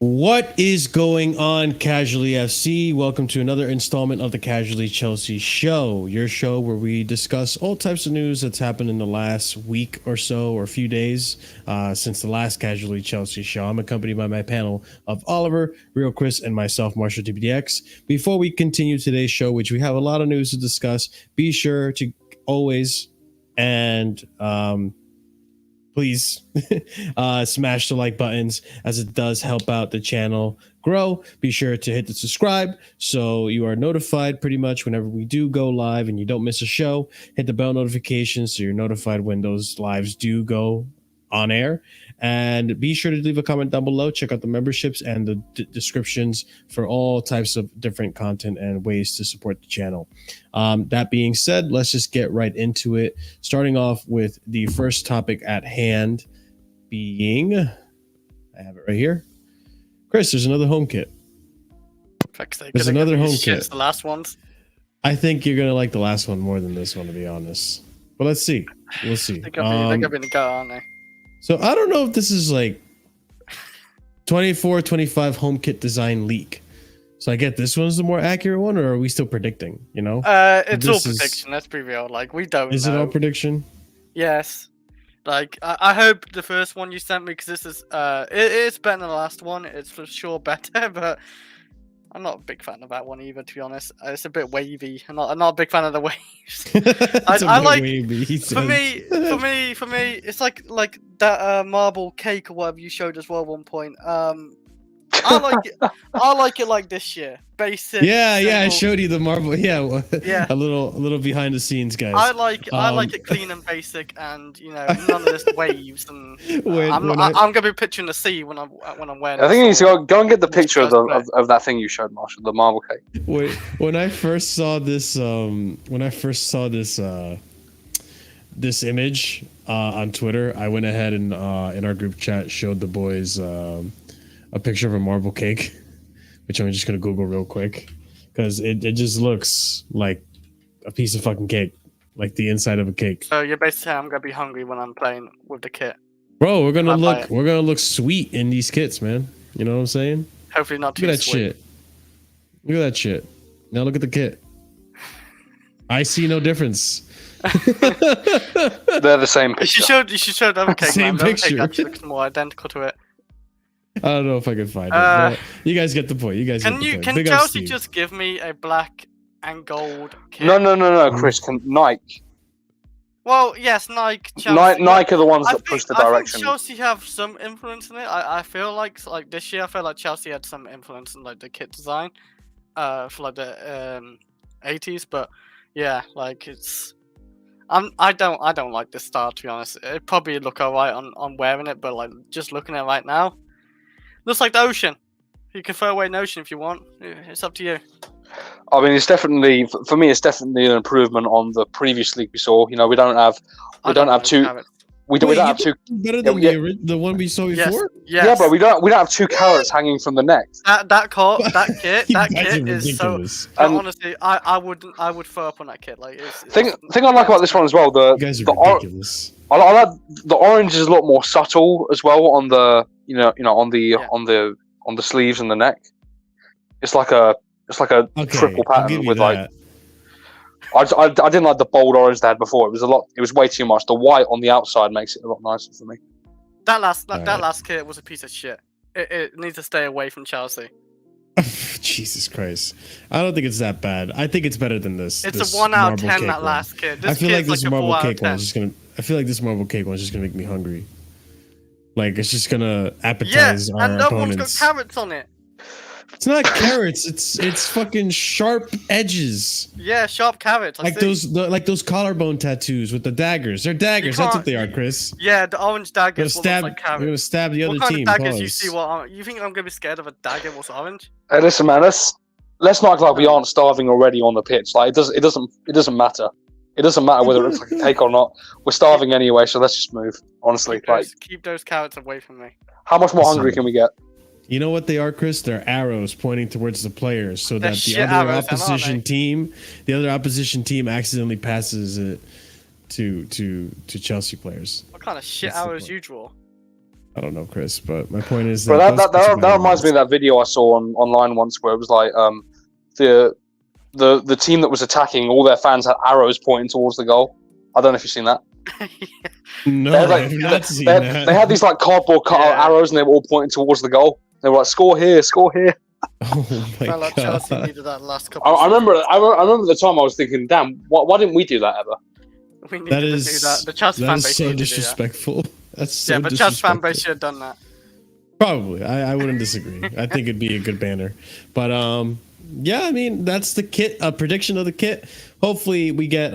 What is going on, Casually FC? Welcome to another installment of the Casually Chelsea Show, your show where we discuss all types of news that's happened in the last week or so, or a few days since the last Casually Chelsea Show. I'm accompanied by my panel of Oliver, Real Chris, and myself, Marshalldbdx. Before we continue today's show, which we have a lot of news to discuss, be sure to always and please smash the like buttons, as it does help out the channel grow. Be sure to hit the subscribe so you are notified pretty much whenever we do go live and you don't miss a show. Hit the bell notifications so you're notified when those lives do go on air. And be sure to leave a comment down below. Check out the memberships and the descriptions for all types of different content and ways to support the channel. That being said, let's just get right into it. Starting off with the first topic at hand being, I have it right here. Chris, there's another home kit. There's another home kit. The last ones. I think you're going to like the last one more than this one, to be honest. But let's see. We'll see. They're going to go, aren't they? So I don't know if this is like 24-25 home kit design leak. So I get this one's the more accurate one, or are we still predicting? You know, it's all prediction. Let's be real. Like, we don't know. Is it all prediction? Yes. Like, I hope the first one you sent me, because this is it is better than the last one. It's for sure better, but I'm not a big fan of that one either, to be honest. It's a bit wavy. I'm not a big fan of the waves. I like wavy, for me, it's like that marble cake or whatever you showed as well at one point. I like it like this year. Basic. Yeah, simple. I showed you the marble. Yeah, yeah. A little behind the scenes, guys. I like it clean and basic, and none of this waves. And I'm gonna be picturing the sea when I'm wearing. I think you need to go and get the picture of that thing you showed, Marshall, the marble cake. Wait, when I first saw this, this image on Twitter, I went ahead and in our group chat showed the boys a picture of a marble cake, which I'm just gonna Google real quick because it just looks like a piece of fucking cake, like the inside of a cake. So you're basically saying I'm gonna be hungry when I'm playing with the kit, bro. We're gonna look sweet in these kits, man. You know what I'm saying? Hopefully not too Look at that sweet. shit. Look at that shit. Now look at the kit. I see no difference. They're the same picture. You should show the other cake. Same picture. The other cake actually looks more identical to it. I don't know if I can find it. But you guys get the point. Can Chelsea just give me a black and gold kit? No, Chris. Can Nike? Well, yes, Nike. Chelsea. Nike are the ones that push the direction. I think Chelsea have some influence in it. I feel like this year, I feel like Chelsea had some influence in like the kit design, for like the 80s. But yeah, like it's. I don't like this style, to be honest. It probably look alright on wearing it, but like just looking at it right now. Looks like the ocean. You can throw away an ocean if you want. It's up to you. I mean, it's definitely for me. It's definitely an improvement on the previous league we saw. You know, we don't have two. We don't have two. Better than the one we saw before. Yes. Yeah, but we don't have two carrots hanging from the neck. That kit is so. Honestly, I would throw up on that kit. Like, thing I like about this one as well. You guys are ridiculous. I like the orange is a lot more subtle as well on the on the sleeves and the neck. It's like a triple pattern with like. I didn't like the bold orange they had before. It was way too much. The white on the outside makes it a lot nicer for me. That last kit was a piece of shit. It needs to stay away from Chelsea. Jesus Christ! I don't think it's that bad. I think it's better than this. It's a 1 out of 10. That last kit. I feel like this marble cake one's just gonna. I feel like this marble cake one's just gonna make me hungry. Like it's just gonna appetize our and no opponents. One's got carrots on it. It's not carrots. It's fucking sharp edges. Yeah, sharp carrots. Like those collarbone tattoos with the daggers. They're daggers. That's what they are, Chris. Yeah, the orange daggers. You're gonna stab the other team. What kind of daggers you see? You think I'm gonna be scared of a dagger what's orange? Hey, listen, man. Let's not act like we aren't starving already on the pitch. Like it doesn't matter. It doesn't matter whether it looks like a cake or not. We're starving anyway, so let's just move. Honestly, keep those carrots away from me. How much more hungry can we get? You know what they are, Chris? They're arrows pointing towards the players, so that the other opposition team accidentally passes it to Chelsea players. What kind of shit arrows you draw? I don't know, Chris, but my point is But that that reminds me of that video I saw online once where it was like the team that was attacking, all their fans had arrows pointing towards the goal. I don't know if you've seen that. No, I've not seen that. They had these like cardboard cutout arrows, and they were all pointing towards the goal. They were like, "Score here, score here." Oh my God. Like Chelsea needed that last couple. I remember the time I was thinking, "Damn, why didn't we do that ever?" We needed to do that. The Chelsea fan base so needed disrespectful. That's so but Chelsea fan base should have done that. Probably, I wouldn't disagree. I think it'd be a good banner, but yeah, I mean that's the kit. A prediction of the kit. Hopefully, we get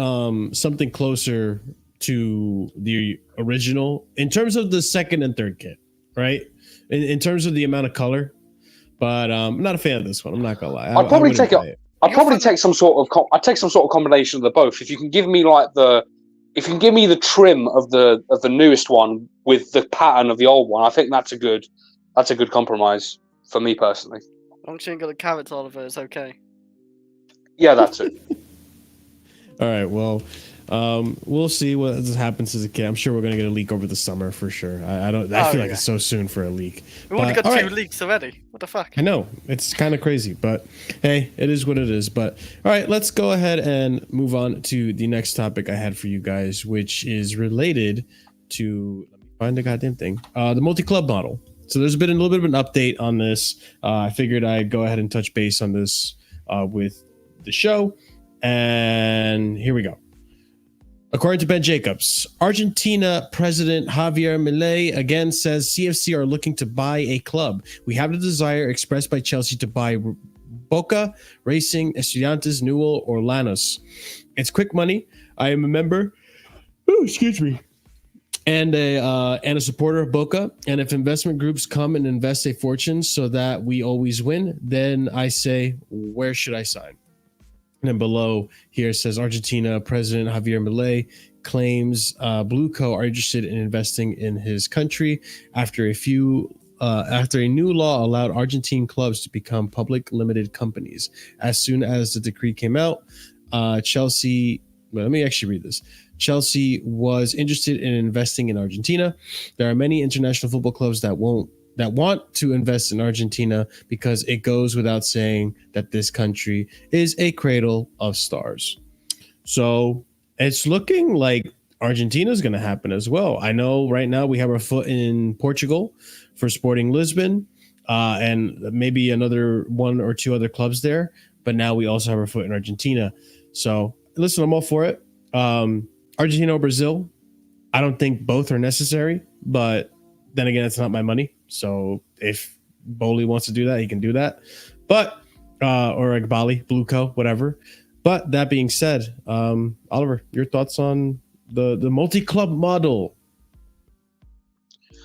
something closer to the original in terms of the second and third kit, right? In terms of the amount of color, but I'm not a fan of this one. I'm not gonna lie. I'd probably take some sort of combination of the both. If you can give me the trim of the newest one with the pattern of the old one, I think that's a good compromise for me personally. As long as you ain't got the carrots, Oliver, it's okay. Yeah, that's it. All right, well, we'll see what happens as a kid. I'm sure we're gonna get a leak over the summer for sure. I feel like it's so soon for a leak. We've already got two leaks already. What the fuck? I know, it's kind of crazy, but hey, it is what it is. But all right, let's go ahead and move on to the next topic I had for you guys, which is related to, let me find the goddamn thing, the multi-club model. So there's been a little bit of an update on this. I figured I'd go ahead and touch base on this with the show. And here we go. According to Ben Jacobs, Argentina President Javier Milei again says CFC are looking to buy a club. We have the desire expressed by Chelsea to buy Boca, Racing, Estudiantes, Newell, or Lanús. It's quick money. I am a member. Oh, excuse me. And a supporter of Boca. And if investment groups come and invest a fortune so that we always win, then I say, where should I sign? And then below here says Argentina President Javier Milei claims Blue Co are interested in investing in his country after a new law allowed Argentine clubs to become public limited companies. As soon as the decree came out, Chelsea. Well, let me actually read this. Chelsea was interested in investing in Argentina. There are many international football clubs that want to invest in Argentina because it goes without saying that this country is a cradle of stars. So it's looking like Argentina is going to happen as well. I know right now we have our foot in Portugal for Sporting Lisbon and maybe another one or two other clubs there. But now we also have our foot in Argentina. So listen, I'm all for it. Argentina or Brazil, I don't think both are necessary, but then again, it's not my money. So if Bowley wants to do that, he can do that. But or like Bali, Blue Co, whatever. But that being said, Oliver, your thoughts on the multi-club model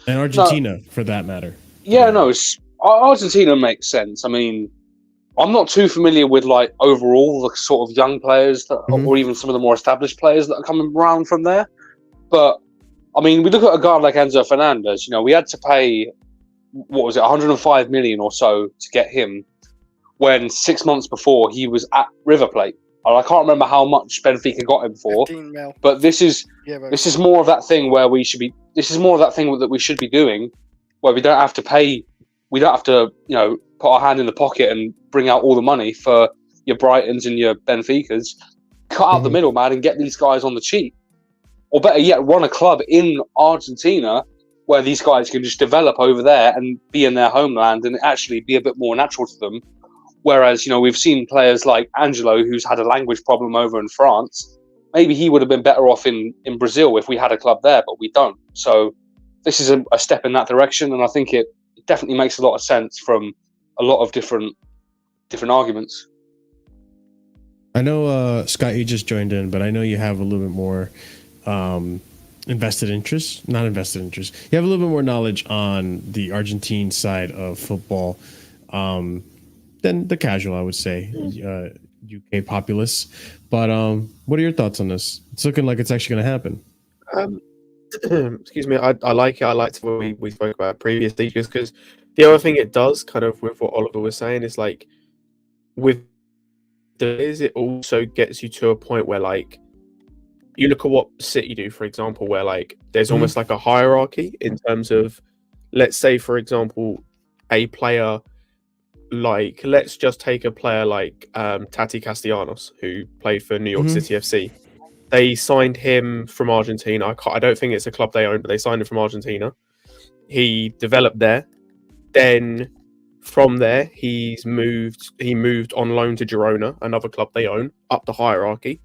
and Argentina for that matter? Yeah, no, Argentina makes sense. I mean, I'm not too familiar with like overall the sort of young players that, or even some of the more established players that are coming around from there. But I mean, we look at a guy like Enzo Fernandez. You know, we had to pay 105 million or so to get him, when 6 months before he was at River Plate. And I can't remember how much Benfica got him for. 15 mil. But this is more of that thing where we should be. This is more of that thing that we should be doing, where we don't have to pay. We don't have to, you know, put our hand in the pocket and bring out all the money for your Brightons and your Benficas. Cut out the middleman and get these guys on the cheap. Or better yet, run a club in Argentina where these guys can just develop over there and be in their homeland and actually be a bit more natural to them. Whereas, you know, we've seen players like Angelo, who's had a language problem over in France. Maybe he would have been better off in Brazil if we had a club there, but we don't. So this is a step in that direction, and I think it definitely makes a lot of sense from a lot of different arguments. I know, Scott, you just joined in, but I know you have a little bit more invested interest. Not invested interest. You have a little bit more knowledge on the Argentine side of football than the casual, I would say, UK populace. But what are your thoughts on this? It's looking like it's actually going to happen. Excuse me. I like it. I liked what we spoke about previously, just because the other thing it does, kind of with what Oliver was saying, is like with it also gets you to a point where, like, you look at what City do, for example, where like there's almost like a hierarchy in terms of let's say, for example, a player like, let's just take a player like Tati Castellanos, who played for New York City FC. They signed him from Argentina. I don't think it's a club they own, but they signed him from Argentina. He developed there. Then from there, he moved on loan to Girona, another club they own, up the hierarchy,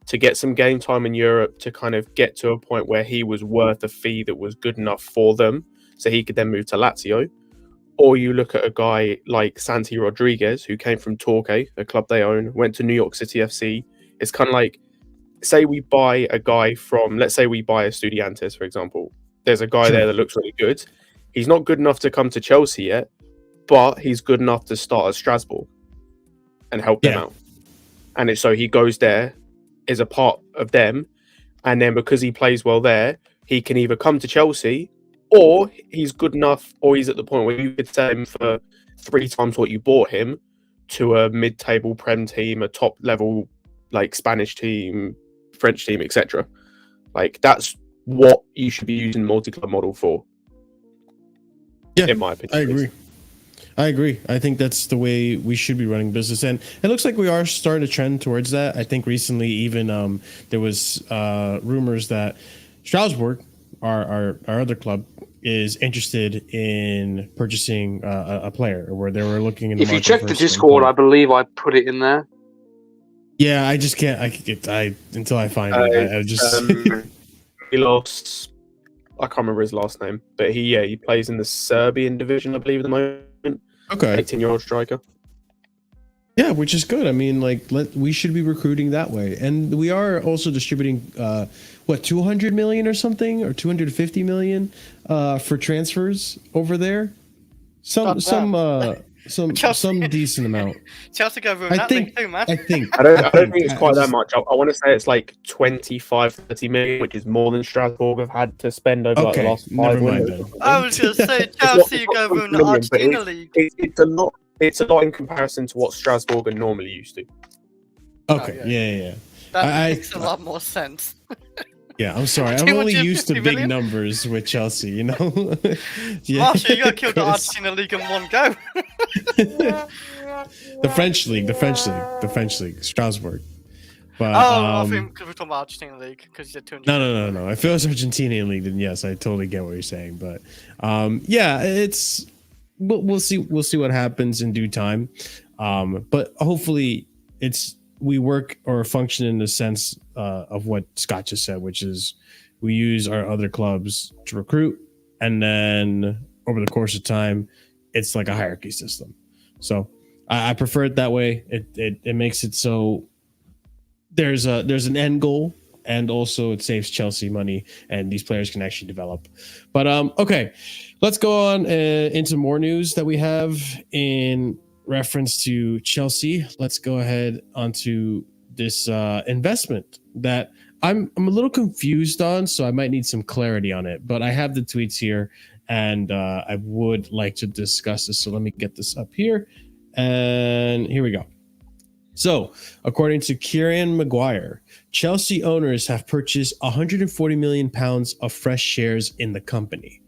to get some game time in Europe, to kind of get to a point where he was worth a fee that was good enough for them, so he could then move to Lazio. Or you look at a guy like Santi Rodriguez, who came from Torquay, a club they own, went to New York City FC. It's kind of like, say we buy a guy from, let's say we buy a Estudiantes, for example. There's a guy there that looks really good. He's not good enough to come to Chelsea yet, but he's good enough to start at Strasbourg and help them out. And so he goes there, is a part of them, and then because he plays well there, he can either come to Chelsea, or he's good enough, or he's at the point where you could sell him for 3 times what you bought him to a mid-table Prem team, a top-level like Spanish team, French team, etc. Like, that's what you should be using the multi-club model for. Yeah, in my opinion. I agree. I think that's the way we should be running business, and it looks like we are starting to trend towards that. I think recently, even there was rumors that Strasbourg, our other club, is interested in purchasing a player, where they were looking in the If you check the Discord, I believe I put it in there. Yeah, I just can't. Until I find it. I just he lost. I can't remember his last name, but he plays in the Serbian division, I believe, at the moment. Okay, 18-year-old striker. Yeah, which is good. I mean, like, we should be recruiting that way, and we are also distributing 200 million or something, or 250 million for transfers over there. Some decent amount. Chelsea go ruin that thing too, man. I think. I don't think it's quite that much. I want to say it's like 25-30 million, which is more than Strasbourg have had to spend over the last 5 years. I was going to say Chelsea go ruin the Argentina league. It's a lot. It's a lot in comparison to what Strasbourg are normally used to. Okay. Yeah. That makes a lot more sense. Yeah, I'm sorry. I'm only used to big numbers with Chelsea, you know? Yeah. Marshall, you got killed the Argentina league in one go. The French league, Strasbourg. But, I think because we're talking about Argentina league, because you said 200. No. If it was Argentinian league, then yes, I totally get what you're saying. But yeah, it's we'll see what happens in due time. But hopefully we work or function in the sense of what Scott just said, which is we use our other clubs to recruit, and then over the course of time, it's like a hierarchy system. So I prefer it that way. It makes it so there's an end goal, and also it saves Chelsea money, and these players can actually develop. But okay, let's go on into more news that we have in reference to Chelsea. Let's go ahead onto this investment that I'm a little confused on, so I might need some clarity on it. But I have the tweets here, and I would like to discuss this. So let me get this up here, and here we go. So, according to Kieran Maguire, Chelsea owners have purchased 140 million pounds of fresh shares in the company.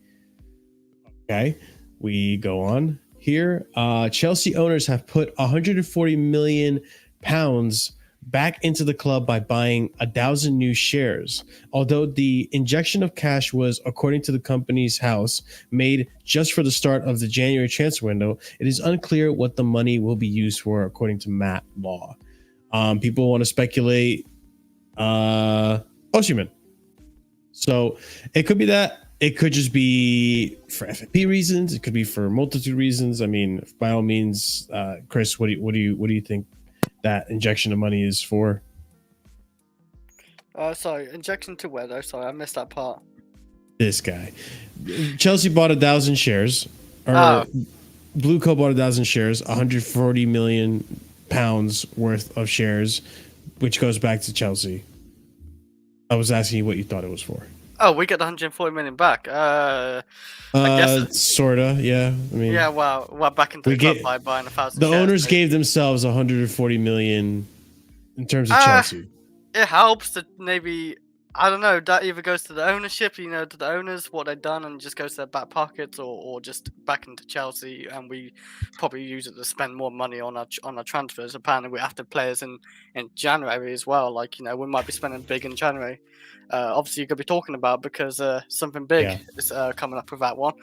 Okay, we go on here. Chelsea owners have put 140 million pounds back into the club by buying 1,000 new shares. Although the injection of cash was, according to the company's house, made just for the start of the January transfer window, it is unclear what the money will be used for, according to Matt Law. People want to speculate Osimhen. So it could be that. It could just be for FFP reasons. It could be for a multitude of reasons. I mean, by all means, Chris, what do you think that injection of money is for? Sorry, injection to where though? Sorry, I missed that part. This guy, Chelsea bought 1,000 shares. Blue Co bought 1,000 shares, 140 million pounds worth of shares, which goes back to Chelsea. I was asking you what you thought it was for. Oh, we get the 140 million back. I guess sorta, yeah. I mean, yeah. Well, we're back into the club by buying 1,000. The owners gave themselves 140 million in terms of Chelsea. It helps that maybe I don't know. That either goes to the ownership, to the owners, what they've done, and just goes to their back pockets, or just back into Chelsea, and we probably use it to spend more money on our transfers. Apparently, we have to players in January as well. Like, we might be spending big in January. Obviously, you're gonna be talking about because something big is coming up with that one.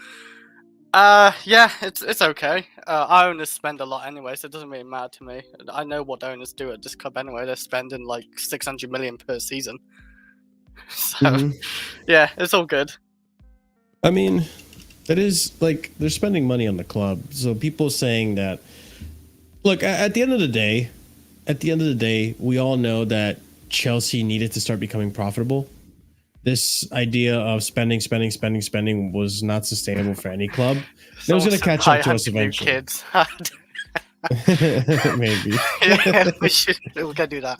Yeah, it's okay. Our owners spend a lot anyway, so it doesn't really matter to me. I know what the owners do at this club anyway. They're spending like 600 million per season. So, yeah, it's all good. I mean, it is like they're spending money on the club. So people saying that, look, at the end of the day, we all know that Chelsea needed to start becoming profitable. This idea of spending was not sustainable for any club. It was going to catch up to us eventually. Kids. Maybe. Yeah, we're going to do that.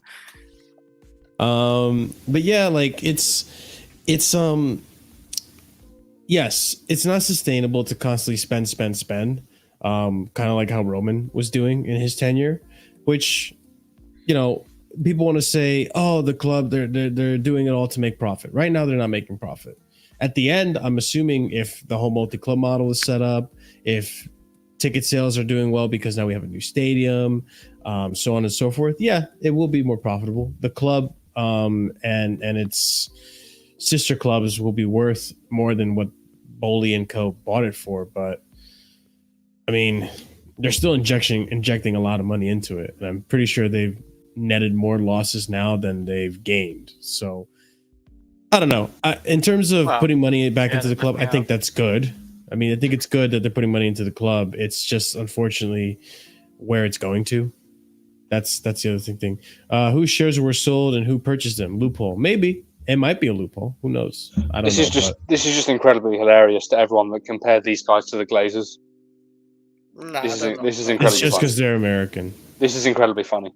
But yeah, like it's yes, it's not sustainable to constantly spend. Kind of like how Roman was doing in his tenure, which, people want to say, oh, the club, they're doing it all to make profit. Right now, they're not making profit. At the end, I'm assuming if the whole multi-club model is set up, if ticket sales are doing well because now we have a new stadium, so on and so forth, yeah, it will be more profitable. The club and its sister clubs will be worth more than what Bowley and Co. bought it for. But, I mean, they're still injecting a lot of money into it. And I'm pretty sure they've netted more losses now than they've gained. So I don't know. In terms of putting money back into the club, I think that's good. I mean, I think it's good that they're putting money into the club. It's just unfortunately where it's going to. That's the other thing. Whose shares were sold and who purchased them? Loophole. Maybe. It might be a loophole. Who knows? I don't know. This is just incredibly hilarious to everyone that compared these guys to the Glazers. Nah, this is incredibly It's just because they're American. This is incredibly funny.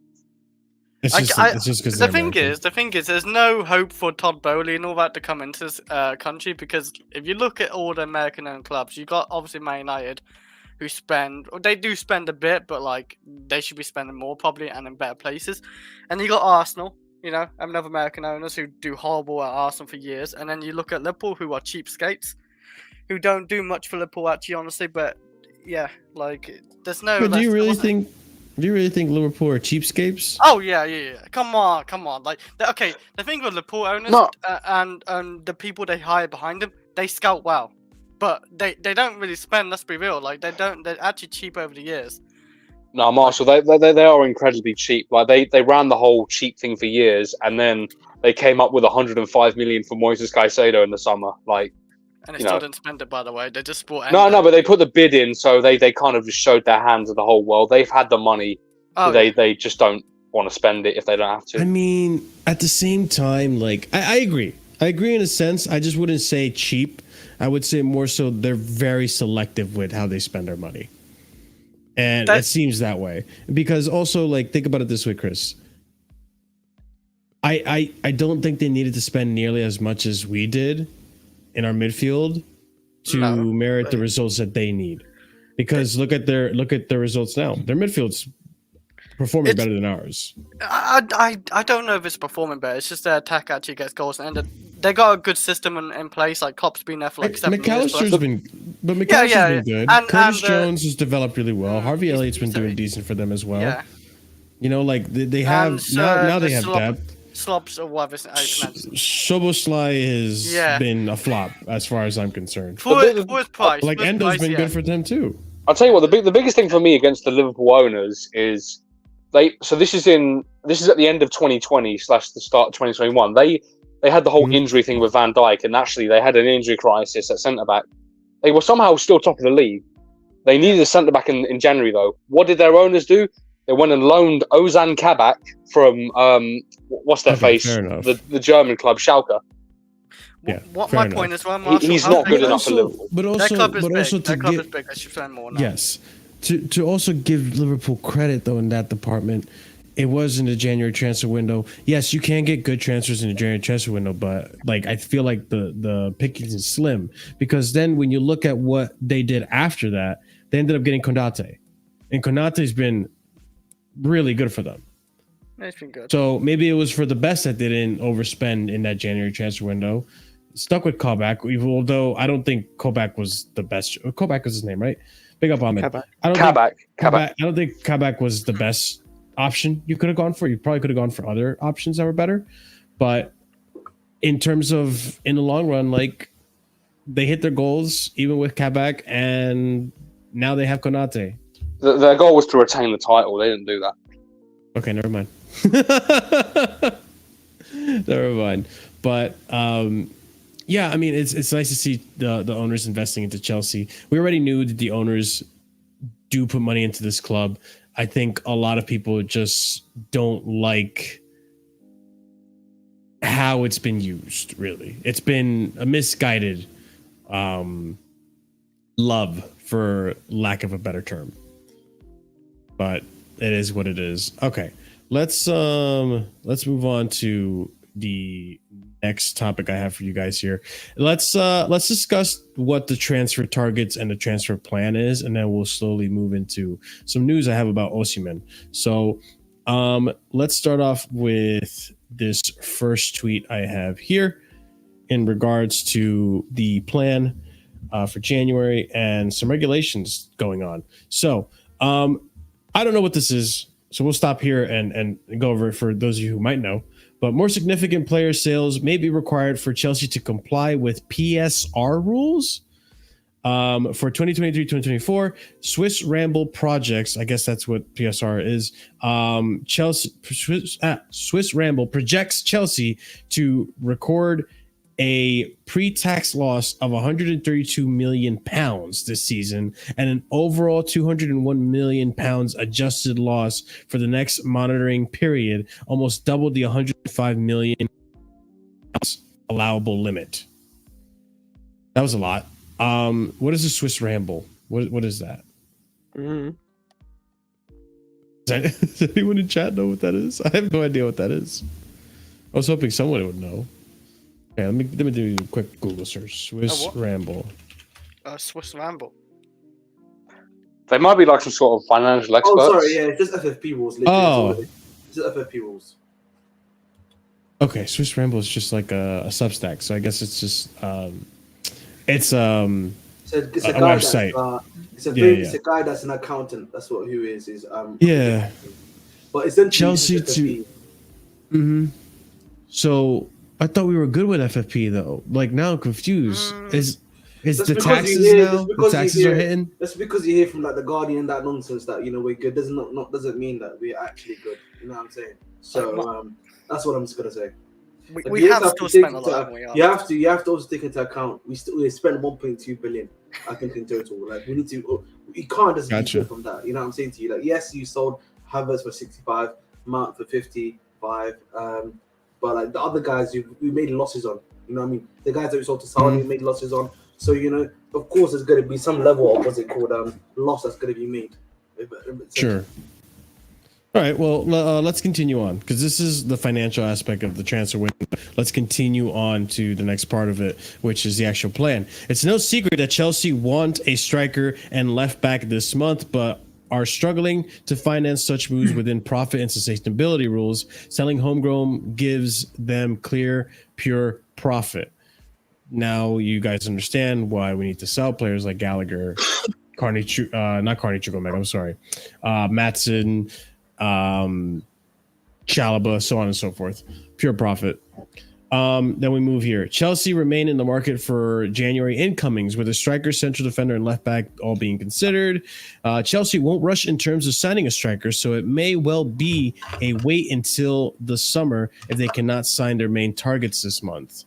It's just because the thing is, there's no hope for Todd Bowley and all that to come into this country, because if you look at all the American-owned clubs, you got obviously Man United, who they do spend a bit, but like they should be spending more probably and in better places. And you got Arsenal, another American owners who do horrible at Arsenal for years. And then you look at Liverpool, who are cheapskates, who don't do much for Liverpool actually, honestly. But yeah, like there's no. But do you really think Liverpool are cheapskates? Oh yeah. Come on. Like, okay, the thing with Liverpool owners and the people they hire behind them, they scout well, but they don't really spend. Let's be real. Like they're actually cheap over the years. No, Marshall, they are incredibly cheap. Like they ran the whole cheap thing for years, and then they came up with 105 million for Moises Caicedo in the summer. Like, and they still didn't spend it, by the way. They just bought. No, but they put the bid in, so they kind of just showed their hand to the whole world. They've had the money. Oh, they just don't want to spend it if they don't have to. I mean, at the same time, like I agree. I agree in a sense. I just wouldn't say cheap. I would say more so they're very selective with how they spend their money. And it seems that way. Because also, like, think about it this way, Chris. I don't think they needed to spend nearly as much as we did in our midfield to merit the results that they need. Because look at their results now. Their midfield's performing better than ours. I don't know if it's performing better. It's just their attack actually gets goals, and they got a good system in place. Like Klopp's been there for like 7 years. McAllister's been good. Curtis Jones has developed really well. Harvey Elliott's been doing decent for them as well. Yeah. Like they have now they have depth. Szoboszlai has been a flop as far as I'm concerned. For his price, like Endo's been good for them too. I'll tell you what, the biggest thing for me against the Liverpool owners is this is at the end of 2020 / the start of 2021. They had the whole injury thing with Van Dijk, and actually they had an injury crisis at centre back. They were somehow still top of the league. They needed a centre back in January though. What did their owners do? They went and loaned Ozan Kabak from what's their face? The German club Schalke. Yeah, my point is, he's not good enough for Liverpool. But also, their club is big. They should spend more now. Yes, to also give Liverpool credit though in that department, it was in the January transfer window. Yes, you can get good transfers in the January transfer window, but like I feel like the pickings is slim, because then when you look at what they did after that, they ended up getting Konate, and Konate's been really good for them. It's been good. So maybe it was for the best that they didn't overspend in that January transfer window. Stuck with Kabak, although I don't think Kabak was the best. Kabak was his name, right? Big up Ahmed. Kabak. Kabak. I don't think Kabak was the best option you could have gone for. You probably could have gone for other options that were better. But in terms of in the long run, like they hit their goals even with Kabak, and now they have Konate. Their goal was to retain the title. They didn't do that. Okay, never mind. Never mind. But yeah, I mean, it's nice to see the owners investing into Chelsea. We already knew that the owners do put money into this club. I think a lot of people just don't like how it's been used, really. It's been a misguided love, for lack of a better term. But it is what it is. Okay, let's move on to the next topic I have for you guys here. Let's discuss what the transfer targets and the transfer plan is, and then we'll slowly move into some news I have about Osimhen. So let's start off with this first tweet I have here in regards to the plan for January and some regulations going on. So I don't know what this is, so we'll stop here and go over it for those of you who might know. But more significant player sales may be required for Chelsea to comply with PSR rules for 2023-2024. Swiss Ramble Projects, I guess that's what PSR is. Swiss Ramble projects Chelsea to record a pre-tax loss of 132 million pounds this season and an overall 201 million pounds adjusted loss for the next monitoring period, almost double the 105 million allowable limit. That was a lot. What is a Swiss Ramble? What is that? Mm-hmm. Does anyone in chat know what that is? I have no idea what that is. I was hoping someone would know. Okay, let me do a quick Google search. Swiss Ramble. Swiss Ramble. They might be like some sort of financial experts. Oh, sorry, yeah, it's just FFP rules. Literally. It's just FFP rules. Okay, Swiss Ramble is just like a Substack, so I guess it's just it's a website. It's a guy that's an accountant. That's what who is yeah. But essentially Chelsea to. Mm-hmm. So I thought we were good with FFP though. Like now I'm confused. Is the taxes now? The taxes are hitting. That's because you hear from like the Guardian and that nonsense that we're good. Doesn't mean that we're actually good. You know what I'm saying? So that's what I'm just gonna say. We have still spent a lot. You have to also take into account we spent 1.2 billion, I think, in total. Like we need to. You can't just gotcha. from that. You know what I'm saying to you? Like yes, you sold Havertz for 65, Mount for 55. But like the other guys, we made losses on. You know what I mean? The guys that we sold to Saudi we made losses on. So of course, there's going to be some level of loss that's going to be made. Sure. All right. Well, let's continue on because this is the financial aspect of the transfer window. Let's continue on to the next part of it, which is the actual plan. It's no secret that Chelsea want a striker and left back this month, but are struggling to finance such moves within profit and sustainability rules. Selling homegrown gives them clear, pure profit. Now you guys understand why we need to sell players like Gallagher, Chukwuemeka, I'm sorry, Maatsen, Chalobah, so on and so forth. Pure profit. Then we move here. Chelsea remain in the market for January incomings with a striker, central defender, and left back all being considered. Chelsea won't rush in terms of signing a striker, so it may well be a wait until the summer if they cannot sign their main targets this month.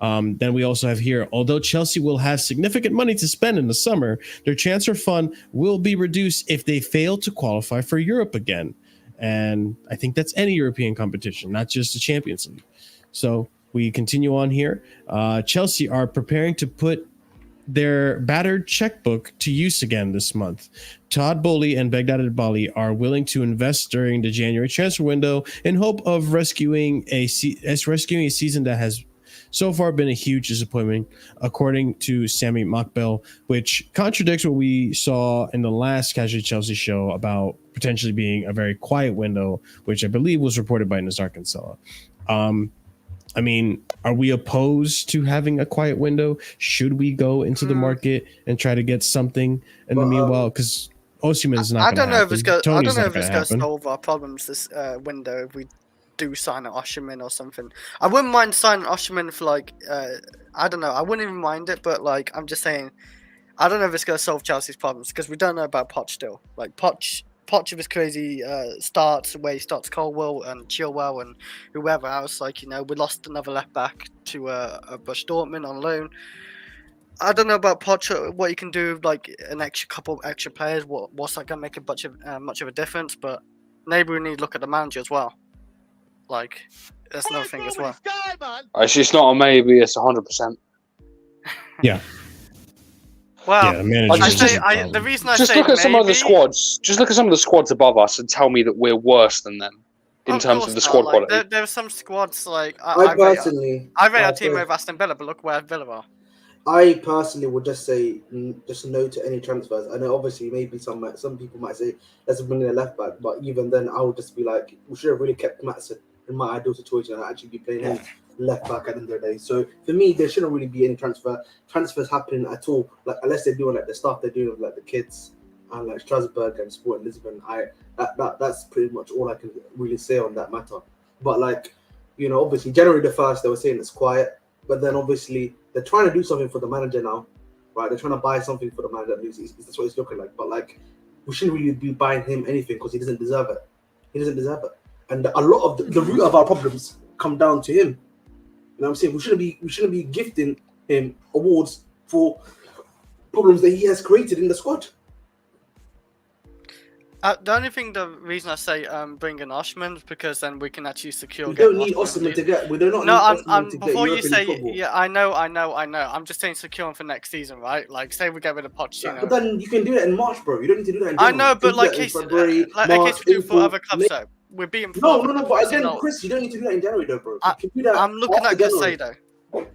Then we also have here, although Chelsea will have significant money to spend in the summer, their transfer fund will be reduced if they fail to qualify for Europe again. And I think that's any European competition, not just the Champions League. So we continue on here. Chelsea are preparing to put their battered checkbook to use again this month. Todd Boehly and Dybala are willing to invest during the January transfer window in hope of rescuing a season that has so far been a huge disappointment, according to Sammy Mockbell, which contradicts what we saw in the last Casually Chelsea show about potentially being a very quiet window, which I believe was reported by Nazar Kinsella. I mean, are we opposed to having a quiet window? Should we go into the market and try to get something in the meanwhile? Because Osimhen's not. I don't know if it's going. I don't know if going it's going to solve our problems this window if we do sign an Osimhen or something. I wouldn't mind signing Osimhen for like. I don't know. I wouldn't even mind it, but like I'm just saying, I don't know if it's going to solve Chelsea's problems because we don't know about Poch still. Like Poch with his crazy starts, where he starts Colwell and Chilwell and whoever else. Like, you know, we lost another left back to Bush Dortmund on loan. I don't know about Poch, what he can do, like an couple extra players. What's that going to make much of a difference? But maybe we need to look at the manager as well. Like, that's another thing as well. It's not a maybe, it's 100%. Yeah. Well, the reason I just say look at some of the maybe- squads. Just look at some of the squads above us and tell me that we're worse than them in terms of the squad like, quality. There are some squads like I personally rate our team over Aston Villa, but look where Villa are. I personally would just say just no to any transfers. I know obviously maybe some people might say let's bring in a left back, but even then I would just be like we should have really kept Maatsen in my ideal situation and actually be playing him left back at the end of the day. So for me, there shouldn't really be any transfers happening at all. Like unless they're doing like the stuff they're doing with like the kids and like Strasbourg and Sporting Lisbon. That's pretty much all I can really say on that matter. But like, you know, obviously January the 1st they were saying it's quiet, but then obviously they're trying to do something for the manager now, right? They're trying to buy something for the manager. That's what it's looking like. But like, we shouldn't really be buying him anything because he doesn't deserve it. He doesn't deserve it. And a lot of the root of our problems come down to him. You know what I'm saying? We shouldn't be gifting him awards for problems that he has created in the squad. The reason I say bring in Osimhen is because then we can actually secure. We don't need Osimhen to get. We do not. No, need Osimhen to before get you say, football. yeah, I know. I'm just saying secure him for next season, right? Like, say we get rid of Pochettino. But then you can do that in March, bro. You don't need to do that in January. I know, but like, February, March, we do for other clubs, though. We're beating. No. But again, Chris, you don't need to do that in January, though, bro. You can do that. I'm looking at January. Caicedo.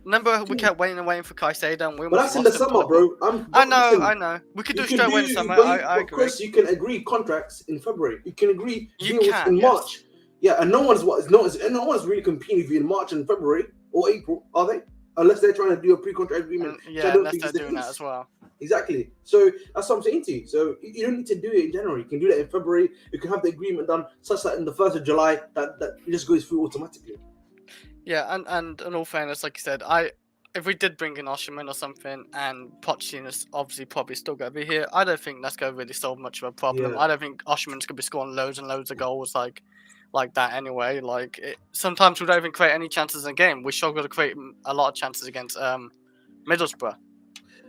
Remember, we kept waiting for Caicedo, and we but that's in the summer, bro. I know. We could do it straight away in summer. I agree. Chris, you can agree contracts in February. You can agree deals can, in yes. March. Yeah, and no one's really competing with you in March and February or April, are they? Unless they're trying to do a pre-contract agreement. Yeah, unless they're doing that as well. Exactly. So that's what I'm saying to you. So you don't need to do it in January. You can do that in February. You can have the agreement done such that in the 1st of July that it just goes through automatically. Yeah, and in all fairness, like you said, if we did bring in Osimhen or something, and Pochettino's obviously probably still going to be here, I don't think that's going to really solve much of a problem. Yeah. I don't think Osimhen's going to be scoring loads and loads of goals like that anyway. Like sometimes we don't even create any chances in a game. We struggle to create a lot of chances against Middlesbrough.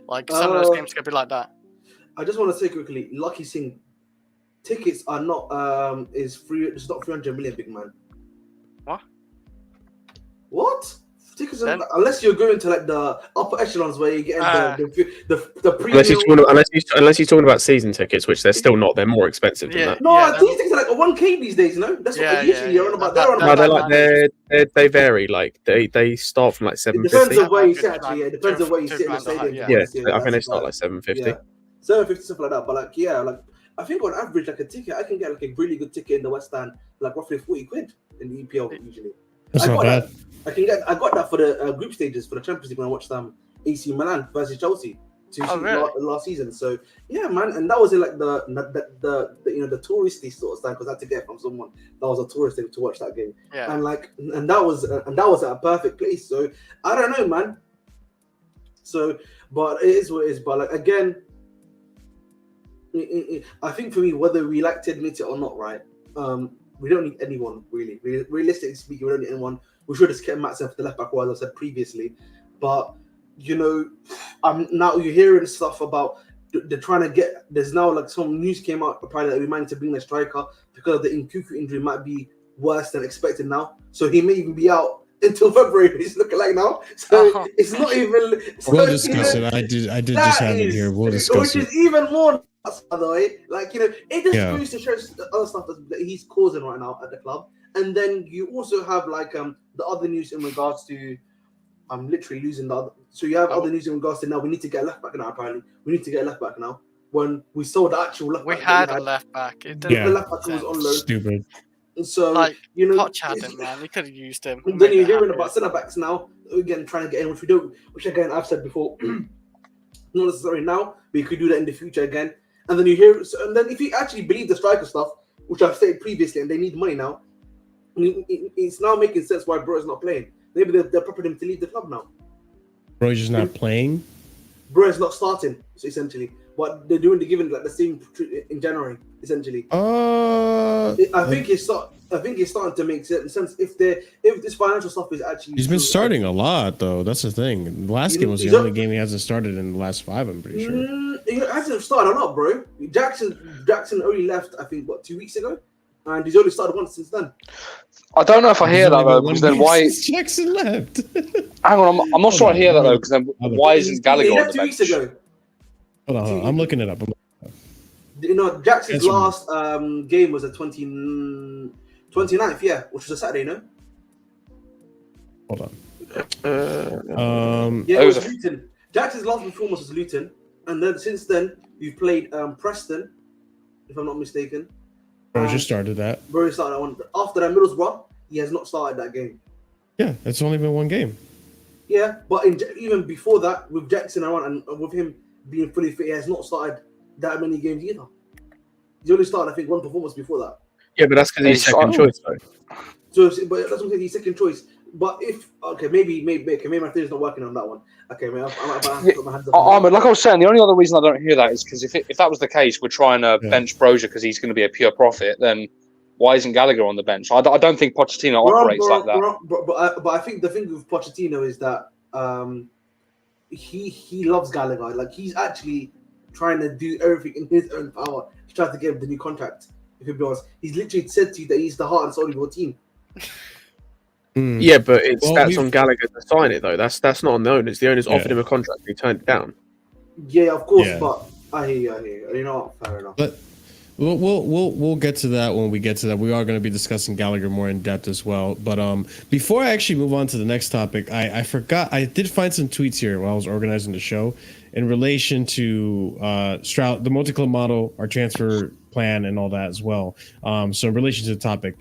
Like some of those games could be like that. I just want to say quickly, Lucky Singh tickets are not is free. It's not 300 million, big man. What? Tickets are, unless you're going to like the upper echelons where you get the premium. Unless you're talking about season tickets, which they're still not. They're more expensive than that. No, these things are like a 1K these days. No, that's what usually you're on about. They vary. Like they start from like 750. It depends on where you sit. Actually, it depends on where you sit in the stadium. Yeah, I think they start like 750. 750 stuff like that. But like I think on average, like a ticket, I can get like a really good ticket in the West Stand, like roughly 40 quid in the EPL usually. That's not bad. I got that for the group stages for the Champions League when I watched AC Milan versus Chelsea last season. So yeah, man, and that was in like the touristy sort of stand because I had to get from someone that was a tourist to watch that game. Yeah. And that was at a perfect place. So I don't know, man. So, but it is what it is. But like again, I think for me, whether we like to admit it or not, right? We don't need anyone really. Realistically speaking, we don't need anyone. We should have kept Maatsen for the left back, as I said previously. But you know, now you're hearing stuff about they're trying to get. There's now like some news came out apparently that we managed to bring the striker because the Nkunku injury might be worse than expected now. So he may even be out until February. It's looking like now. So it's not even. We'll discuss it. I did just have it here. We'll discuss it. Which is even more. By the way, like it just goes to show the other stuff that he's causing right now at the club, and then you also have like the other news in regards to I'm literally losing the other. So you have other news in regards to now we need to get a left back now. Apparently, we need to get a left back now. When we sold the actual left back, we had a left back. It the didn't left back was on loan. Stupid. And so like Poch had it's- him, man. He could have used him. And then you're hearing about centre backs now again trying to get in, which again I've said before, not necessarily now, but you could do that in the future again. And then you hear, and then if you actually believe the striker stuff, which I've stated previously, and they need money now, it's now making sense why Bro is not playing. Maybe they're prepping him to leave the club now. Bro's just not playing. Bro is not starting, essentially. But they're doing the same in January, essentially. I think it's starting to make sense if this financial stuff is actually. He's been starting a lot though. That's the thing. The last game was the only game he hasn't started in the last 5. I'm pretty sure. He hasn't started a lot, bro. Jackson only left, I think, 2 weeks ago, and he's only started once since then. I don't know if I hear that though, because then why Jackson left? Hang on, I'm not sure I hear that though, because then why isn't Gallagher He on left the 2 bench? weeks ago. Hold on. I'm looking it up. Jackson's last game was the 29th, yeah, which was a Saturday, no? Hold on. Yeah, it was Luton. Jackson's last performance was Luton, and then since then you've played Preston, if I'm not mistaken. Bro just started that. Bro started that one. After that, Middlesbrough, he has not started that game. Yeah, it's only been 1 game. Yeah, but even before that, with Jackson around and with him being fully fit, he has not started that many games either. He's only started, I think, 1 performance before that. Yeah, but that's because he's second choice, though. So, but that's what I'm saying. He's second choice. But if maybe my theory's not working on that one. Okay, man, I put my hands up. Ahmed, like I was saying, the only other reason I don't hear that is because if that was the case, we're trying to bench Brozier because he's going to be a pure profit. Then why isn't Gallagher on the bench? I don't think Pochettino operates like that. But I think the thing with Pochettino is that he loves Gallagher. Like he's actually trying to do everything in his own power to try to get him the new contract. If you be honest, he's literally said to you that he's the heart and soul of your team. Yeah, but that's on Gallagher to sign it though. That's not on the owners. The owners offered him a contract. He turned it down. Yeah, of course. Yeah. But I hear you. You know what? Fair enough. But we'll get to that when we get to that. We are going to be discussing Gallagher more in depth as well. But before I actually move on to the next topic, I forgot I did find some tweets here while I was organizing the show in relation to Stroud, the multi-club model, our transfer plan, and all that as well. So in relation to the topic,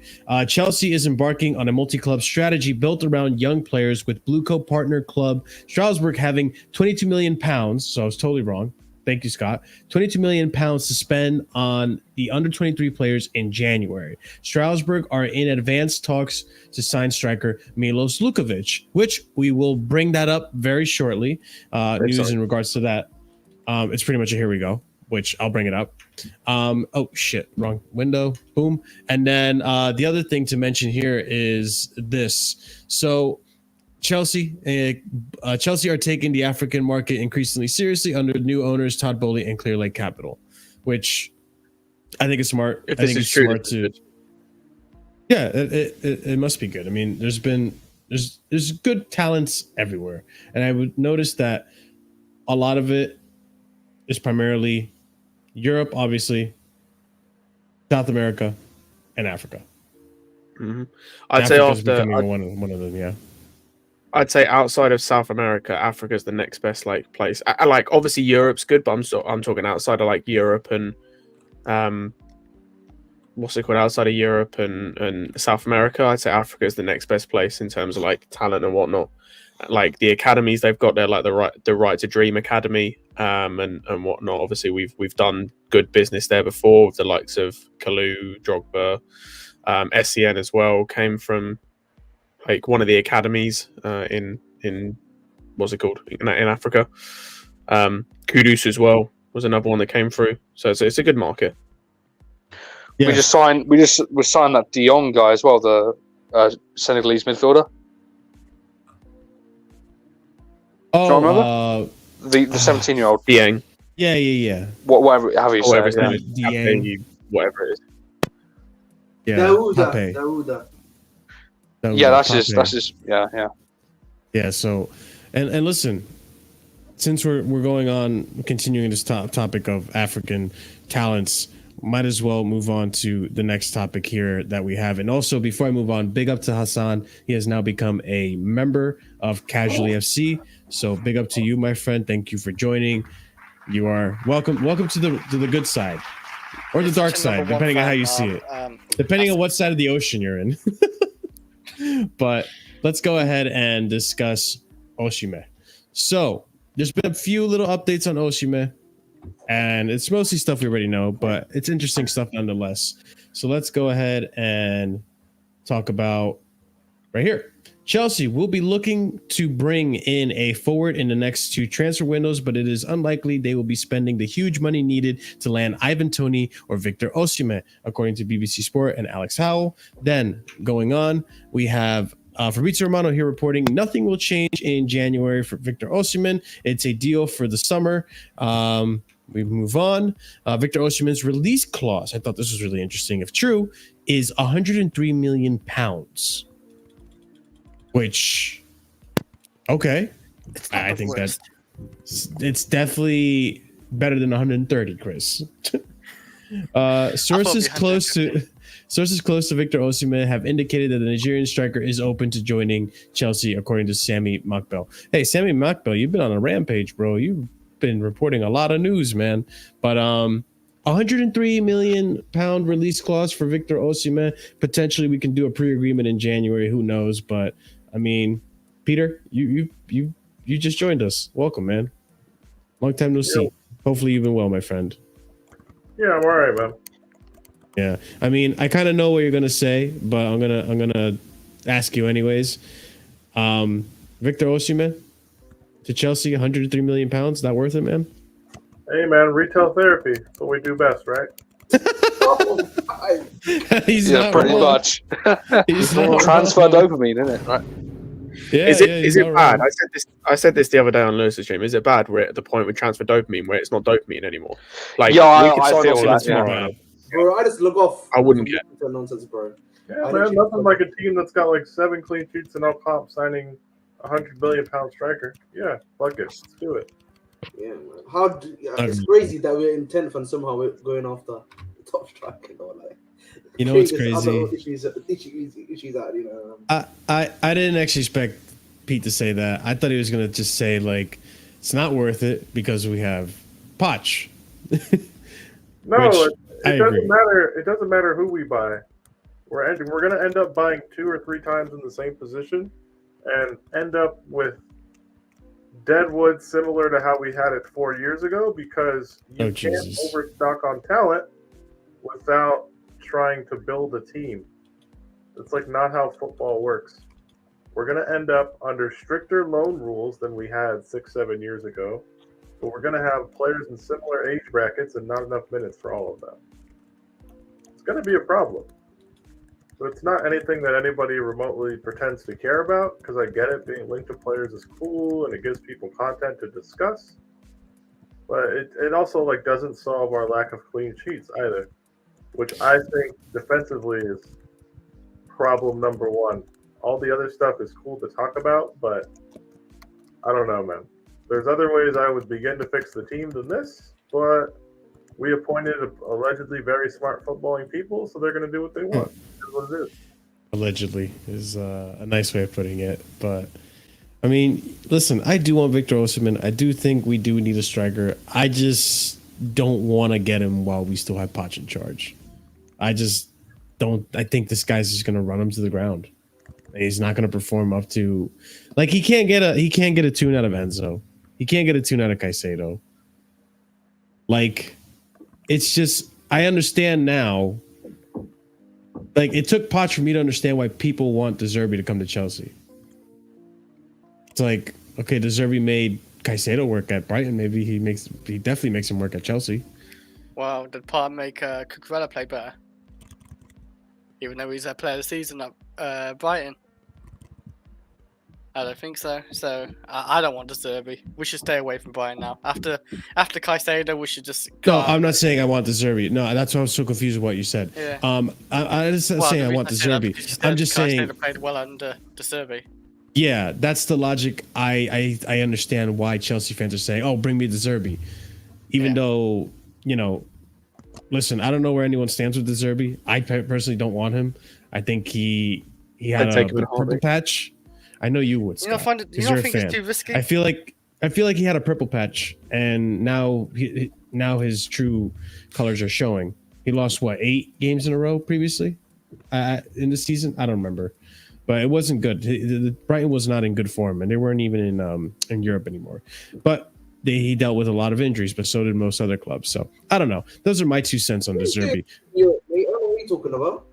Chelsea is embarking on a multi-club strategy built around young players, with Bluecoat partner club Strasbourg having £22 million. So I was totally wrong. Thank you, Scott. £22 million to spend on the under-23 players in January. Strasbourg are in advanced talks to sign striker Milos Lukovic, which we will bring that up very shortly. News in regards to that. It's pretty much a here we go, which I'll bring it up. Oh, shit. Wrong window. Boom. And then the other thing to mention here is this. So Chelsea are taking the African market increasingly seriously under new owners Todd Bowley and Clear Lake Capital, which I think is smart. I think it's smart to. Yeah, it must be good. I mean, there's good talents everywhere, and I would notice that a lot of it is primarily Europe, obviously, South America, and Africa. Mm-hmm. I'd say after one of them, yeah. I'd say outside of South America, Africa's the next best place. I like obviously Europe's good, but I'm talking outside of like Europe and what's it called, outside of Europe and South America. I'd say Africa's the next best place in terms of like talent and whatnot. Like the academies they've got there, like the Right to Dream Academy and whatnot. Obviously we've done good business there before with the likes of Kalou, Drogba, SCN as well came from like one of the academies in what's it called in Africa. Kudus as well was another one that came through. So it's a good market. Yeah. We signed that De Jong guy as well, the Senegalese midfielder. Oh, do you remember the 17-year-old Dieng? Yeah. Whatever, however you say it. Dieng, whatever it is. Yeah, Daouda. Yeah, that's just yeah. Yeah, so and listen, since we're going on continuing this topic of African talents, might as well move on to the next topic here that we have. And also, before I move on, big up to Hassan. He has now become a member of Casually FC. So big up to you, my friend. Thank you for joining. You are welcome. Welcome to the good side, or the dark side, depending on how you see it. Depending on what side of the ocean you're in. But let's go ahead and discuss Osimhen. So there's been a few little updates on Osimhen. And it's mostly stuff we already know, but it's interesting stuff nonetheless. So let's go ahead and talk about right here. Chelsea will be looking to bring in a forward in the next 2 transfer windows, but it is unlikely they will be spending the huge money needed to land Ivan Toney or Victor Osimhen, according to BBC Sport and Alex Howell. Then going on, we have Fabrizio Romano here reporting nothing will change in January for Victor Osimhen. It's a deal for the summer. We move on. Victor Osimhen's release clause, I thought this was really interesting, if true, is 103 million pounds. Which, okay. I think it's definitely better than 130, Chris. Sources close to Victor Osimhen have indicated that the Nigerian striker is open to joining Chelsea, according to Sammy Makbel. Hey, Sammy Makbel, you've been on a rampage, bro. You've been reporting a lot of news, man. But 103 million pound release clause for Victor Osimhen. Potentially, we can do a pre-agreement in January. Who knows? But I mean, Peter, you just joined us. Welcome, man. Long time no see. Hopefully, you've been well, my friend. Yeah, I'm all right, man. Yeah, I mean, I kind of know what you're gonna say, but I'm gonna ask you anyways. Victor Osimhen to Chelsea, 103 million pounds. That worth it, man? Hey, man, retail therapy. That's what we do best, right? He's yeah, pretty wrong. much. He's Transfer dopamine, isn't it? Right. Yeah, is it bad? Wrong. I said this the other day on Lewis's stream. Is it bad we're at the point with transfer dopamine where it's not dopamine anymore? Like, Yeah, we could I sign feel Osimhen that, tomorrow. Bro, I just look off. I wouldn't get nonsense, bro. Yeah, man, nothing like a team that's got like 7 clean sheets and all comp signing a 100 million pound striker. Yeah, fuck it, let's do it. Yeah, man. It's crazy that we're in 10th and somehow we're going after the top striker. You know what's crazy? Issues out, you know. I didn't actually expect Pete to say that. I thought he was gonna just say like it's not worth it because we have Poch. No, it doesn't matter. It doesn't matter who we buy. We're going to end up buying 2 or 3 times in the same position, and end up with deadwood similar to how we had it 4 years ago because you can't overstock on talent without trying to build a team. It's like not how football works. We're going to end up under stricter loan rules than we had 6-7 years ago, but we're going to have players in similar age brackets and not enough minutes for all of them. It's going to be a problem. So it's not anything that anybody remotely pretends to care about, because I get it, being linked to players is cool and it gives people content to discuss. But it also like doesn't solve our lack of clean sheets either, which I think defensively is problem number 1. All the other stuff is cool to talk about, but I don't know, man. There's other ways I would begin to fix the team than this, but we appointed allegedly very smart footballing people, so they're going to do what they want. That's what it is. Allegedly is a nice way of putting it. But, I mean, listen, I do want Victor Osimhen. I do think we do need a striker. I just don't want to get him while we still have Poch in charge. I just don't. I think this guy's just going to run him to the ground. He's not going to perform up to, like, he can't get a tune out of Enzo. He can't get a tune out of Caicedo. Like, it's just, I understand now. Like, it took Poch for me to understand why people want De Zerbi to come to Chelsea. It's like, okay, De Zerbi made Caicedo work at Brighton. Maybe he definitely makes him work at Chelsea. Wow, did Poch make Cucurella play better? Even though he's a player of the season at Brighton. I don't think so. So I don't want De Zerbi. We should stay away from Brighton now. After Caicedo, we should just. No, I'm not saying I want De Zerbi. No, that's why I was so confused with what you said. Yeah. I just saying I want De Zerbi. I'm just saying. Caicedo played well under De Zerbi. Yeah, that's the logic. I understand why Chelsea fans are saying, "Oh, bring me De Zerbi," even though listen, I don't know where anyone stands with De Zerbi. I personally don't want him. I think he had a purple patch. I know you would, Scott. You don't think it's too risky? I feel like he had a purple patch, and now his true colors are showing. He lost 8 games in a row previously in the season. I don't remember, but it wasn't good. Brighton was not in good form, and they weren't even in Europe anymore. But he dealt with a lot of injuries, but so did most other clubs. So I don't know. Those are my 2 cents on De Zerbi. What are you talking about?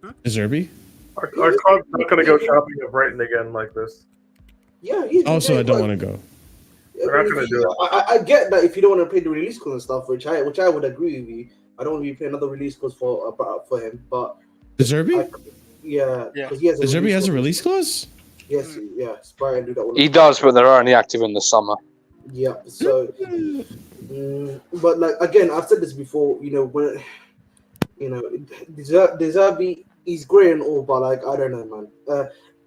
De Zerbi? Our club's not going to go shopping at Brighton again like this. Yeah. Also, I don't want to go. We're not going to do it. I get that if you don't want to pay the release clause and stuff, which I would agree with you. I don't want to be paying another release clause for him, but De Zerbi? Yeah. De Zerbi has a release clause? Yes, Brighton do that. He does, but they're only active in the summer. Yeah. So, but like again, I've said this before. When De Zerbi, he's great and all, but like I don't know, man.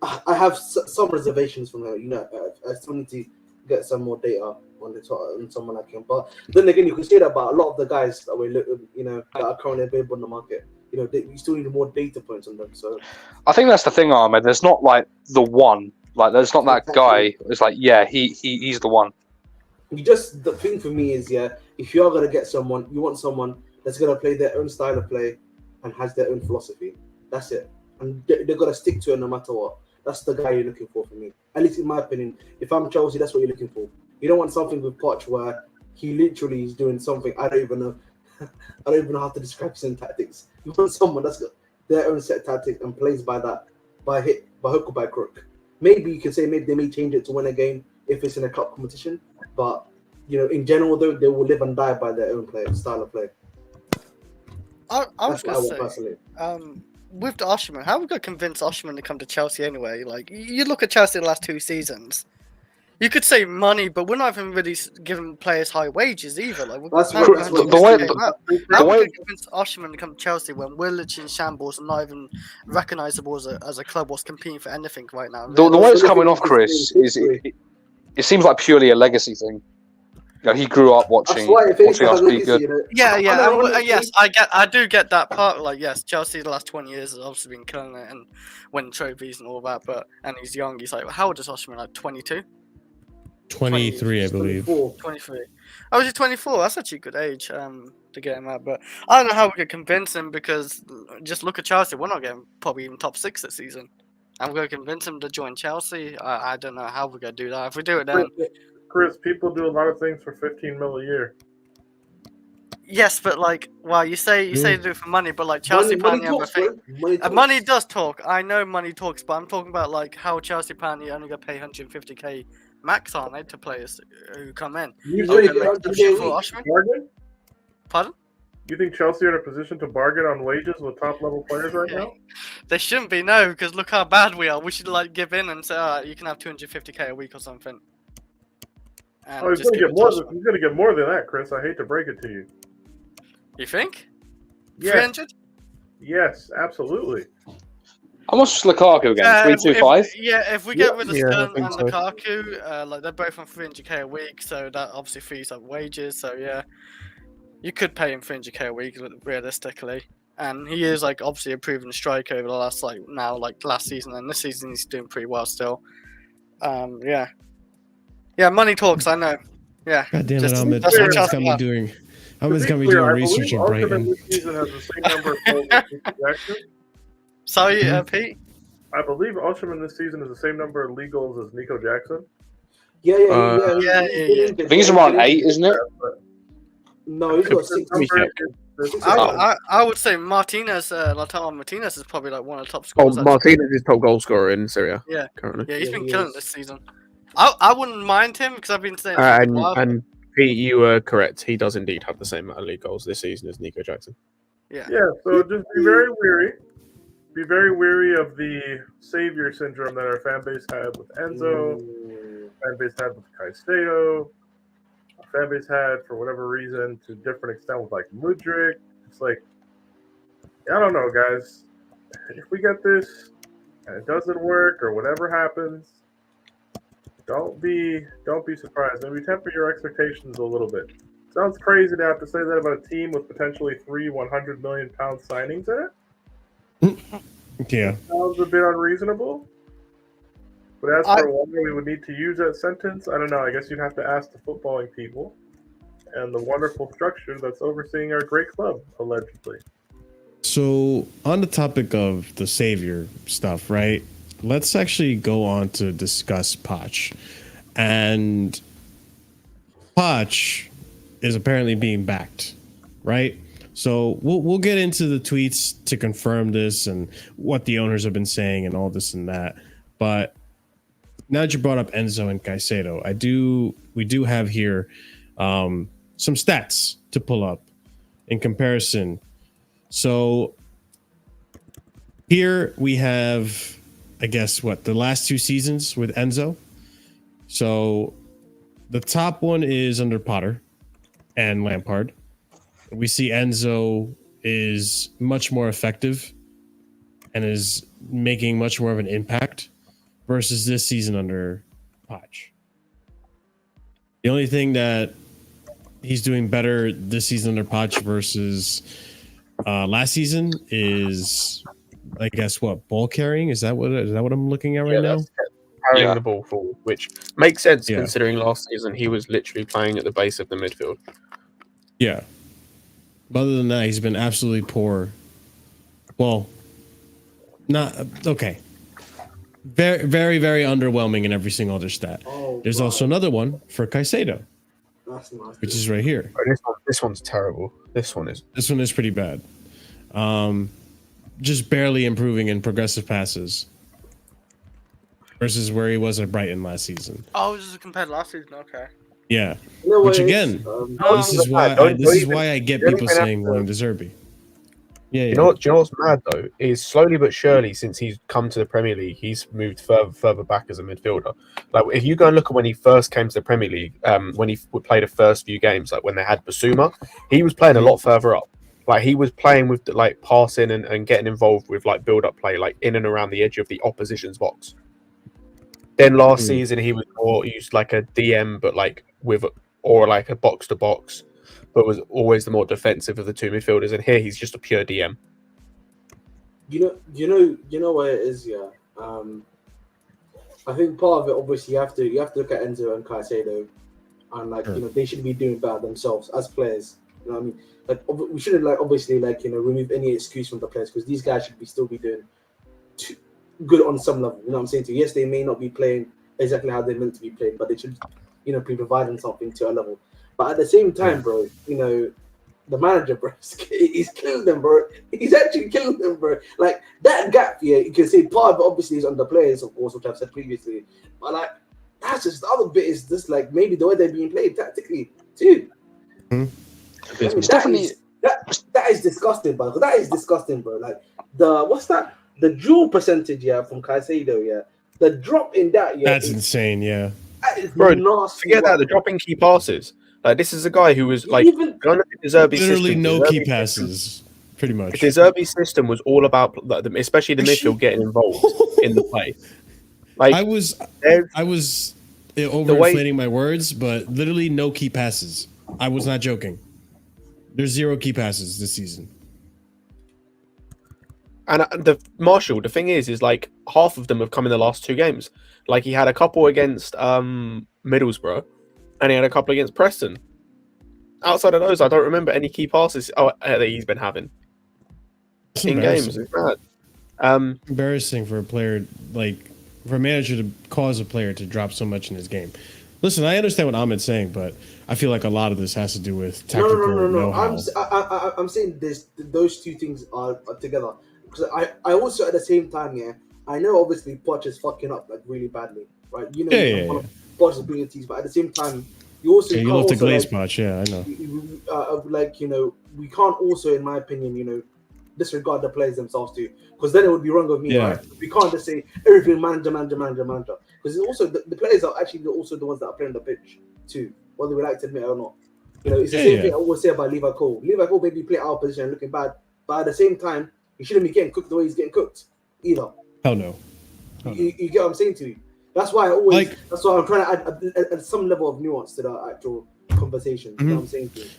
I have some reservations from him. I still need to get some more data on someone like him. But then again, you can say that about a lot of the guys that that are currently available on the market. You still need more data points on them. So I think that's the thing, Ahmed. There's not like the one. Like there's not that guy. It's like he's the one. The thing for me is if you are gonna get someone, you want someone that's gonna play their own style of play and has their own philosophy. That's it, and they're gonna stick to it no matter what. That's the guy you're looking for me. At least in my opinion. If I'm Chelsea, that's what you're looking for. You don't want something with Poch where he literally is doing something I don't even know. I don't even know how to describe his own tactics. You want someone that's got their own set tactic and plays by that, by hook or by crook. Maybe you can say maybe they may change it to win a game if it's in a cup competition, but in general, though, they will live and die by their own style of play. I was going to say, with the Osimhen, how are we going to convince Osimhen to come to Chelsea anyway? Like, you look at Chelsea the last 2 seasons. You could say money, but we're not even really giving players high wages either. Like, how are we going to convince Osimhen to come to Chelsea when we're literally in shambles and not even recognisable as a club or competing for anything right now? The way it's coming off, Chris, is it seems like purely a legacy thing. He grew up watching us be good. Yes, I do get that part. Like, yes, Chelsea the last 20 years has obviously been killing it and winning trophies and all that. And he's young. He's like, how old is Osimhen? Like 22. 23, I believe. 23. Oh, is he 24? That's actually a good age to get him out. But I don't know how we could convince him because just look at Chelsea. We're not getting probably even top 6 this season. I'm going to convince him to join Chelsea. I don't know how we're going to do that. If we do it then... Chris, people do a lot of things for 15 mil a year. Yes, but like, well, you say do it for money, but like Chelsea money does talk. I know money talks, but I'm talking about like how Chelsea only going to pay 150k max, aren't they, to players who come in? Pardon? You think Chelsea are in a position to bargain on wages with top level players right now? They shouldn't be, no, because look how bad we are. We should like give in and say, all right, you can have 250k a week or something. He's going to get more. He's going to get more than that, Chris. I hate to break it to you. You think? Yes. 300? Yes, absolutely. How much is Lukaku again? 325? If we get rid of Sterling and Lukaku, like they're both on 300k a week, so that obviously frees up wages. So yeah, you could pay him 300k a week realistically, and he is like obviously a proven striker over the last last season and this season he's doing pretty well still. Yeah, money talks. I know. Yeah. God damn it, Ahmed. Ahmed's got me doing research on Brighton. This season has the same number of goals as Nico Jackson. Sorry, Pete? I believe Osimhen this season is the same number of league goals as Nico Jackson. Yeah. I think he's around 8, isn't it? No, he's got 6. I would say Lautaro Martinez is probably like one of the top scorers. Martinez is top goal scorer in Serie A. Yeah, currently. Yeah, he's been killing this season. I wouldn't mind him because I've been saying. And Pete, you were correct. He does indeed have the same amount of league goals this season as Nico Jackson. Yeah. Yeah. So just be very wary. Be very wary of the savior syndrome that our fan base had with Enzo, fan base had with Caicedo, fan base had for whatever reason to a different extent with like Mudryk. It's like, I don't know, guys. If we get this and it doesn't work or whatever happens, don't be surprised. Maybe temper your expectations a little bit. It's Sounds crazy to have to say that about a team with potentially 3 100 million pound signings in it. Yeah. Sounds a bit unreasonable. But as for why we would need to use that sentence, I don't know. I guess you'd have to ask the footballing people and the wonderful structure that's overseeing our great club, allegedly. So, on the topic of the savior stuff, right? Let's actually go on to discuss Poch. And Poch is apparently being backed, right? So we'll get into the tweets to confirm this and what the owners have been saying and all this and that. But now that you brought up Enzo and Caicedo, we do have here some stats to pull up in comparison. So here we have, I guess, the last 2 seasons with Enzo. So the top one is under Potter and Lampard. We see Enzo is much more effective and is making much more of an impact versus this season under Poch. The only thing that he's doing better this season under Poch versus last season is, I guess, ball carrying? Is that what I'm looking at right now? Carrying the ball forward, which makes sense considering last season he was literally playing at the base of the midfield. Yeah. But other than that, he's been absolutely poor. Well, not okay. Very, very, very underwhelming in every single other stat. There's also another one for Caicedo, which is right here. This one's terrible. This one is pretty bad. Just barely improving in progressive passes versus where he was at Brighton last season. Oh, just compared to last season. Okay. Yeah. Which again, this is why I get people saying William De Zerbi. Yeah. Do you know what's mad though? Is slowly but surely since he's come to the Premier League, he's moved further back as a midfielder. Like if you go and look at when he first came to the Premier League, when he played the first few games, like when they had Basuma, he was playing a lot further up. Like he was playing with like passing and getting involved with like build-up play, like in and around the edge of the opposition's box. Then last season he was more used like a DM, but like or like a box to box, but was always the more defensive of the 2 midfielders. And here he's just a pure DM. You know where it is. Yeah, I think part of it obviously you have to look at Enzo and Caicedo, and they should be doing better themselves as players. You know what I mean? Like we shouldn't remove any excuse from the players because these guys should still be doing good on some level. You know what I'm saying? To you? Yes, they may not be playing exactly how they're meant to be playing, but they should, be providing something to a level. But at the same time, bro, the manager, bro, he's killing them, bro. He's actually killing them, bro. Like that gap here, you can see part of it obviously is on the players, of course, which I've said previously. But like that's just the other bit is just like maybe the way they're being played tactically too. Mm-hmm. I mean, that is disgusting, bro. That is disgusting, bro. Like the dual percentage, from Caicedo, the drop in that, that's insane, yeah. That is bro, nasty, forget that. The dropping key passes. Like this is a guy who was like literally no key passes, pretty much. De Zerbi's system was all about, especially the midfield, getting involved in the play. Like I was overinflating my words, but literally no key passes. I was not joking. There's 0 key passes this season. And the thing is like half of them have come in the last 2 games. Like he had a couple against Middlesbrough, and he had a couple against Preston. Outside of those, I don't remember any key passes that he's been having in games. It's mad. Embarrassing for a player, for a manager to cause a player to drop so much in his game. Listen, I understand what Ahmed's saying, but I feel like a lot of this has to do with tactical know-how. I'm saying those 2 things are together. Because I also at the same time, I know obviously Poch is fucking up like really badly, right? One of Poch's abilities, but at the same time, you also you love to glaze Poch, I know. We can't also, in my opinion, disregard the players themselves too, because then it would be wrong of me, right? We can't just say everything manager, because also the players are actually also the ones that are playing the pitch too, whether we like to admit it or not. It's the same thing I always say about Levi Cole. Levi Cole maybe play our position and looking bad, but at the same time, he shouldn't be getting cooked the way he's getting cooked either. Hell no. You get what I'm saying to you? That's why I'm trying to add some level of nuance to the actual conversation. You know what I'm saying to you?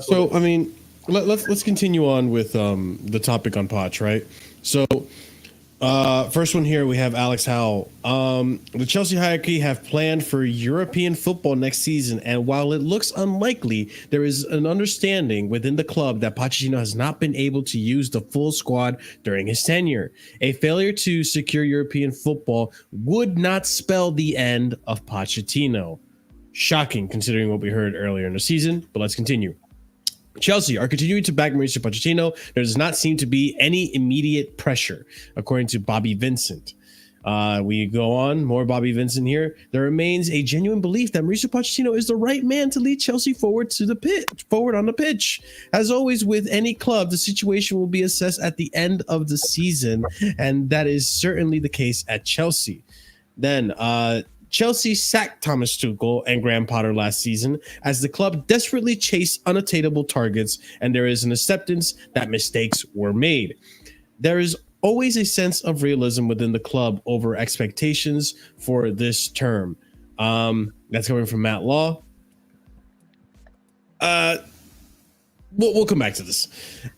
So I mean, let's continue on with the topic on Poch, right? So first one here, we have Alex Howell. The Chelsea hierarchy have planned for European football next season, and while it looks unlikely, there is an understanding within the club that Pochettino has not been able to use the full squad during his tenure. A failure to secure European football would not spell the end of Pochettino. Shocking, considering what we heard earlier in the season, but let's continue. Chelsea are continuing to back Mauricio Pochettino. There does not seem to be any immediate pressure, according to Bobby Vincent. We go on, more Bobby Vincent here. There remains a genuine belief that Mauricio Pochettino is the right man to lead Chelsea forward on the pitch. As always with any club, the situation will be assessed at the end of the season, and that is certainly the case at Chelsea. Then, Chelsea sacked Thomas Tuchel and Graham Potter last season as the club desperately chased unattainable targets, and there is an acceptance that mistakes were made. There is always a sense of realism within the club over expectations for this term. That's coming from Matt Law. We'll come back to this.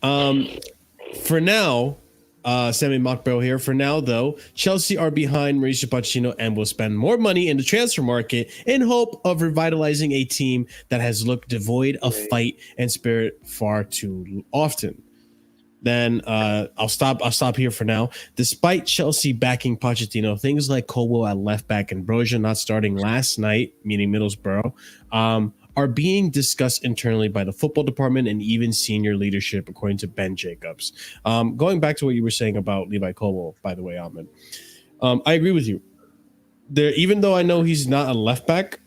For now, Sammy Mockbell here. For now, though, Chelsea are behind Mauricio Pochettino and will spend more money in the transfer market in hope of revitalizing a team that has looked devoid of fight and spirit far too often. Then I'll stop here for now. Despite Chelsea backing Pochettino, things like Colwell at left back and Broja not starting last night, meaning Middlesbrough, are being discussed internally by the football department and even senior leadership, according to Ben Jacobs. Going back to what you were saying about Levi Colwell, by the way, Ahmed, I agree with you. There, even though I know he's not a left back,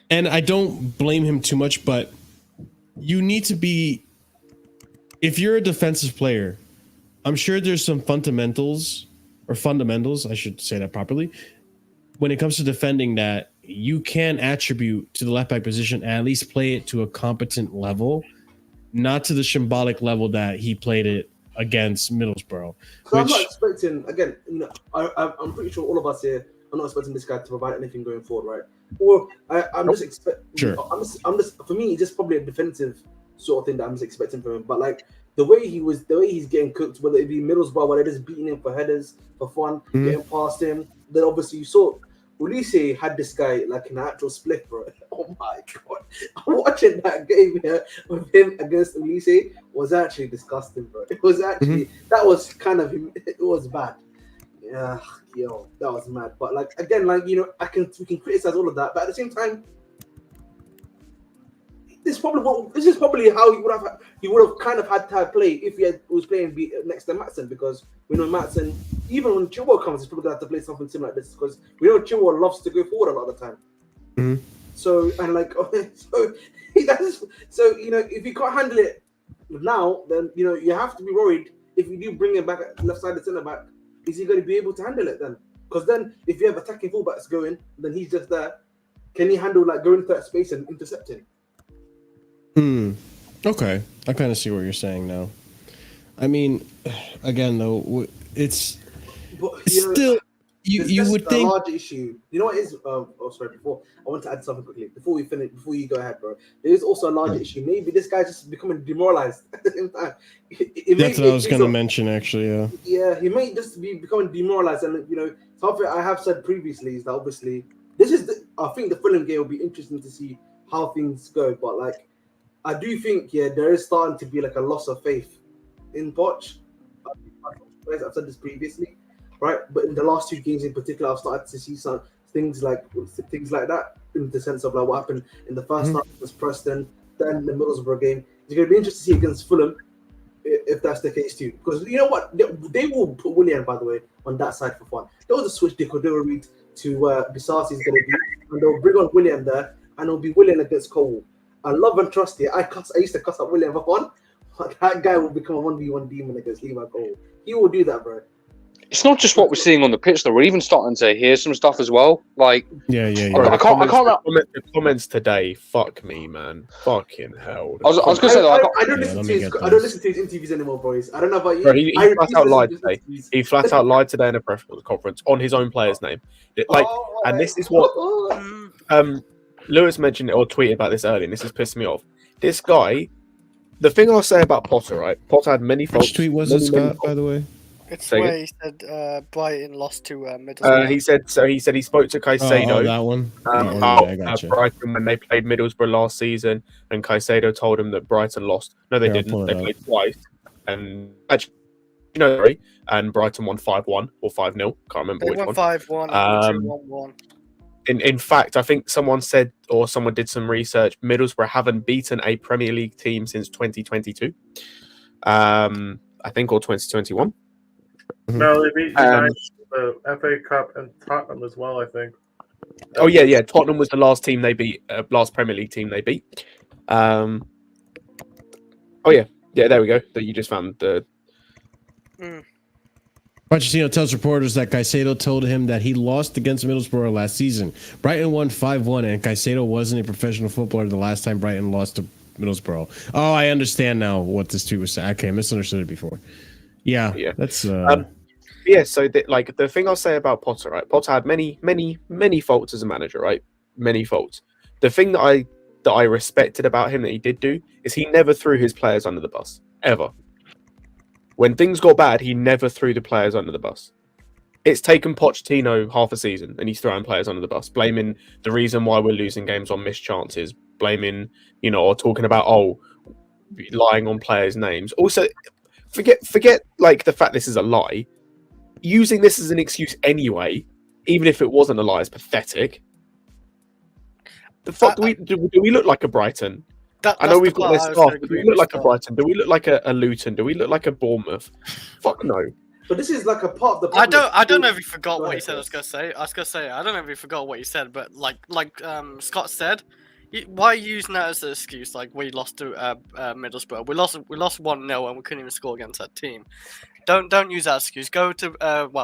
and I don't blame him too much, but you need to be, if you're a defensive player, I'm sure there's some fundamentals, I should say that properly, when it comes to defending that you can attribute to the left back position and at least play it to a competent level, not to the shambolic level that he played it against Middlesbrough. So I'm not expecting, again, I'm pretty sure all of us here are not expecting this guy to provide anything going forward, right? Or I'm just expecting, sure. I'm just, for me, it's just probably a defensive sort of thing that I'm just expecting from him. But like the way he's getting cooked, whether it be Middlesbrough, where they're just beating him for headers, for fun, getting past him, then obviously you saw Ulisse had this guy like an actual split, bro. Oh my god! Watching that game here with him against Ulisse was actually disgusting, bro. It was actually that was kind of, it was bad. Yeah, yo, that was mad. But like again, like we can criticize all of that, but at the same time, this is probably how he would have kind of had to play if he was playing next to Maatsen, because we know Maatsen, even when Chilwell comes, he's probably going to have to play something similar like this, because we know Chilwell loves to go forward a lot of the time. So and like so if you can't handle it now, then you have to be worried if you do bring him back at left side of centre back, is he going to be able to handle it then? Because then if you have attacking fullbacks going, then he's just there. Can he handle like going into that space and intercepting? Okay, I kind of see what you're saying now. I mean, again though, it's still you would think a large issue. You know what is? Before I want to add something quickly before we finish. Before you go ahead, bro. There is also a large issue. Maybe this guy's just becoming demoralized at the same time. That's what I was going to mention, actually. Yeah. Yeah, he may just be becoming demoralized, and something I have said previously is that obviously this is. I think the Fulham game will be interesting to see how things go, but like I do think there is starting to be like a loss of faith in Poch. I've said this previously, right? But in the last two games in particular, I've started to see some things like that in the sense of like what happened in the first half against Preston, then the Middlesbrough game. It's going to be interesting to see against Fulham if that's the case too. Because you know what? They will put Willian, by the way, on that side for fun. There was a switch they could read to Bisasi is going to be, and they'll bring on Willian there, and it'll be Willian against Cole. I love and trust it. I used to cuss up William for fun. That guy will become a 1v1 demon against Levi Cole. He will do that, bro. It's not just what we're seeing on the pitch, though. We're even starting to hear some stuff as well. Like, yeah. I can't. The comments today, fuck me, man. Fucking hell. I was going to say that. I don't listen to his interviews anymore, boys. I don't know about you. Bro, he flat out lied today. He flat out lied today in a press conference on his own player's name. And this is what Lewis mentioned it or tweeted about this earlier, and this has pissed me off. This guy, the thing I'll say about Potter, right? Potter had many faults. Which tweet was it, Scott, by the way? It's where he said Brighton lost to Middlesbrough. He said he spoke to Caicedo. Oh, that one. Brighton when they played Middlesbrough last season, and Caicedo told him that Brighton lost. No, they didn't. They played twice, and actually, and Brighton won 5-1 or 5-0. Can't remember which one. 5-1 and 2-1-1. In fact, I think someone said, or someone did some research, Middlesbrough haven't beaten a Premier League team since 2022. I think, or 2021. No, they beat United, the FA Cup, and Tottenham as well, I think. Oh, yeah. Tottenham was the last team they beat, last Premier League team they beat. Oh, yeah. Yeah, there we go. That you just found the... Pochettino tells reporters that Caicedo told him that he lost against Middlesbrough last season. Brighton won 5-1, and Caicedo wasn't a professional footballer the last time Brighton lost to Middlesbrough. Oh, I understand now what this tweet was saying. Okay, I misunderstood it before. Yeah. That's... so the thing I'll say about Potter, right? Potter had many faults as a manager, right? Many faults. The thing that I respected about him that he did do is he never threw his players under the bus, ever. When things got bad, he never threw the players under the bus. It's taken Pochettino half a season, and he's throwing players under the bus, blaming the reason why we're losing games on missed chances, blaming, or talking about, lying on players' names. Also, forget like the fact this is a lie. Using this as an excuse anyway, even if it wasn't a lie, is pathetic. The fuck do we look like a Brighton? I know we've got this stuff. Do we look like a Brighton? Do we look like a Luton? Do we look like a Bournemouth? Fuck no. But this is like a part of the. I don't know if he forgot what he said. I was gonna say. I don't know if he forgot what he said, but like Scott said, why are you using that as an excuse? Like we lost to Middlesbrough. We lost 1-0 and we couldn't even score against that team. Don't use that excuse. Go to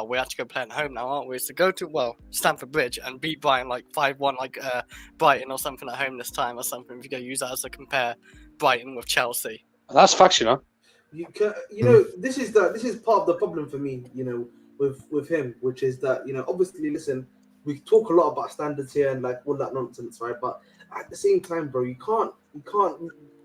we actually go play at home now, aren't we? So go to Stamford Bridge and beat Brighton like 5-1, like Brighton or something at home this time or something. If you go use that as a compare Brighton with Chelsea. That's facts, This is part of the problem for me, with him, which is that obviously, listen, we talk a lot about standards here and like all that nonsense, right? But at the same time, bro, you can't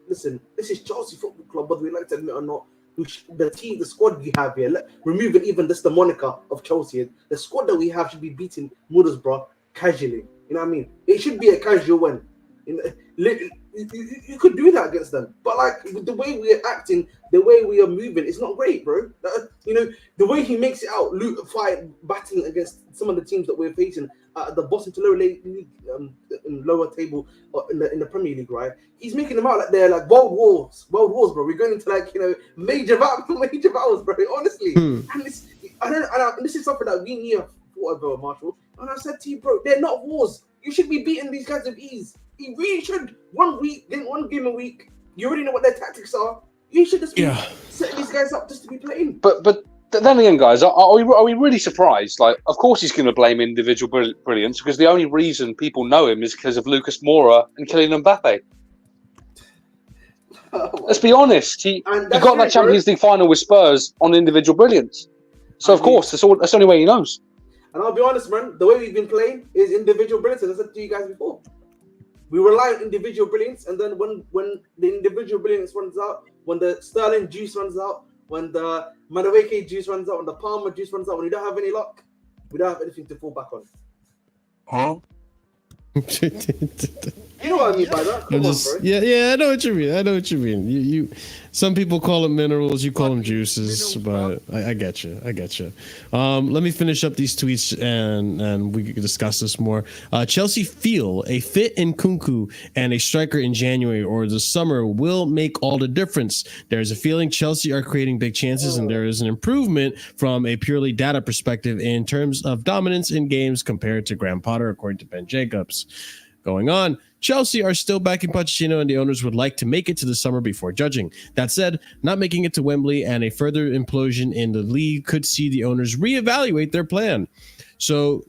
listen. This is Chelsea Football Club, whether we like to admit or not. The squad we have here, removing even just the moniker of Chelsea, the squad that we have should be beating Middlesbrough casually. You know what I mean? It should be a casual win. You could do that against them, but like the way we are acting, the way we are moving, it's not great, bro. The way he makes it out, batting against some of the teams that we're facing at the bottom to lower league, in lower table or in the Premier League, right? He's making them out like they're like world wars, bro. We're going into like major battles, bro. Honestly, and this is something that we knew about Marshall. And I said to you, bro, they're not wars. You should be beating these guys with ease. You really should. One game a week. You already know what their tactics are. You should just be setting these guys up just to be playing. But then again, guys, are we really surprised? Like, of course he's going to blame individual brilliance because the only reason people know him is because of Lucas Moura and Kylian Mbappe. Let's be honest. He got that Champions League final with Spurs on individual brilliance. So of course, that's the only way he knows. And I'll be honest, man. The way we've been playing is individual brilliance. As I said to you guys before. We rely on individual brilliance, and then when the individual brilliance runs out, when the Sterling juice runs out, when the Madueke juice runs out, when the Palmer juice runs out, when you don't have any luck, we don't have anything to fall back on. Huh? You know what I mean by that? Come on, bro. I know what you mean. You some people call them minerals, you call them juices, but I get you. Let me finish up these tweets and we can discuss this more. Chelsea feel a fit Nkunku and a striker in January or the summer will make all the difference. There's a feeling Chelsea are creating big chances and there is an improvement from a purely data perspective in terms of dominance in games compared to Graham Potter, according to Ben Jacobs. Going on, Chelsea are still backing Pochettino and the owners would like to make it to the summer before judging. That said, not making it to Wembley and a further implosion in the league could see the owners reevaluate their plan. So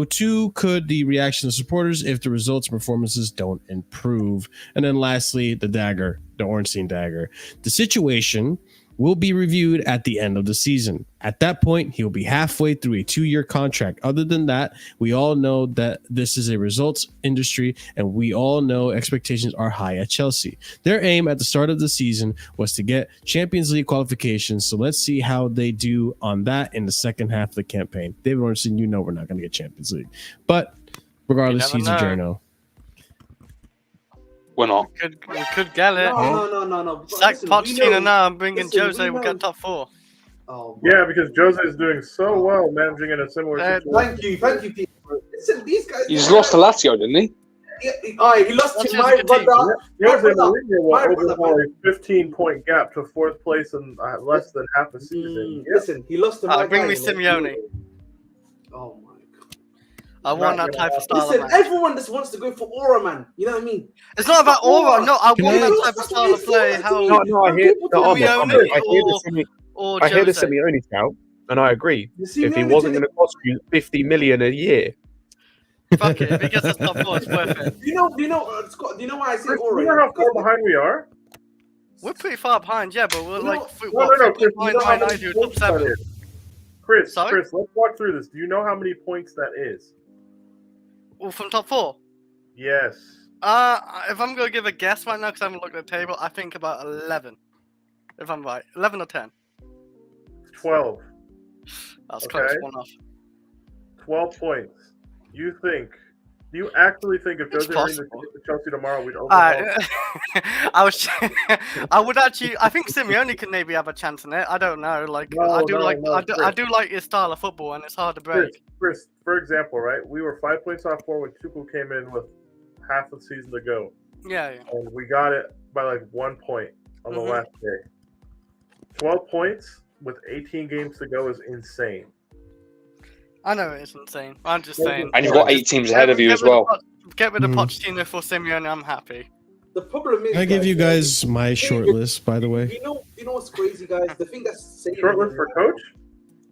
too could the reaction of supporters if the results and performances don't improve. And then lastly, the Ornstein dagger. The situation will be reviewed at the end of the season. At that point, he will be halfway through a 2-year contract. Other than that, we all know that this is a results industry, and we all know expectations are high at Chelsea. Their aim at the start of the season was to get Champions League qualifications, so let's see how they do on that in the second half of the campaign. David Ornstein, you know we're not going to get Champions League. But regardless, he's a journo. We're not. We could get it. No. Sack Pochettino now and bringing Jose. We'll get top 4. Oh, yeah, because Jose is doing so well managing in a similar situation. Thank you, people. Listen, these guys. He's lost to Lazio, didn't he? He lost to my brother. Jose Mourinho will overhaul a 15-point gap to 4th place in less than half a season. Listen, he lost to my bring me Simeone. Oh my. I want that type of style. Listen, everyone just wants to go for aura, man. You know what I mean? It's not about aura. No, I want that type of style of play. I hear the Simeone shout, and I agree. If he wasn't going to cost you 50 million a year, fuck it. If he gets us top 4, it's worth it. Do you know, Scott? Do you know why I say aura? Do you know how far behind we are? We're pretty far behind, yeah, but we're no, Chris, top 7. Chris, let's walk through this. Do you know how many points that is? Well, from top 4? Yes. If I'm going to give a guess right now, because I haven't looked at the table, I think about 11. If I'm right. 11 or 10? 12. That's close, one off. 12 points. Do you actually think if Jose Mourinho gets to Chelsea tomorrow, we'd overhaul? I think Simeone could maybe have a chance in it. I don't know. I do like his style of football, and it's hard to break. Chris, for example, right? We were 5 points off 4 when Chukwuemeka came in with half the season to go. Yeah. And we got it by 1 point on the last day. 12 points with 18 games to go is insane. I know it's insane. I'm just saying. And you've got 8 teams ahead of you as well. Get rid of Pochettino for Simeone. I'm happy. The problem is. Can I give you guys my short list, by the way? You know what's crazy, guys? The thing that's saving short list for coach.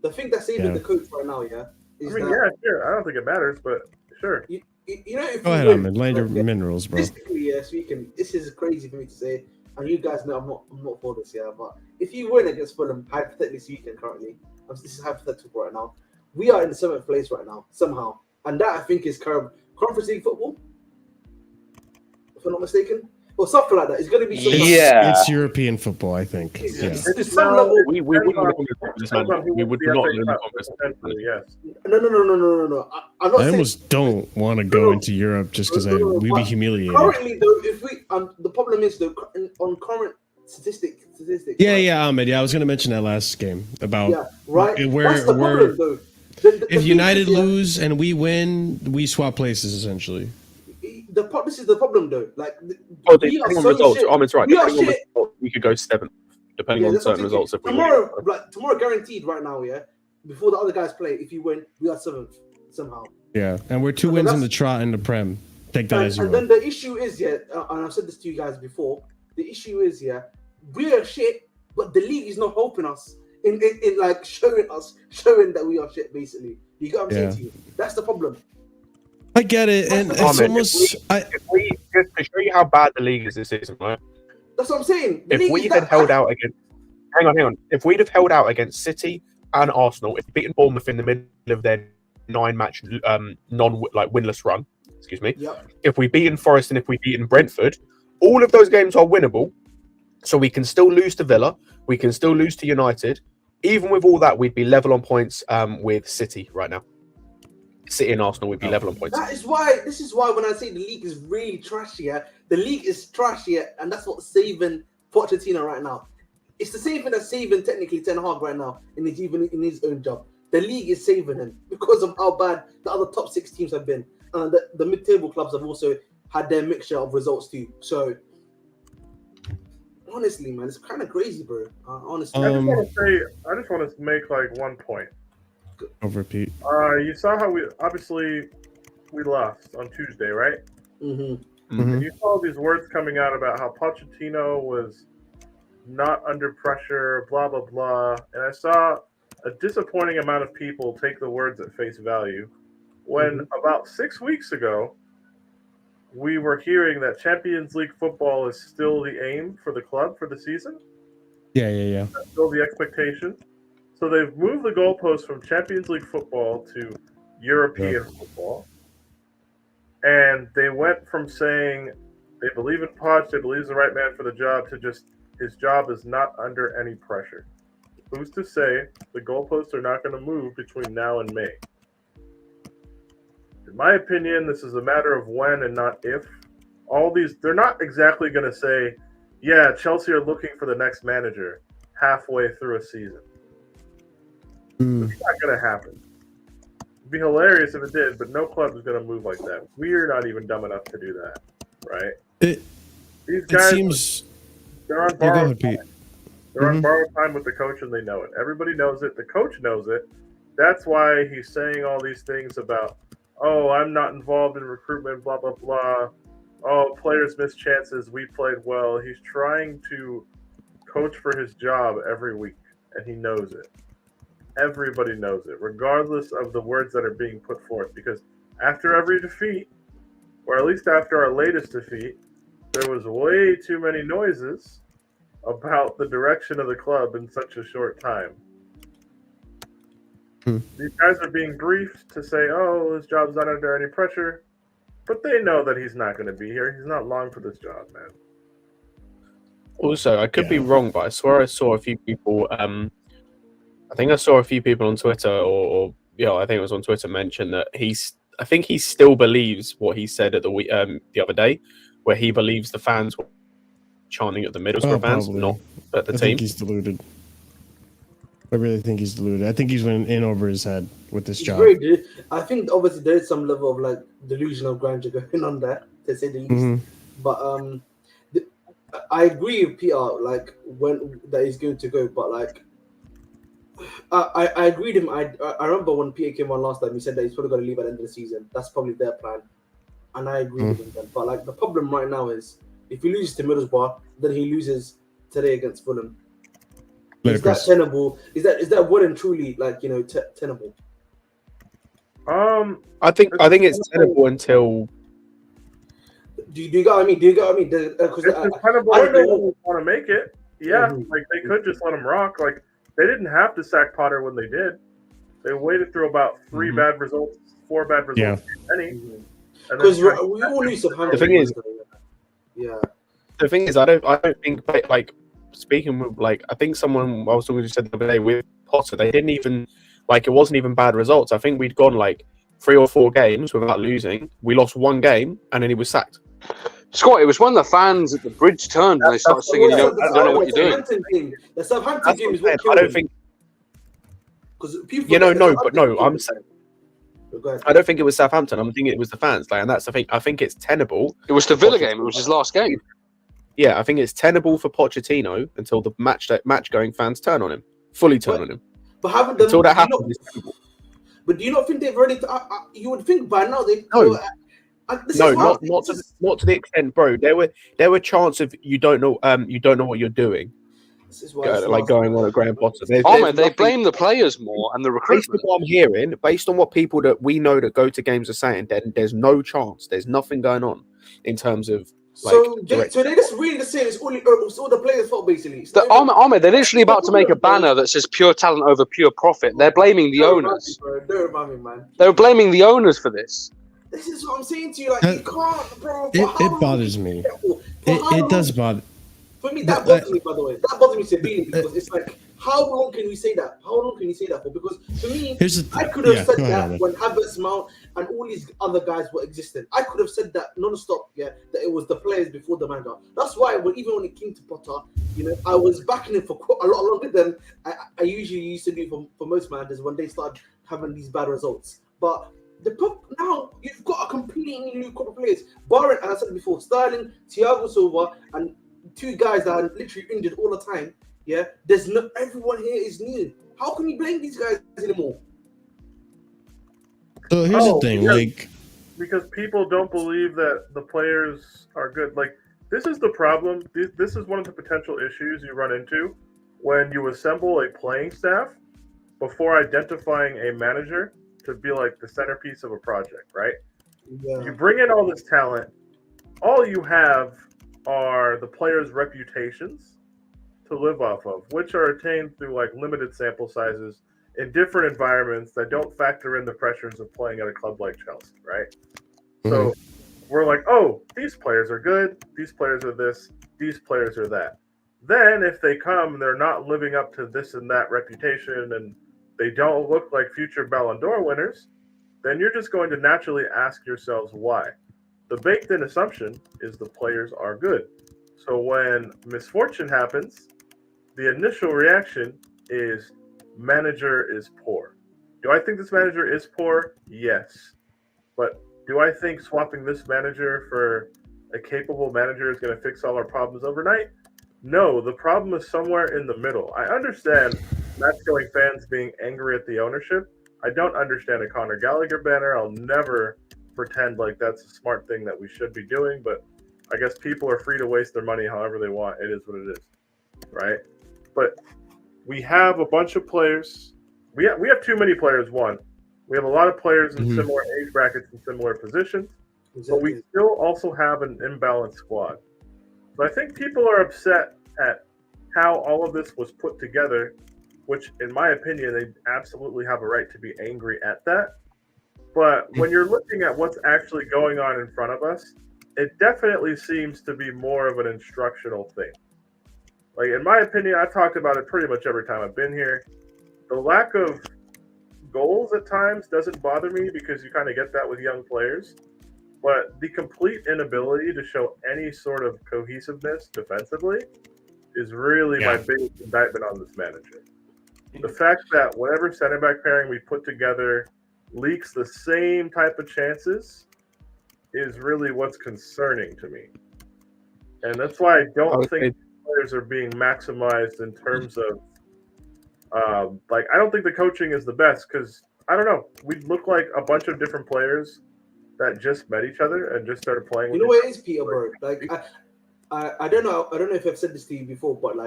The thing that's saving the coach right now, yeah. Sure. I don't think it matters, but sure. You know, if go ahead, Ahmed. Land your minerals, bro. Speaking, this is crazy for me to say, and you guys know I'm not for this, yeah. But if you win against Fulham, hypothetically speaking, currently, this is hypothetical right now. We are in the 7th place right now, somehow. And that, I think, is Conference League football, if I'm not mistaken. Or something like that. It's going to be something. It's European football, I think. We would not win the Yes. No. I'm not I almost don't want to go into Europe just because we'd be humiliated. Currently, though, if we the problem is though on current statistics. Yeah, Ahmed. Yeah, I was going to mention that last game about right. That's the problem, though. If United lose and we win, we swap places essentially. This is the problem, though. Depending on results, Ahmed's right. We could go 7th, depending on certain results. If we tomorrow, guaranteed right now, yeah. Before the other guys play, if you win, we are 7th somehow. Yeah, and we're 2 wins in the trot in the Prem. Take that as you will. And then the issue is, and I've said this to you guys before. The issue is, we are shit, but the league is not helping us in showing that we are shit. Basically, you get what I'm saying to you. That's the problem. I get it, and it's almost. Just to show you how bad the league is this season, right? That's what I'm saying. If we had held out against, hang on. If we'd have held out against City and Arsenal, if beaten Bournemouth in the middle of their 9-match winless run, if we beaten Forest and if we beaten Brentford, all of those games are winnable. So we can still lose to Villa, we can still lose to United. Even with all that, we'd be level on points with City right now. City and Arsenal would be level on points. This is why when I say the league is really trashy, the league is trashy, and that's what's saving Pochettino right now. It's the same thing that's saving technically Ten Hag right now in his own job. The league is saving him because of how bad the other top 6 teams have been. The mid-table clubs have also had their mixture of results too. So honestly, man, it's kind of crazy, bro. Honestly, I just want to make 1 point. I'll repeat. You saw how we lost on Tuesday, right? Mm-hmm. And you saw these words coming out about how Pochettino was not under pressure, blah blah blah. And I saw a disappointing amount of people take the words at face value. When about 6 weeks ago, we were hearing that Champions League football is still the aim for the club for the season. Yeah. That's still the expectation. So they've moved the goalposts from Champions League football to European football. And they went from saying they believe in Poch, they believe he's the right man for the job, to just his job is not under any pressure. Who's to say the goalposts are not going to move between now and May? In my opinion, this is a matter of when and not if. They're not exactly going to say, yeah, Chelsea are looking for the next manager halfway through a season. It's not going to happen. It'd be hilarious if it did, but no club is going to move like that. We're not even dumb enough to do that, right? These guys, they're on borrowed time. They're on borrowed time with the coach, and they know it. Everybody knows it. The coach knows it. That's why he's saying all these things about, oh, I'm not involved in recruitment, blah, blah, blah. Oh, players miss chances. We played well. He's trying to coach for his job every week, and he knows it. Everybody knows it, regardless of the words that are being put forth. Because after every defeat, or at least after our latest defeat, there was way too many noises about the direction of the club in such a short time. These guys are being briefed to say, oh, his job's not under any pressure. But they know that he's not going to be here. He's not long for this job, man. Also, I could be wrong, but I swear I saw a few people. I think I saw a few people on Twitter, or I think it was on Twitter, mention that I think he still believes what he said at the other day, where he believes the fans were chanting at the Middlesbrough fans, not at the team. I think he's deluded. I really think he's deluded. I think he's went in over his head with this job. I think obviously there is some level of like delusional grandeur going on there, to say the least. But I agree with Peter, like when that he's going to go. But like, I agreed with him. I remember when Peter came on last time, he said that he's probably going to leave at the end of the season. That's probably their plan, and I agree with him then. But like the problem right now is if he loses to Middlesbrough, then he loses today against Fulham. Is that tenable? Is that well and truly like tenable? I think it's tenable until. Do you get what I mean? Because it's tenable if they want to make it. Yeah, like they could just let him rock. Like they didn't have to sack Potter when they did. They waited through about 4 bad results. Because we all knew Southampton. The thing is, the thing is, I don't think like. Speaking with I think someone I was talking to said the other day with Potter, they didn't even it wasn't even bad results. I think we'd gone 3 or 4 games without losing. We lost 1 game and then he was sacked. Scott, it was when the fans at the bridge turned and they started singing, I don't know what you're doing. The Southampton game is what I don't think. Because I'm saying. I don't think it was Southampton. I'm thinking it was the fans. And that's the thing. I think it's tenable. It was the Villa game. It was his last game. Yeah, I think it's tenable for Pochettino until the match-going fans turn on him, fully turn on him. But haven't until that happens, it's tenable. But do you not think they've already? You would think by now they. Not to the extent, bro. There were chances of you don't know what you're doing. This is going on at Graham Potter. They blame the players more and the recruitment. Based on what I'm hearing, based on what people that we know that go to games are saying, there's no chance. There's nothing going on in terms of. So they're just really the same. It's all the players' fault, basically. Ahmed, they're literally about to make a banner that says "pure talent over pure profit." They're blaming the owners. Don't remind me, man. They're blaming the owners for this. This is what I'm saying to you. Like, you can't, bro. It bothers me. It does bother. For me, that bothers me. By the way, that bothers me severely because it's like, how long can we say that? How long can you say that for? Because for me, I could have said that when Ahmeds, Mount, and all these other guys were existing. I could have said that non-stop, that it was the players before the manager. That's why even when it came to Potter, I was backing him for a lot longer than I usually used to do for most managers when they started having these bad results. But now you've got a completely new group of players. Barring, as I said before, Sterling, Thiago Silva, and 2 guys that are literally injured all the time. Yeah, everyone here is new. How can you blame these guys anymore? So here's the thing, because people don't believe that the players are good. This is the problem. This is one of the potential issues you run into when you assemble a playing staff before identifying a manager to be the centerpiece of a project, right? Yeah. You bring in all this talent. All you have are the players' reputations to live off of, which are attained through like limited sample sizes in different environments that don't factor in the pressures of playing at a club like Chelsea, right? So we're like, oh, these players are good, these players are this, these players are that. Then if they come, they're not living up to this and that reputation, and they don't look like future Ballon d'Or winners, then you're just going to naturally ask yourselves why. The baked-in assumption is the players are good. So when misfortune happens, the initial reaction is manager is poor. Do I think this manager is poor? Yes. But do I think swapping this manager for a capable manager is going to fix all our problems overnight? No, the problem is somewhere in the middle. I understand match-going fans being angry at the ownership. I don't understand a Connor Gallagher banner. I'll never pretend like that's a smart thing that we should be doing, but I guess people are free to waste their money however they want. It is what it is, right? But we have a bunch of players. We have too many players, one. We have a lot of players in similar age brackets and similar positions, but we still also have an imbalanced squad. So I think people are upset at how all of this was put together, which in my opinion, they absolutely have a right to be angry at that. But when you're looking at what's actually going on in front of us, it definitely seems to be more of an instructional thing. Like, in my opinion, I've talked about it pretty much every time I've been here. The lack of goals at times doesn't bother me because you kind of get that with young players. But the complete inability to show any sort of cohesiveness defensively is really my biggest indictment on this manager. The fact that whatever center back pairing we put together leaks the same type of chances is really what's concerning to me. And that's why I don't think players are being maximized in terms of I don't think the coaching is the best because I don't know. We look like a bunch of different players that just met each other and just started playing. You know what it is, Peter, bro? Like I don't know if I've said this to you before, but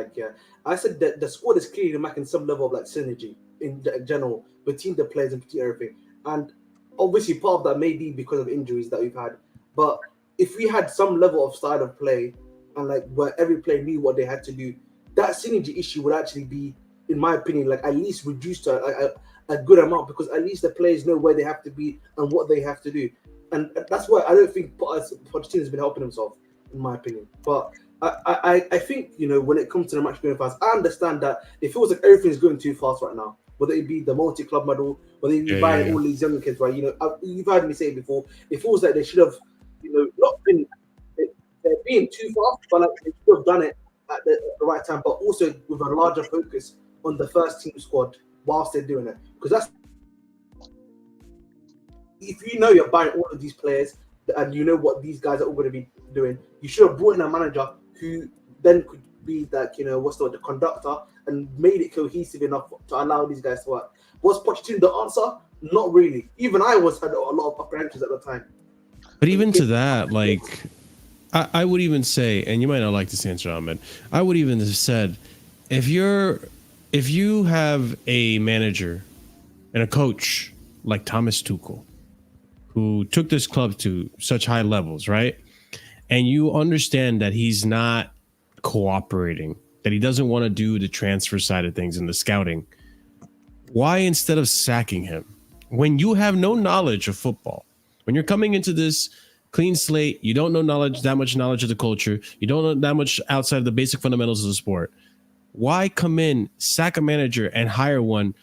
I said that the squad is clearly lacking some level of synergy in general between the players and between everything. And obviously part of that may be because of injuries that we've had. But if we had some level of style of play and where every player knew what they had to do, that synergy issue would actually be, in my opinion, at least reduced to a good amount, because at least the players know where they have to be and what they have to do. And that's why I don't think Pochettino has been helping himself, in my opinion. But I think, when it comes to the match going fast, I understand that it feels like everything's going too fast right now. Whether it be the multi-club medal, whether it be buying all these young kids, right? You've heard me say it before. It feels like they should have, not been they're being too fast, but they should have done it at the right time, but also with a larger focus on the first team squad whilst they're doing it. Because that's, if you're buying all of these players and you know what these guys are all going to be doing, you should have brought in a manager who then could be the conductor and made it cohesive enough to allow these guys to work. Was Pochettino the answer? Not really. Even I had a lot of apprehensions at the time. But even to that, I would even say, and you might not like this answer, Ahmed, I would even have said, if you have a manager and a coach like Thomas Tuchel, who took this club to such high levels, right? And you understand that he's not cooperating, that he doesn't want to do the transfer side of things and the scouting, why, instead of sacking him, when you have no knowledge of football, when you're coming into this clean slate, you don't know that much knowledge of the culture, you don't know that much outside of the basic fundamentals of the sport, why come in, sack a manager and hire one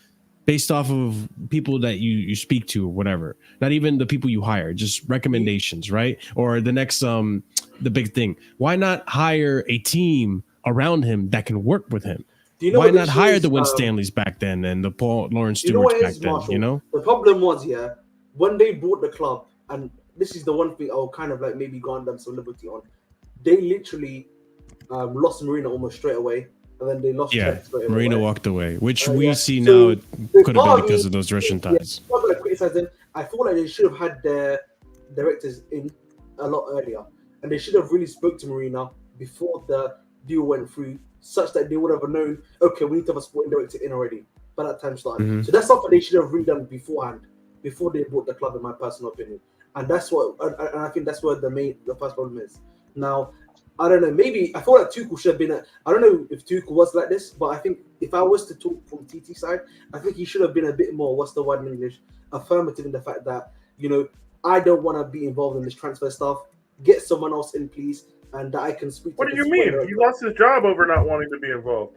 based off of people that you speak to or whatever? Not even the people you hire, just recommendations, right? Or the next the big thing. Why not hire a team around him that can work with him? Why not hire the Win Stanleys back then and the Paul Lawrence Stewarts back then? Marshall? The problem was, when they bought the club, and this is the one thing I'll kind of maybe grant them some liberty on, they literally lost Marina almost straight away. And then they lost Czech straight away. Marina walked away, which we see now it could have been because of those Russian ties. I'm not going to criticize them. I feel like they should have had their directors in a lot earlier. And they should have really spoke to Marina before the deal went through, such that they would have known, okay, we need to have a sporting director in already by that time started. Mm-hmm. So that's something they should have really done beforehand, before they bought the club, in my personal opinion. And that's what, and I think that's where the first problem is. Now, I don't know. Maybe I thought that Tuchel should have been. I don't know if Tuchel was like this, but I think if I was to talk from TT side, I think he should have been a bit more. What's the word in English? Affirmative in the fact that I don't want to be involved in this transfer stuff. Get someone else in, please, and that I can speak. What do you mean? He lost his job over not wanting to be involved.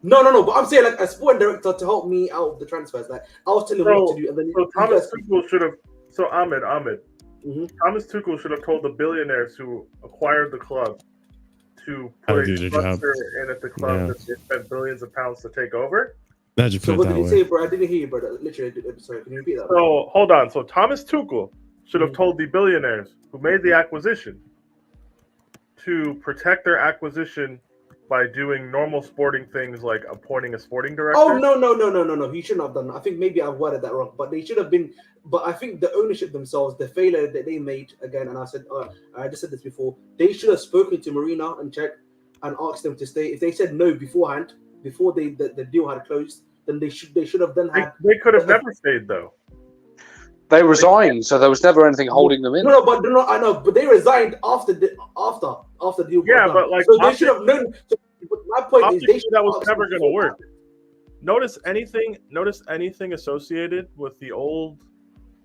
No. But I'm saying like a sporting director to help me out of the transfers. Like I was telling him what to do, and then Thomas Tuchel should have. So Ahmed. Mm-hmm. Thomas Tuchel should have told the billionaires who acquired the club to put a structure in at the club that they spent billions of pounds to take over. So what did he say, bro? I didn't hear you, bro. Literally, sorry. Can you repeat that? So hold on. So Thomas Tuchel should have told the billionaires who made the acquisition to protect their acquisition by doing normal sporting things like appointing a sporting director. Oh no! He shouldn't have done that. I think maybe I've worded that wrong, but they should have been. But I think the ownership themselves, the failure that they made again, and I just said this before. They should have spoken to Marina and checked and asked them to stay. If they said no beforehand, before the deal had closed, then they should have then had. They could have never stayed though. They resigned, so there was never anything holding them in. No, but I know, but they resigned after the deal. Yeah, but like so they should have known. So my point is, that was never going to work. Notice anything associated with the old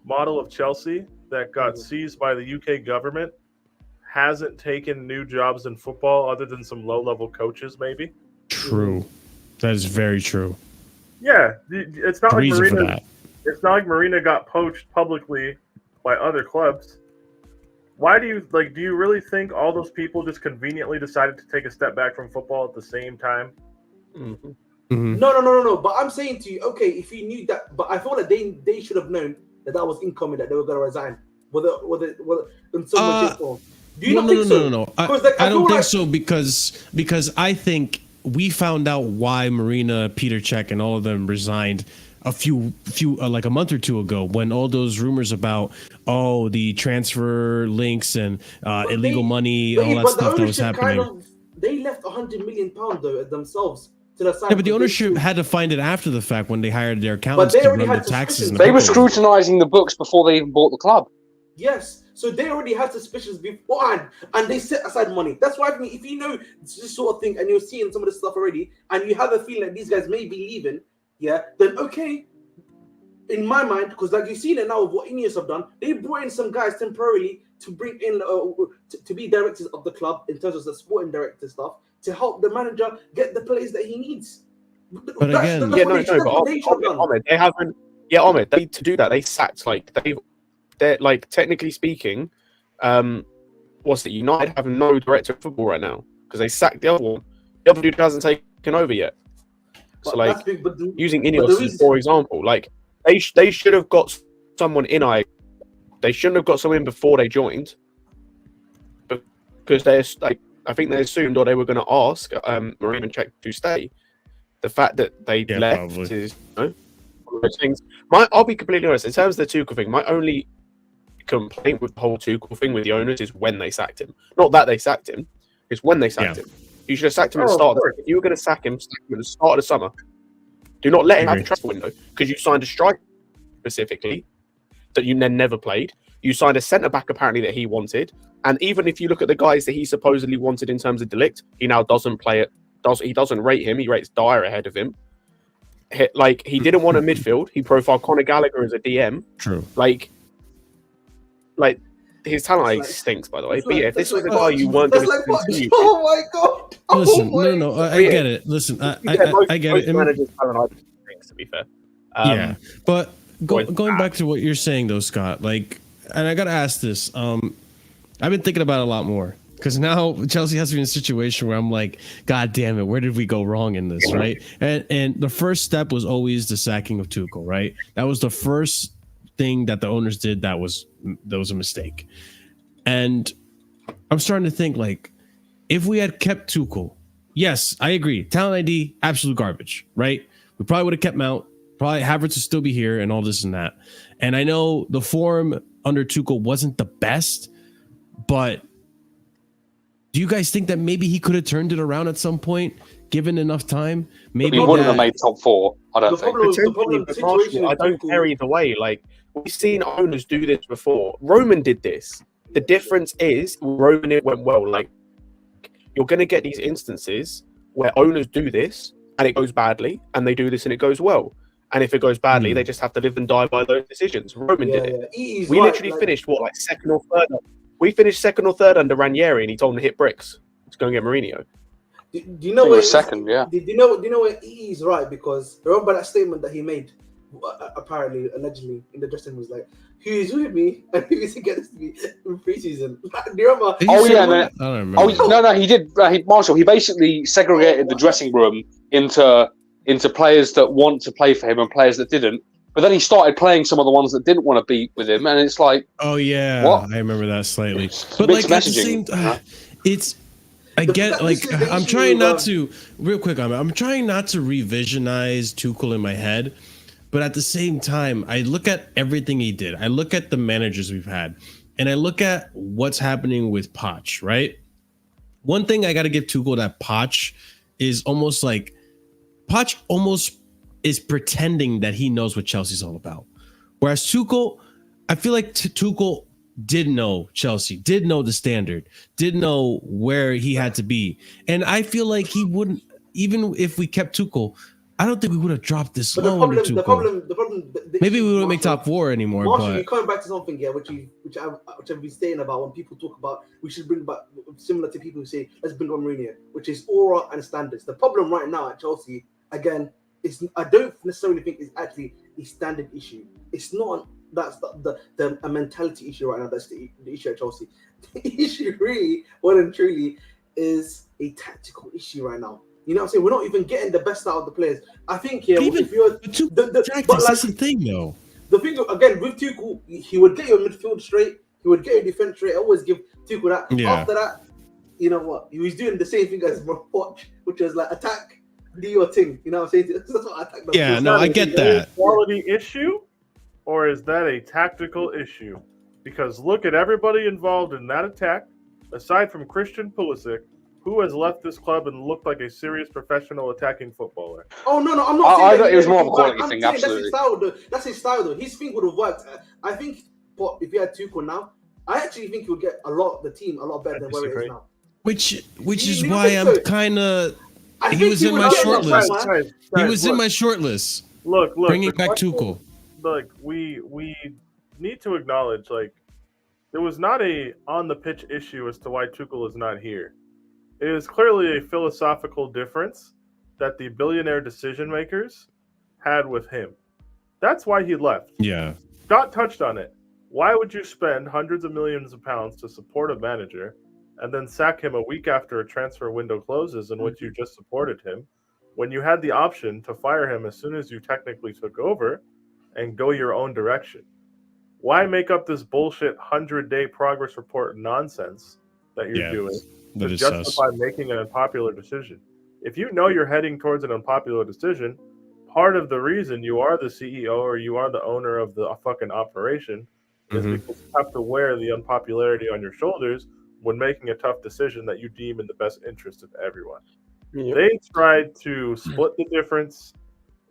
model of Chelsea that got seized by the UK government hasn't taken new jobs in football other than some low-level coaches, maybe. True, that is very true. Yeah, it's not like Marina. It's not like Marina got poached publicly by other clubs. Why do you really think all those people just conveniently decided to take a step back from football at the same time? Mm-hmm. Mm-hmm. No. But I'm saying to you, okay, if you knew that, but I thought that they should have known that was incoming, that they were going to resign. Whether in some way, do you not think so? No. I don't think so because I think we found out why Marina, Peter Cech, and all of them resigned a few like a month or two ago, when all those rumors about the transfer links and illegal money, all that stuff that was happening. They left £100 million though themselves to the side. Yeah, but the ownership had to find it after the fact when they hired their accountants to run the taxes. They were scrutinizing the books before they even bought the club. Yes, so they already had suspicions beforehand, and they set aside money. That's why I mean, if you know this sort of thing, and you're seeing some of this stuff already, and you have a feeling that these guys may be leaving. Yeah, then okay. In my mind, because like you've seen it now with what Ineos have done, they brought in some guys temporarily to bring in to be directors of the club in terms of the sporting director stuff to help the manager get the players that he needs. But again, Ahmed, they haven't. Yeah, Ahmed, they to do that they sacked they're like technically speaking, what's it? United have no director of football right now because they sacked the other one. The other dude hasn't taken over yet. So like using Ineos for example, like they should have got someone in. They shouldn't have got someone in before they joined, because I think they assumed or they were going to ask Marina and Cech to stay. The fact that they left probably. Is one of those things. I'll be completely honest. In terms of the Tuchel thing, my only complaint with the whole Tuchel thing with the owners is when they sacked him. Not that they sacked him; it's when they sacked him. You should have sacked him at the start. If you were going to sack him at the start of the summer, do not let him have the transfer window because you signed a striker specifically that you then never played. You signed a centre back apparently that he wanted, and even if you look at the guys that he supposedly wanted in terms of Delict, he now doesn't play it. He doesn't rate him. He rates Dyer ahead of him. Like he didn't want a midfield. He profiled Connor Gallagher as a DM. True. Like his talent stinks, by the way. But yeah, if this was a guy you weren't going to continue. Oh my god! Listen, no, I get it. Listen, I get it. Managers' talent stinks, to be fair. Yeah, but going back to what you're saying though, Scott, like, and I gotta ask this. I've been thinking about it a lot more because now Chelsea has to be in a situation where I'm like, God damn it, where did we go wrong in this, right? And the first step was always the sacking of Tuchel, right? That was the first thing that the owners did that was a mistake. And I'm starting to think, like, if we had kept Tuchel, yes, I agree, talent ID, absolute garbage, right? We probably would have kept Mount, probably Havertz would still be here and all this and that. And I know the form under Tuchel wasn't the best, but do you guys think that maybe he could have turned it around at some point, given enough time? Maybe he wouldn't have made top four. I don't think. I don't care either way. Like, we've seen owners do this before. Roman did this. The difference is Roman, it went well. Like, you're going to get these instances where owners do this and it goes badly, and they do this and it goes well. And if it goes badly, they just have to live and die by those decisions. Roman did it. We literally finished second or third. We finished second or third under Ranieri, and he told him to hit bricks to go and get Mourinho. Do you know where second? Yeah. Do you know where he's right? Because remember that statement that he made, apparently, allegedly, in the dressing room was like, "Who is with me and who is against me in preseason?" Do you remember? Oh yeah, I don't remember. Oh no, he did. Marshall. He basically segregated the dressing room into players that want to play for him and players that didn't. But then he started playing some of the ones that didn't want to be with him, and it's like, oh yeah, what? I remember that slightly. It's but like at the same, messaging. it's. I get like I'm trying not to real quick. I'm trying not to revisionize Tuchel in my head, but at the same time, I look at everything he did. I look at the managers we've had, and I look at what's happening with Poch. Right. One thing I got to give Tuchel that Poch is almost like Poch almost is pretending that he knows what Chelsea's all about, whereas Tuchel, I feel like Tuchel did know Chelsea, did know the standard, did know where he had to be. And I feel like he wouldn't, even if we kept Tuchel, I don't think we would have dropped this low under Tuchel. The problem. Maybe we wouldn't make top 4 anymore. Marshall, but you're coming back to something, yeah, which I've been saying about when people talk about we should bring back, similar to people who say let's bring on Mourinho, which is aura and standards. The problem right now at Chelsea, again, is I don't necessarily think it's actually a standard issue. It's not. That's a mentality issue right now. That's the issue at Chelsea. The issue really, well and truly, is a tactical issue right now. You know what I'm saying? We're not even getting the best out of the players. I think if you're that's the thing though. The thing again with Tuchel, he would get your midfield straight. He would get your defense straight. I always give Tuchel that. Yeah. After that, you know what? He was doing the same thing as Poch, which was like attack, do your thing. You know what I'm saying? That's what attack does. Yeah, no, I get that. Quality issue. Or is that a tactical issue? Because look at everybody involved in that attack, aside from Christian Pulisic, who has left this club and looked like a serious professional attacking footballer. Oh, no, I'm not saying that. It was more of a quality thing, absolutely. That's his style, though. His thing would have worked. I think if he had Tuchel now, I actually think he would get the team a lot better than where it is now. Which is why I'm kind of... He was in my shortlist. He was in my shortlist. Look. Bringing back Tuchel. Look, we need to acknowledge, like, there was not a on-the-pitch issue as to why Tuchel is not here. It is clearly a philosophical difference that the billionaire decision-makers had with him. That's why he left. Yeah. Scott touched on it. Why would you spend hundreds of millions of pounds to support a manager and then sack him a week after a transfer window closes in which you just supported him, when you had the option to fire him as soon as you technically took over and go your own direction? Why make up this bullshit 100-day progress report nonsense that you're doing to justify making an unpopular decision? If you know you're heading towards an unpopular decision, part of the reason you are the CEO or you are the owner of the fucking operation is because you have to wear the unpopularity on your shoulders when making a tough decision that you deem in the best interest of everyone. Yep. They tried to split the difference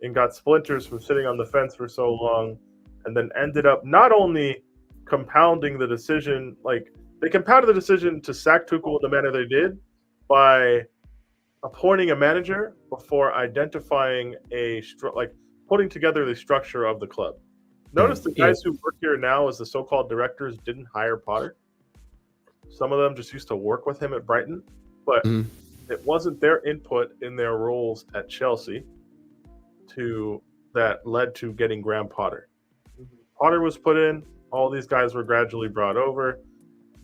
and got splinters from sitting on the fence for so long, and then ended up not only compounding the decision, like they compounded the decision to sack Tuchel in the manner they did by appointing a manager before identifying putting together the structure of the club. Notice the guys who work here now as the so-called directors didn't hire Potter. Some of them just used to work with him at Brighton, but it wasn't their input in their roles at Chelsea that led to getting Graham Potter. Potter was put in, all these guys were gradually brought over.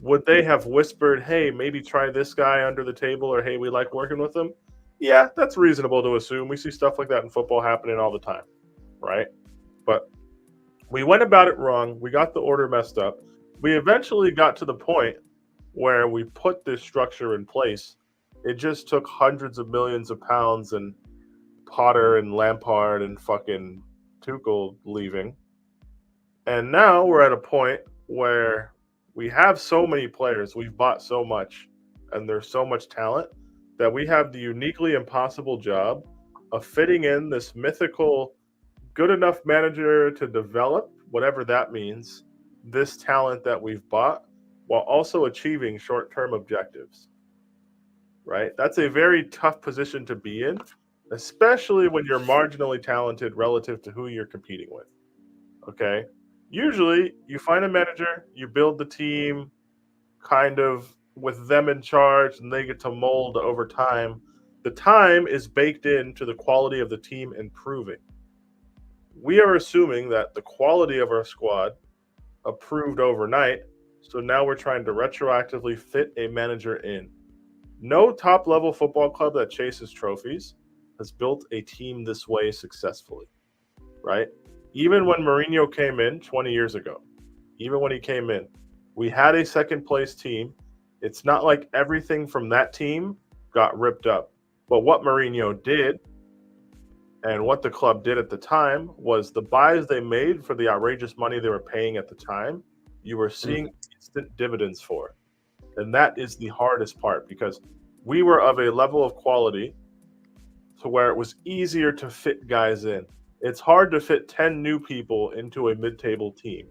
Would they have whispered, hey, maybe try this guy under the table, or hey, we like working with him? Yeah, that's reasonable to assume. We see stuff like that in football happening all the time, right? But we went about it wrong. We got the order messed up. We eventually got to the point where we put this structure in place. It just took hundreds of millions of pounds and Potter and Lampard and fucking Tuchel leaving. And now we're at a point where we have so many players, we've bought so much, and there's so much talent that we have the uniquely impossible job of fitting in this mythical good enough manager to develop, whatever that means, this talent that we've bought, while also achieving short-term objectives. right? That's a very tough position to be in, especially when you're marginally talented relative to who you're competing with. Okay? Usually, you find a manager, you build the team kind of with them in charge, and they get to mold over time. The time is baked into the quality of the team improving. We are assuming that the quality of our squad approved overnight, so now we're trying to retroactively fit a manager in. No top-level football club that chases trophies has built a team this way successfully, right? Even when Mourinho came in 20 years ago, even when he came in, we had a second-place team. It's not like everything from that team got ripped up. But what Mourinho did and what the club did at the time was the buys they made for the outrageous money they were paying at the time, you were seeing instant dividends for. And that is the hardest part, because we were of a level of quality to where it was easier to fit guys in. It's hard to fit 10 new people into a mid-table team.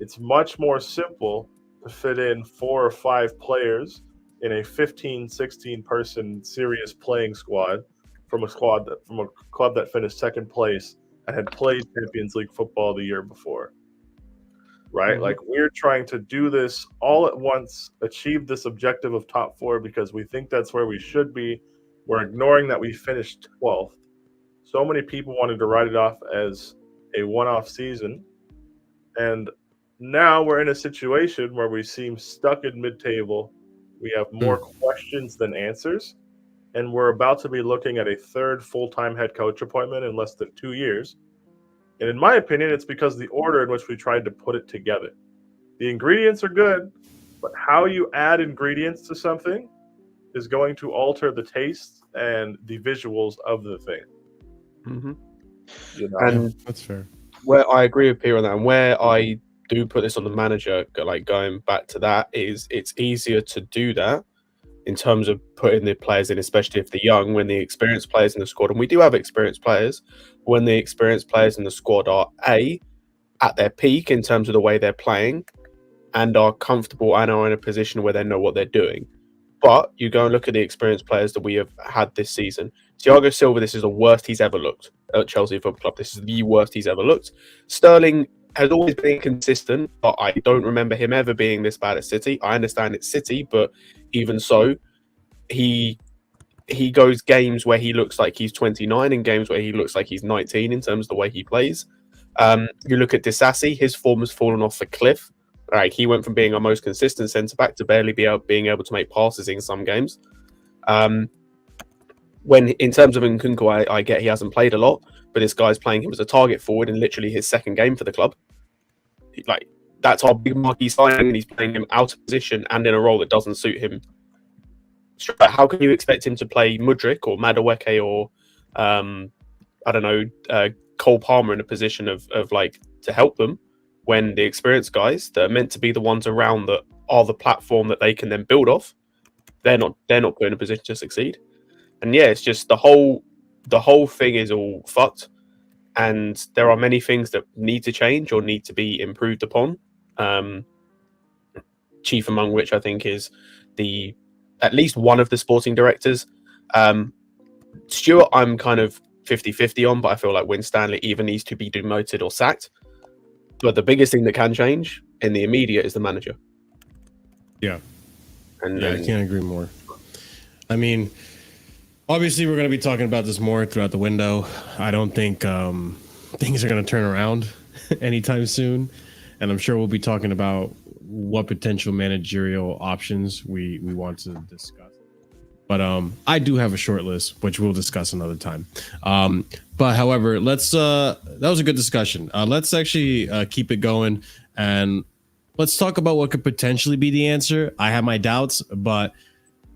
It's much more simple to fit in 4 or 5 players in a 15, 16 person serious playing squad from a club that finished second place and had played Champions League football the year before. Right? Like, we're trying to do this all at once, achieve this objective of top 4 because we think that's where we should be. We're ignoring that we finished 12th. So many people wanted to write it off as a one-off season. And now we're in a situation where we seem stuck in mid-table. We have more questions than answers. And we're about to be looking at a third full-time head coach appointment in less than 2 years. And in my opinion, it's because of the order in which we tried to put it together. The ingredients are good, but how you add ingredients to something is going to alter the taste and the visuals of the thing. Mm-hmm. You know? And that's fair. Where I agree with Pierre on that, and where I do put this on the manager, like going back to that, is it's easier to do that in terms of putting the players in, especially if they're young, when the experienced players in the squad, and we do have experienced players, when the experienced players in the squad are at their peak in terms of the way they're playing and are comfortable and are in a position where they know what they're doing. But you go and look at the experienced players that we have had this season. Thiago Silva, this is the worst he's ever looked at Chelsea Football Club. This is the worst he's ever looked. Sterling has always been inconsistent, but I don't remember him ever being this bad at City. I understand it's City, but even so, he goes games where he looks like he's 29 and games where he looks like he's 19 in terms of the way he plays. You look at Disasi, his form has fallen off a cliff. Like, he went from being our most consistent centre-back to barely being able to make passes in some games. When in terms of Nkunku, I get he hasn't played a lot, but this guy's playing him as a target forward in literally his second game for the club. Like, that's our big marquee signing, and he's playing him out of position and in a role that doesn't suit him. How can you expect him to play Mudryk or Madueke or Cole Palmer in a position of like to help them, when the experienced guys that are meant to be the ones around that are the platform that they can then build off, they're not put in a position to succeed. And yeah, it's just the whole thing is all fucked, and there are many things that need to change or need to be improved upon. Chief among which I think is at least one of the sporting directors. Stuart, I'm kind of 50-50 on, but I feel like Winstanley either needs to be demoted or sacked. But the biggest thing that can change in the immediate is the manager. Yeah. And I can't agree more. I mean, obviously, we're going to be talking about this more throughout the window. I don't think things are going to turn around anytime soon. And I'm sure we'll be talking about what potential managerial options we want to discuss. But I do have a short list, which we'll discuss another time. But however, that was a good discussion. Let's actually keep it going, and let's talk about what could potentially be the answer. I have my doubts, but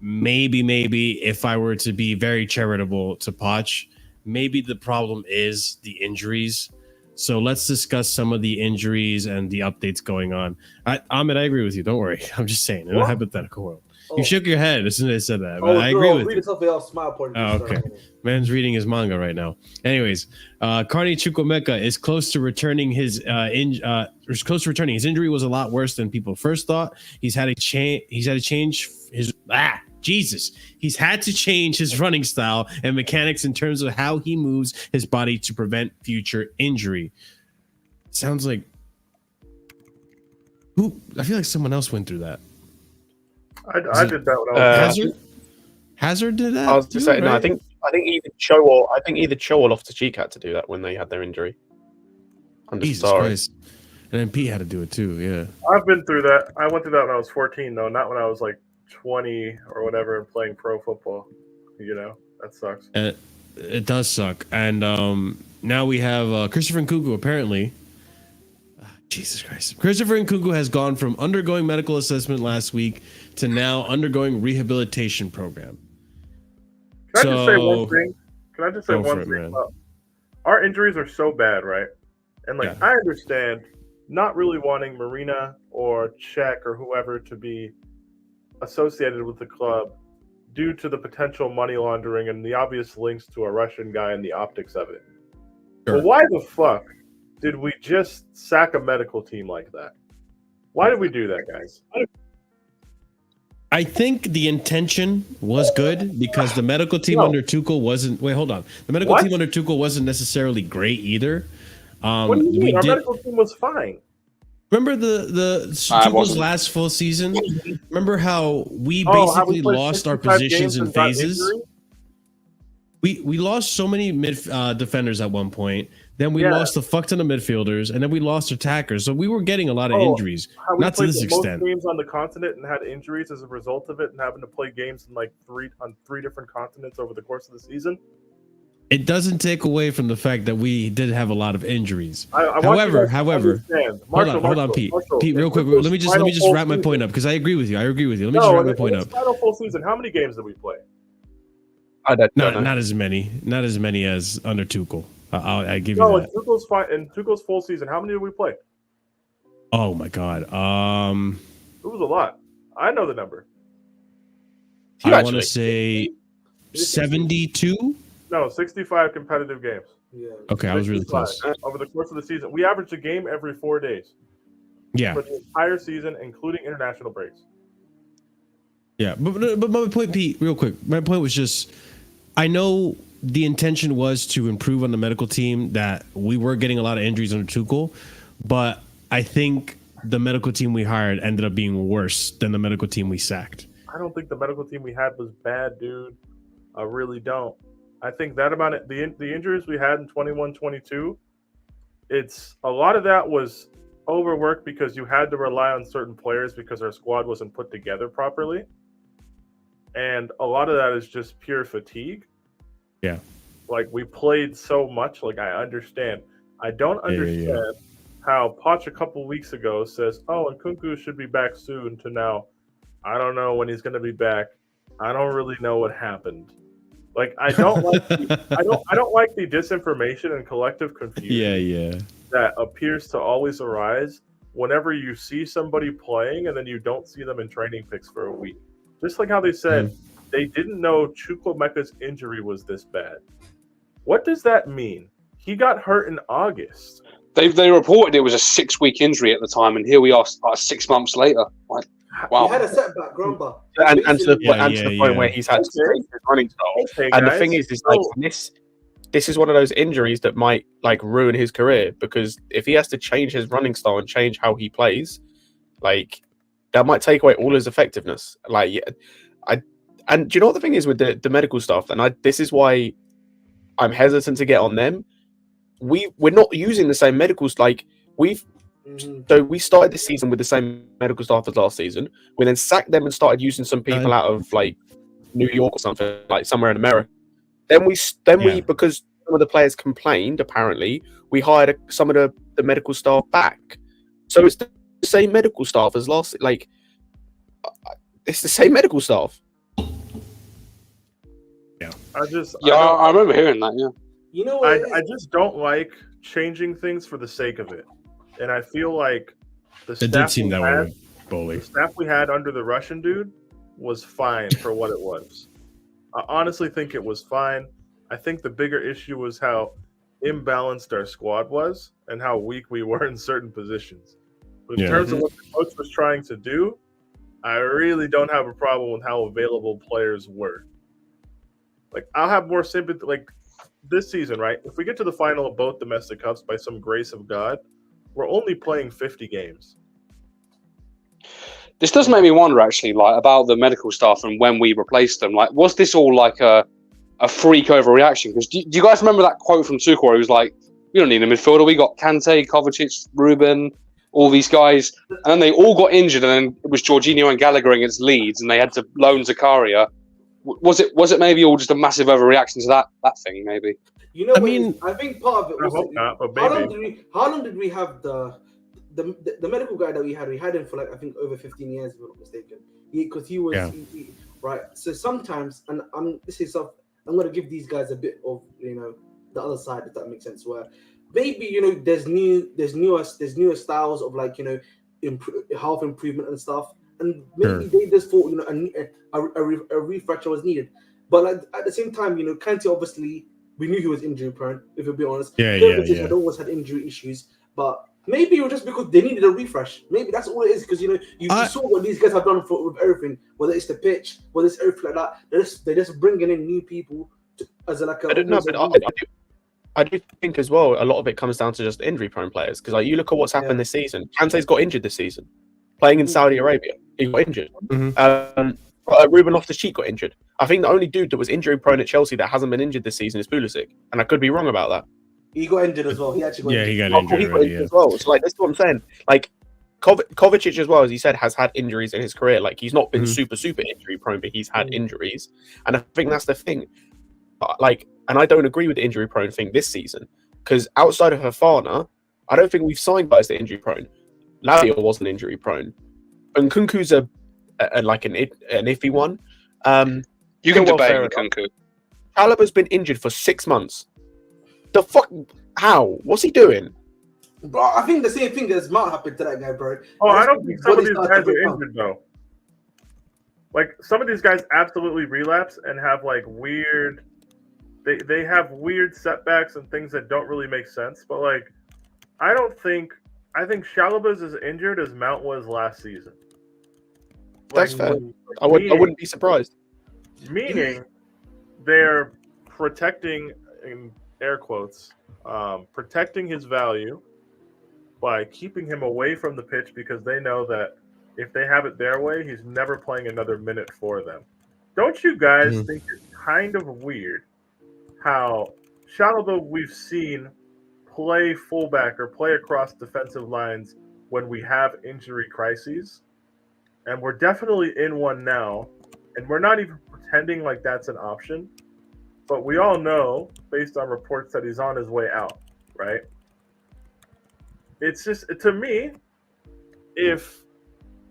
maybe if I were to be very charitable to Poch, maybe the problem is the injuries. So let's discuss some of the injuries and the updates going on. Ahmed, I agree with you. Don't worry. I'm just saying, in a hypothetical world. You shook your head as soon as I said that, but I agree with you. Okay. Man's reading his manga right now. Anyways, Carney Chukwuemeka is close to returning his His injury was a lot worse than people first thought. He's had to change Jesus, he's had to change his running style and mechanics in terms of how he moves his body to prevent future injury. Sounds like who? I feel like someone else went through that. I did that when I was Hazard. Hazard did that. I was too, to say, no, I right? think either Cho or Loftus-Cheek had to do that when they had their injury. Jesus Christ. And then Pete had to do it too. Yeah, I've been through that. I went through that when I was 14, though, not when I was like 20 or whatever and playing pro football. You know, that sucks. It does suck. And now we have Christopher Nkunku apparently. Jesus Christ. Christopher Nkunku has gone from undergoing medical assessment last week to now undergoing rehabilitation program. Can I just say one thing? Can I just say one thing? Man. Our injuries are so bad, right? And like, Yeah. I understand not really wanting Marina or Czech or whoever to be associated with the club due to the potential money laundering and the obvious links to a Russian guy and the optics of it. Sure. But why the fuck did we just sack a medical team like that? Why did we do that, guys? I think the intention was good because the medical team under Tuchel wasn't. Wait, hold on. The medical team under Tuchel wasn't necessarily great either. What do you mean? Our medical team was fine. Remember the Tuchel's last full season? Remember how we basically lost our positions in phases? We lost so many defenders at one point. Then we lost a fuck ton of midfielders, and then we lost attackers. So we were getting a lot of injuries. Not to this extent. Most games on the continent and had injuries as a result of it, and having to play games in like three different continents over the course of the season. It doesn't take away from the fact that we did have a lot of injuries. However, hold on, Pete. Pete, real quick. Let me just wrap my point up because I agree with you. Let me just wrap my point up. Final full season. How many games did we play? Not as many. Not as many as under Tuchel. I give you that. In Tuchel's full season, how many did we play? Oh my god. It was a lot. I know the number. I want to say 72. No, 65 competitive games. Yeah. Okay, I was really close. Over the course of the season, we averaged a game every 4 days. Yeah. For the entire season, including international breaks. Yeah, but my point, Pete, real quick. My point was just, I know the intention was to improve on the medical team, that we were getting a lot of injuries under Tuchel, but I think the medical team we hired ended up being worse than the medical team we sacked. I don't think the medical team we had was bad, dude. I really don't. I think that amount of the injuries we had in 21-22, it's a lot of that was overwork because you had to rely on certain players because our squad wasn't put together properly. And a lot of that is just pure fatigue. Yeah. Like, we played so much. Like, I understand. I don't understand how Poch a couple weeks ago says, oh, Nkunku should be back soon, to now, I don't know when he's going to be back. I don't really know what happened. Like, I don't like I don't like the disinformation and collective confusion that appears to always arise whenever you see somebody playing and then you don't see them in training pics for a week. Just like how they said they didn't know Chukwuemeka's injury was this bad. What does that mean? He got hurt in August. They reported it was a 6-week injury at the time, and here we are 6 months later. Like, wow. He had a setback, Grumba. And to the point where he's had to change his running style. And the thing is like this is one of those injuries that might like ruin his career, because if he has to change his running style and change how he plays, like that might take away all his effectiveness. Like, and do you know what the thing is with the medical stuff? And this is why I'm hesitant to get on them. We're not using the same medicals. Like so we started this season with the same medical staff as last season. We then sacked them and started using some people out of like New York or something, like somewhere in America. Then we because some of the players complained, apparently, we hired some of the medical staff back. So it's the same medical staff as last. Like, it's the same medical staff. Yeah. I remember hearing that. Yeah. You know what? I just don't like changing things for the sake of it. And I feel like the staff we had under the Russian dude was fine for what it was. I honestly think it was fine. I think the bigger issue was how imbalanced our squad was and how weak we were in certain positions. But in terms of what the coach was trying to do, I really don't have a problem with how available players were. Like, I'll have more sympathy. Like, this season, right? If we get to the final of both domestic cups by some grace of God, we're only playing 50 games. This does make me wonder, actually, like about the medical staff and when we replaced them. Like, was this all like a freak overreaction? Because do you guys remember that quote from Tuchel where he was like, "We don't need a midfielder. We got Kante, Kovacic, Ruben, all these guys," and then they all got injured, and then it was Jorginho and Gallagher against Leeds, and they had to loan Zakaria. Was it maybe all just a massive overreaction to that thing? Maybe. You know, I think part of it was. I hope not, but how long did we have the medical guy that we had? We had him for like I think over 15 years, if I'm not mistaken. Because he was right. So sometimes, and I'm going to give these guys a bit of the other side, if that makes sense. Where maybe there's newer styles of like health improvement and stuff, and maybe they just thought a refresher was needed. But like at the same time, Kante obviously we knew he was injury prone. If we're being honest, had always had injury issues, but maybe it was just because they needed a refresh. Maybe that's all it is. Because you saw what these guys have done with everything, whether it's the pitch, whether it's everything like that. They're just bringing in new people as like a. I don't know, but I do think as well a lot of it comes down to just injury-prone players. Because like you look at what's happened this season. Kante's got injured this season, playing in Saudi Arabia. He got injured. Ruben Loftus-Cheek got injured. I think the only dude that was injury-prone at Chelsea that hasn't been injured this season is Pulisic, and I could be wrong about that. He got injured as well. He actually got injured. He got injured as well. So like that's what I'm saying. Like Kovacic as well, as he said, has had injuries in his career. Like he's not been super injury prone, but he's had injuries. And I think that's the thing. Like, and I don't agree with the injury prone thing this season because outside of FOFANA, I don't think we've signed guys that are injury prone. Lavia wasn't injury prone, and Nkunku's an iffy one. You can debate Nkunku. Chalobah's been injured for 6 months. The fuck? How? What's he doing? Bro, I think the same thing as Mount happened to that guy, bro. Oh, I don't think some of these guys are injured though. Like some of these guys absolutely relapse and have like weird. They have weird setbacks and things that don't really make sense. But like, I think Chalobah's as injured as Mount was last season. That's fair. I wouldn't be surprised. Meaning, they're protecting, in air quotes, protecting his value by keeping him away from the pitch because they know that if they have it their way, he's never playing another minute for them. Don't you guys think it's kind of weird how Chalobah we've seen play fullback or play across defensive lines when we have injury crises? And we're definitely in one now, and we're not even pretending like that's an option. But we all know, based on reports, that he's on his way out, right? It's just, to me, if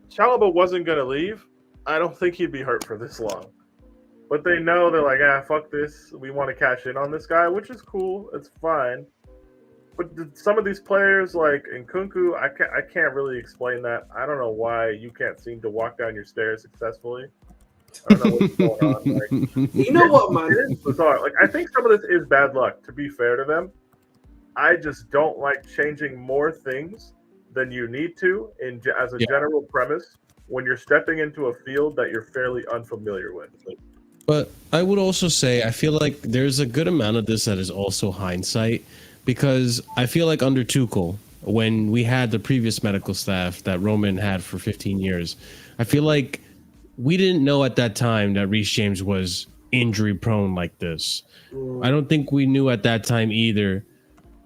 Chalobah wasn't going to leave, I don't think he'd be hurt for this long. But they know, they're like, fuck this. We want to cash in on this guy, which is cool. It's fine. But some of these players, like Nkunku, I can't really explain that. I don't know why you can't seem to walk down your stairs successfully. I don't know what's going on. Like, you know what, man? It is bizarre. Like, I think some of this is bad luck, to be fair to them. I just don't like changing more things than you need to as a general premise when you're stepping into a field that you're fairly unfamiliar with. But I would also say I feel like there's a good amount of this that is also hindsight, because I feel like under Tuchel, when we had the previous medical staff that Roman had for 15 years, I feel like we didn't know at that time that Reece James was injury prone like this. I don't think we knew at that time either.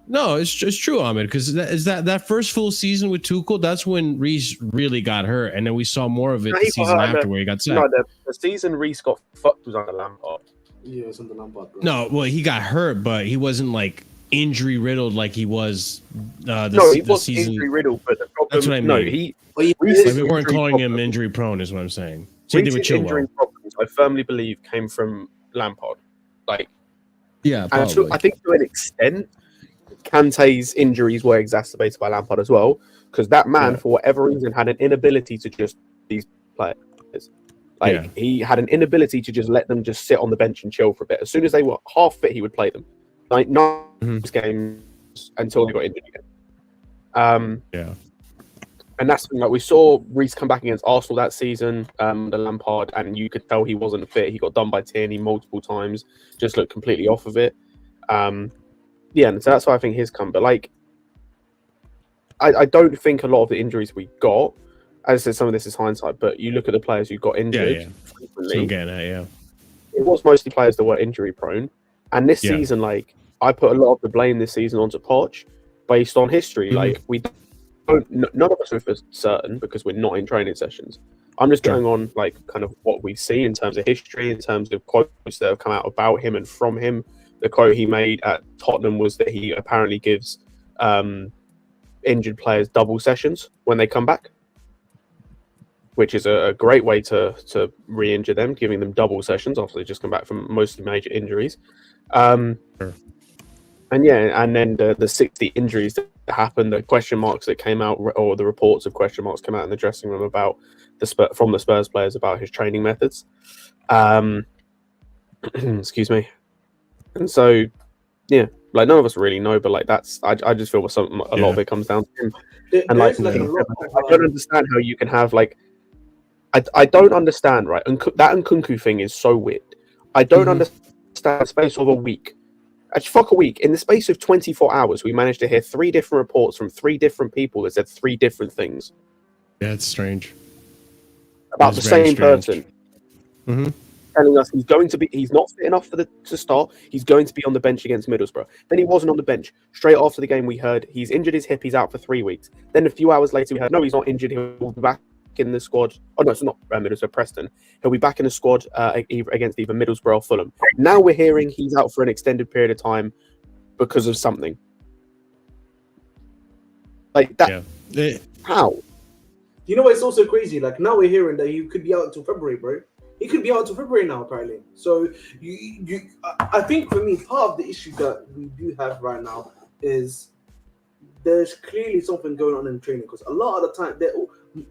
No, it's true, Ahmed, because that first full season with Tuchel, that's when Reece really got hurt, and then we saw more of it the season after where he got sacked. No, the season Reece got fucked was under Lampard. Yeah, it was under Lampard, bro. No, well, he got hurt, but he wasn't like injury riddled like he was he was injury riddled, but the problem, that's what I mean. No, we weren't calling him injury prone, is what I'm saying. Same thing with Chilwell. Injury problems, I firmly believe, came from Lampard. Like, yeah, I think to an extent, Kante's injuries were exacerbated by Lampard as well, because that man, for whatever reason, had an inability to just these players. Like he had an inability to just let them just sit on the bench and chill for a bit. As soon as they were half fit, he would play them. Like nine games until they got injured again. And that's like we saw Reece come back against Arsenal that season, the Lampard, and you could tell he wasn't fit. He got done by Tierney multiple times, just looked completely off of it. Yeah, and so that's why I think his come. But like, I don't think a lot of the injuries we got, as I said, some of this is hindsight, but you look at the players who got injured frequently. It was mostly players that were injury prone. And this season, like, I put a lot of the blame this season onto Poch based on history. Like, we don't, none of us are for certain because we're not in training sessions. I'm just going on, like, kind of what we see in terms of history, in terms of quotes that have come out about him and from him. The quote he made at Tottenham was that he apparently gives injured players double sessions when they come back, which is a great way to re-injure them, giving them double sessions after they just come back from mostly major injuries. And then the 60 injuries that happened, the question marks that came out, or the reports of question marks came out in the dressing room about from the Spurs players about his training methods. Excuse me. And so, yeah, like none of us really know, but like that's I just feel a lot of it comes down to him. And like, I don't understand how you can have like I don't understand, right? That Nkunku thing is so weird. I don't understand the space of a week. Actually, fuck a week. In the space of 24 hours, we managed to hear 3 different reports from 3 different people that said 3 different things. Yeah, it's strange. About the same person. Telling us he's not fit enough to start. He's going to be on the bench against Middlesbrough. Then he wasn't on the bench. Straight after the game, we heard he's injured his hip. He's out for 3 weeks. Then a few hours later, we heard no, he's not injured. He'll be back in the squad. Oh no, it's not Middlesbrough, Preston. He'll be back in the squad against either Middlesbrough or Fulham. Now we're hearing he's out for an extended period of time because of something. Like that. Yeah. How? You know what's also crazy? Like now we're hearing that he could be out until February, bro. He could be out until February now, apparently. So I think for me, part of the issue that we do have right now is there's clearly something going on in training because a lot of the time,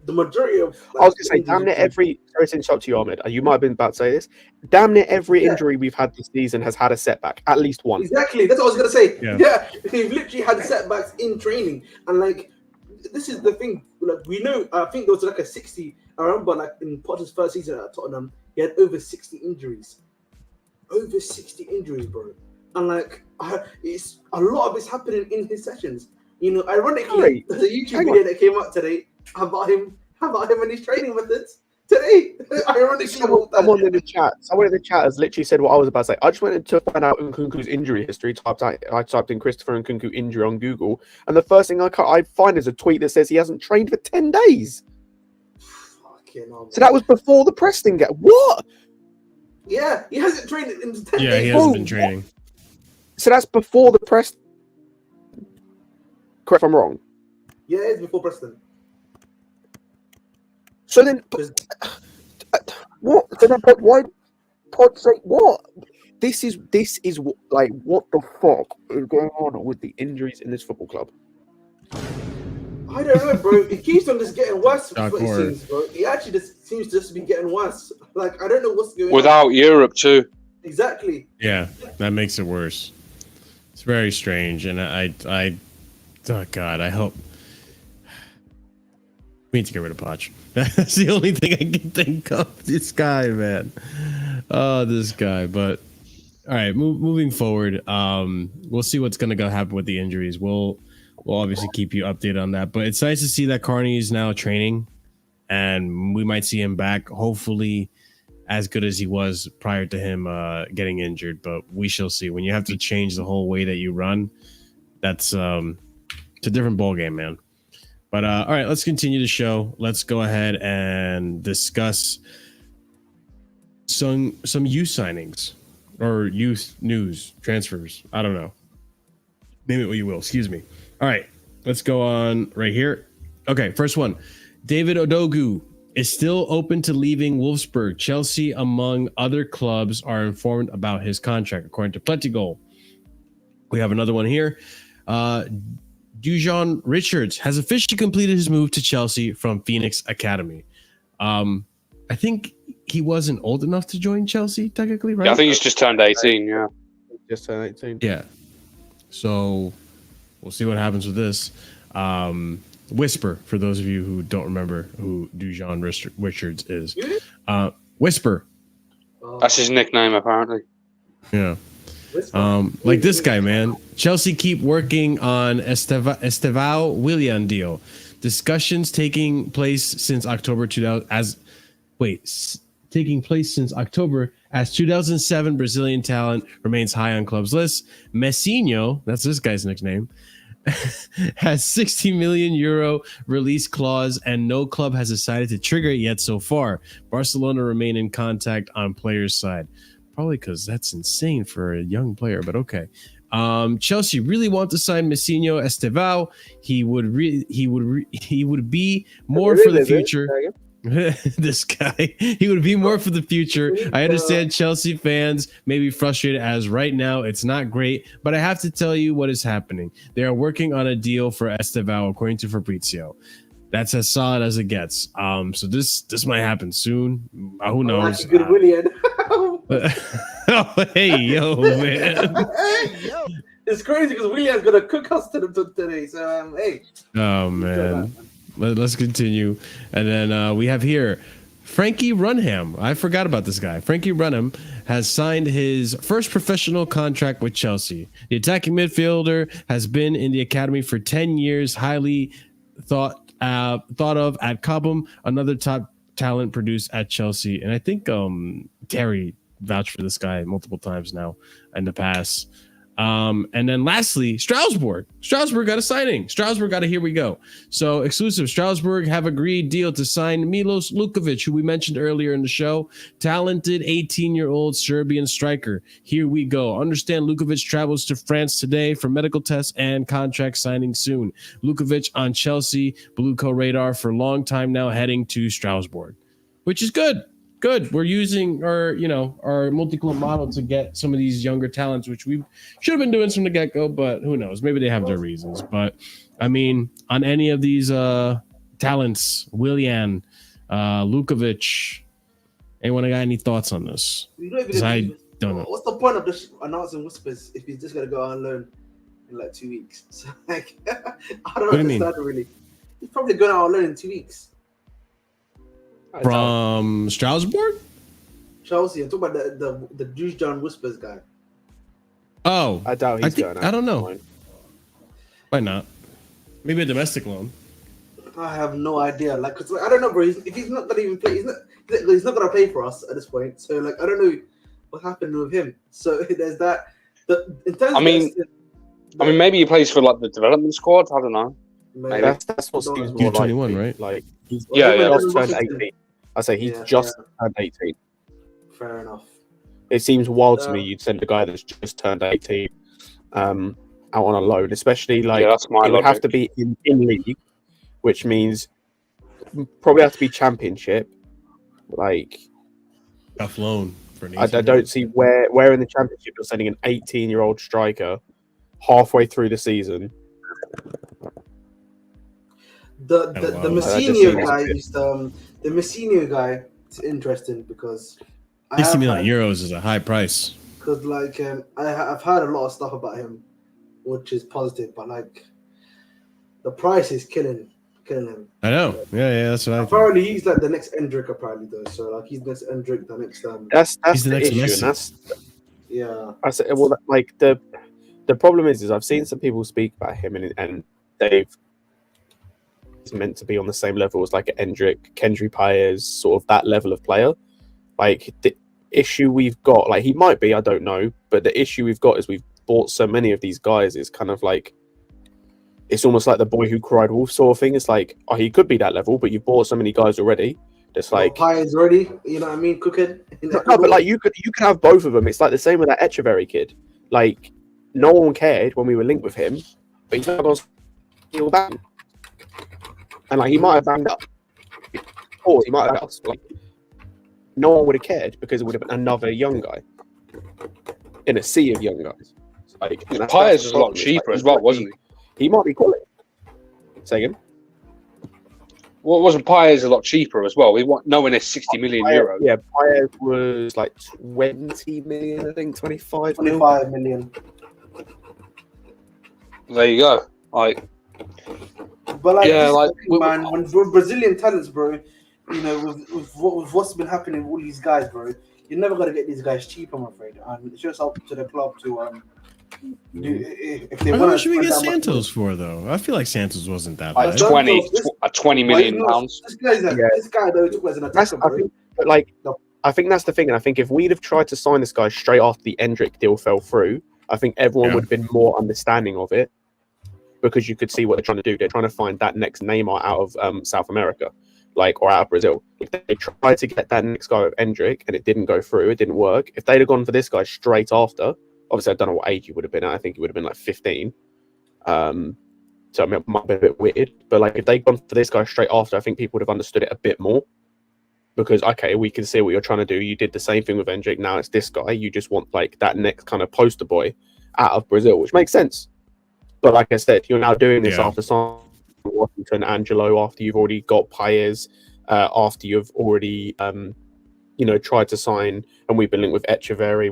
the majority of I was going to say, damn near every. Sorry to interrupt you, Ahmed. You might have been about to say this. Damn near every injury we've had this season has had a setback, at least one. Exactly, that's what I was going to say. Yeah, they've literally had setbacks in training, and like this is the thing. Like we know, I think there was like a 60. I remember, like in Potter's first season at Tottenham, he had over 60 injuries. Over 60 injuries, bro. And like, it's a lot of it's happening in his sessions. You know, ironically, there's a YouTube video that came out today about him and his training methods. Today, ironically, someone in the chat has literally said what I was about to say. I just went to find out Nkunku's injury history. I typed in Christopher Nkunku injury on Google, and the first thing I find is a tweet that says he hasn't trained for 10 days. So that was before the Preston game. What? Yeah, he hasn't trained in 10 days. Yeah, he hasn't been training. So that's before the Preston. Correct if I'm wrong. Yeah, it's before Preston. So then, what? So then, why? Pod say what? This is like what the fuck is going on with the injuries in this football club? I don't know, bro. It keeps on just getting worse. It seems, bro. It actually just seems to be getting worse. Like I don't know what's going on. Without Europe too. Exactly. Yeah, that makes it worse. It's very strange, and I oh God, I hope we need to get rid of Poch. That's the only thing I can think of. This guy, man. Oh, this guy. But all right, moving forward, we'll see what's gonna go happen with the injuries. We'll obviously keep you updated on that. But it's nice to see that Carney is now training, and we might see him back. Hopefully, as good as he was prior to him getting injured. But we shall see. When you have to change the whole way that you run, that's it's a different ballgame, man. But all right, let's continue the show. Let's go ahead and discuss some youth signings or youth news transfers. I don't know. Name it what you will. Excuse me. All right, let's go on right here. Okay, first one. David Odogu is still open to leaving Wolfsburg. Chelsea, among other clubs, are informed about his contract, according to Plenty Goal. We have another one here. Dujon Richards has officially completed his move to Chelsea from Phoenix Academy. I think he wasn't old enough to join Chelsea, technically, right? Yeah, I think he's just turned 18, yeah. Just turned 18. Yeah. So we'll see what happens with this. Whisper, for those of you who don't remember who Dujon Richards is. Whisper. That's his nickname, apparently. Yeah. Like this guy, man. Chelsea keep working on Estevao Willian deal. Discussions taking place since October 2007 Brazilian talent remains high on clubs list. Messinho, that's this guy's nickname, has 60 million euro release clause and no club has decided to trigger it yet so far. Barcelona remain in contact on players' side. Probably because that's insane for a young player, but okay. Chelsea really want to sign Messinho Estevao. He would be more for the future. This guy, he would be more for the future. I understand Chelsea fans may be frustrated as right now it's not great, but I have to tell you what is happening. They are working on a deal for Estevao, according to Fabrizio. That's as solid as it gets. So this might happen soon. Who knows? Good Willian. Oh, hey, yo, man. Hey, yo. It's crazy because Willian's gonna cook us today. So hey. Oh man. Let's continue. And then we have here Frankie Runham. I forgot about this guy. Frankie Runham has signed his first professional contract with Chelsea. The attacking midfielder has been in the academy for 10 years, highly thought of at Cobham, another top talent produced at Chelsea. And I think Terry vouched for this guy multiple times now in the past. And then lastly, Strasbourg. Strasbourg got a signing. Strasbourg got a here we go. So exclusive. Strasbourg have agreed deal to sign Milos Lukovic, who we mentioned earlier in the show. Talented 18-year-old Serbian striker. Here we go. Understand Lukovic travels to France today for medical tests and contract signing soon. Lukovic on Chelsea Blue Co radar for a long time now, heading to Strasbourg, which is good. Good. We're using our multi-club model to get some of these younger talents, which we should have been doing from the get-go, but who knows? Maybe they have their reasons. But, I mean, on any of these talents, Willian, Lukovic, anyone got any thoughts on this? I don't know. What's the point of just announcing Whispers if he's just going to go on loan in like 2 weeks? So, like, I don't understand really. He's probably going out on loan in 2 weeks. From Strasbourg? Chelsea. I'm talking about the Juice John Whispers guy. Oh, I doubt he's going out. I don't know. Why not? Maybe a domestic loan. I have no idea. Like, cause, I don't know, bro. If he's not gonna even play, he's not gonna play for us at this point. So, like, I don't know what happened with him. So there's that. In terms I mean, maybe he plays for like the development squad. I don't know. Maybe. That's what seems more 21, likely. right? Like, he's just turned 18. I say he's just turned 18. Fair enough. It seems wild to me you'd send a guy that's just turned 18 out on a loan, especially like that's my it would have to be in league, which means probably have to be championship. Like, tough loan for an I don't see where in the championship you're sending an 18-year-old striker halfway through the season. The Messinho guy is the Messinho guy. It's interesting because 60 million euros is a high price. Because like I've heard a lot of stuff about him, which is positive, but like the price is killing him. I know. Yeah, that's what I think. Apparently he's like the next Endrick, apparently though. So like he's next Endrick, the next That's the next issue. Yeah. I said, well, like the problem is I've seen some people speak about him and they've meant to be on the same level as like an Endrick, Kendry Paez, sort of that level of player. Like the issue we've got, like he might be, I don't know, but the issue we've got is we've bought so many of these guys. Is kind of like it's almost like the boy who cried wolf sort of thing. It's like, oh, he could be that level, but you've bought so many guys already. It's like Paez already, you know what I mean, cooking. No, but like you could have both of them. It's like the same with that Echeverry kid. Like no one cared when we were linked with him, but he's not going to steal back. And like he might have banged up, or he might have us. Like no one would have cared because it would have been another young guy in a sea of young guys. Like Paez is a lot cheaper as well, wasn't he? He might be quality. Say again. Well, wasn't Paez a lot cheaper as well? We want nowhere near 60 million euros. Yeah, Paez was like 20 million, I think 25 million. There you go. But like, Yeah, like, man, when Brazilian talents, bro, you know, with what's been happening with all these guys, bro, you're never gonna get these guys cheap, I'm afraid. And it's just up to the club to do if they want. How much should we get Santos for though? I feel like Santos wasn't that like bad. 20 million pounds. This guy though took as an attacker, bro. I think that's the thing, and I think if we'd have tried to sign this guy straight after the Endrick deal fell through, I think everyone would have been more understanding of it, because you could see what they're trying to do. They're trying to find that next Neymar out of South America, or out of Brazil. If they tried to get that next guy with Endrick and it didn't go through, it didn't work. If they'd have gone for this guy straight after, obviously I don't know what age he would have been at. I think he would have been like 15. So it might be a bit weird. But like if they'd gone for this guy straight after, I think people would have understood it a bit more. Because, okay, we can see what you're trying to do. You did the same thing with Endrick. Now it's this guy. You just want like that next kind of poster boy out of Brazil, which makes sense. But like I said, you're now doing this after signing Washington, Angelo, after you've already got Paez, after you've already, tried to sign, and we've been linked with Echeverri.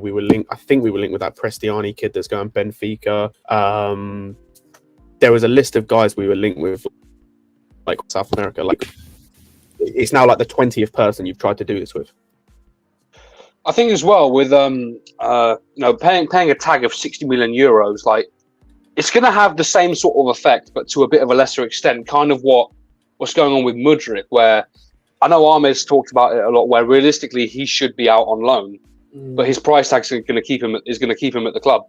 I think we were linked with that Prestiani kid that's going Benfica. There was a list of guys we were linked with, like South America. Like, it's now like the 20th person you've tried to do this with. I think as well with paying a tag of 60 million euros, like it's going to have the same sort of effect, but to a bit of a lesser extent. Kind of what's going on with Mudryk, where I know Ahmed's talked about it a lot. Where realistically he should be out on loan, but his price tag is going to keep him at the club.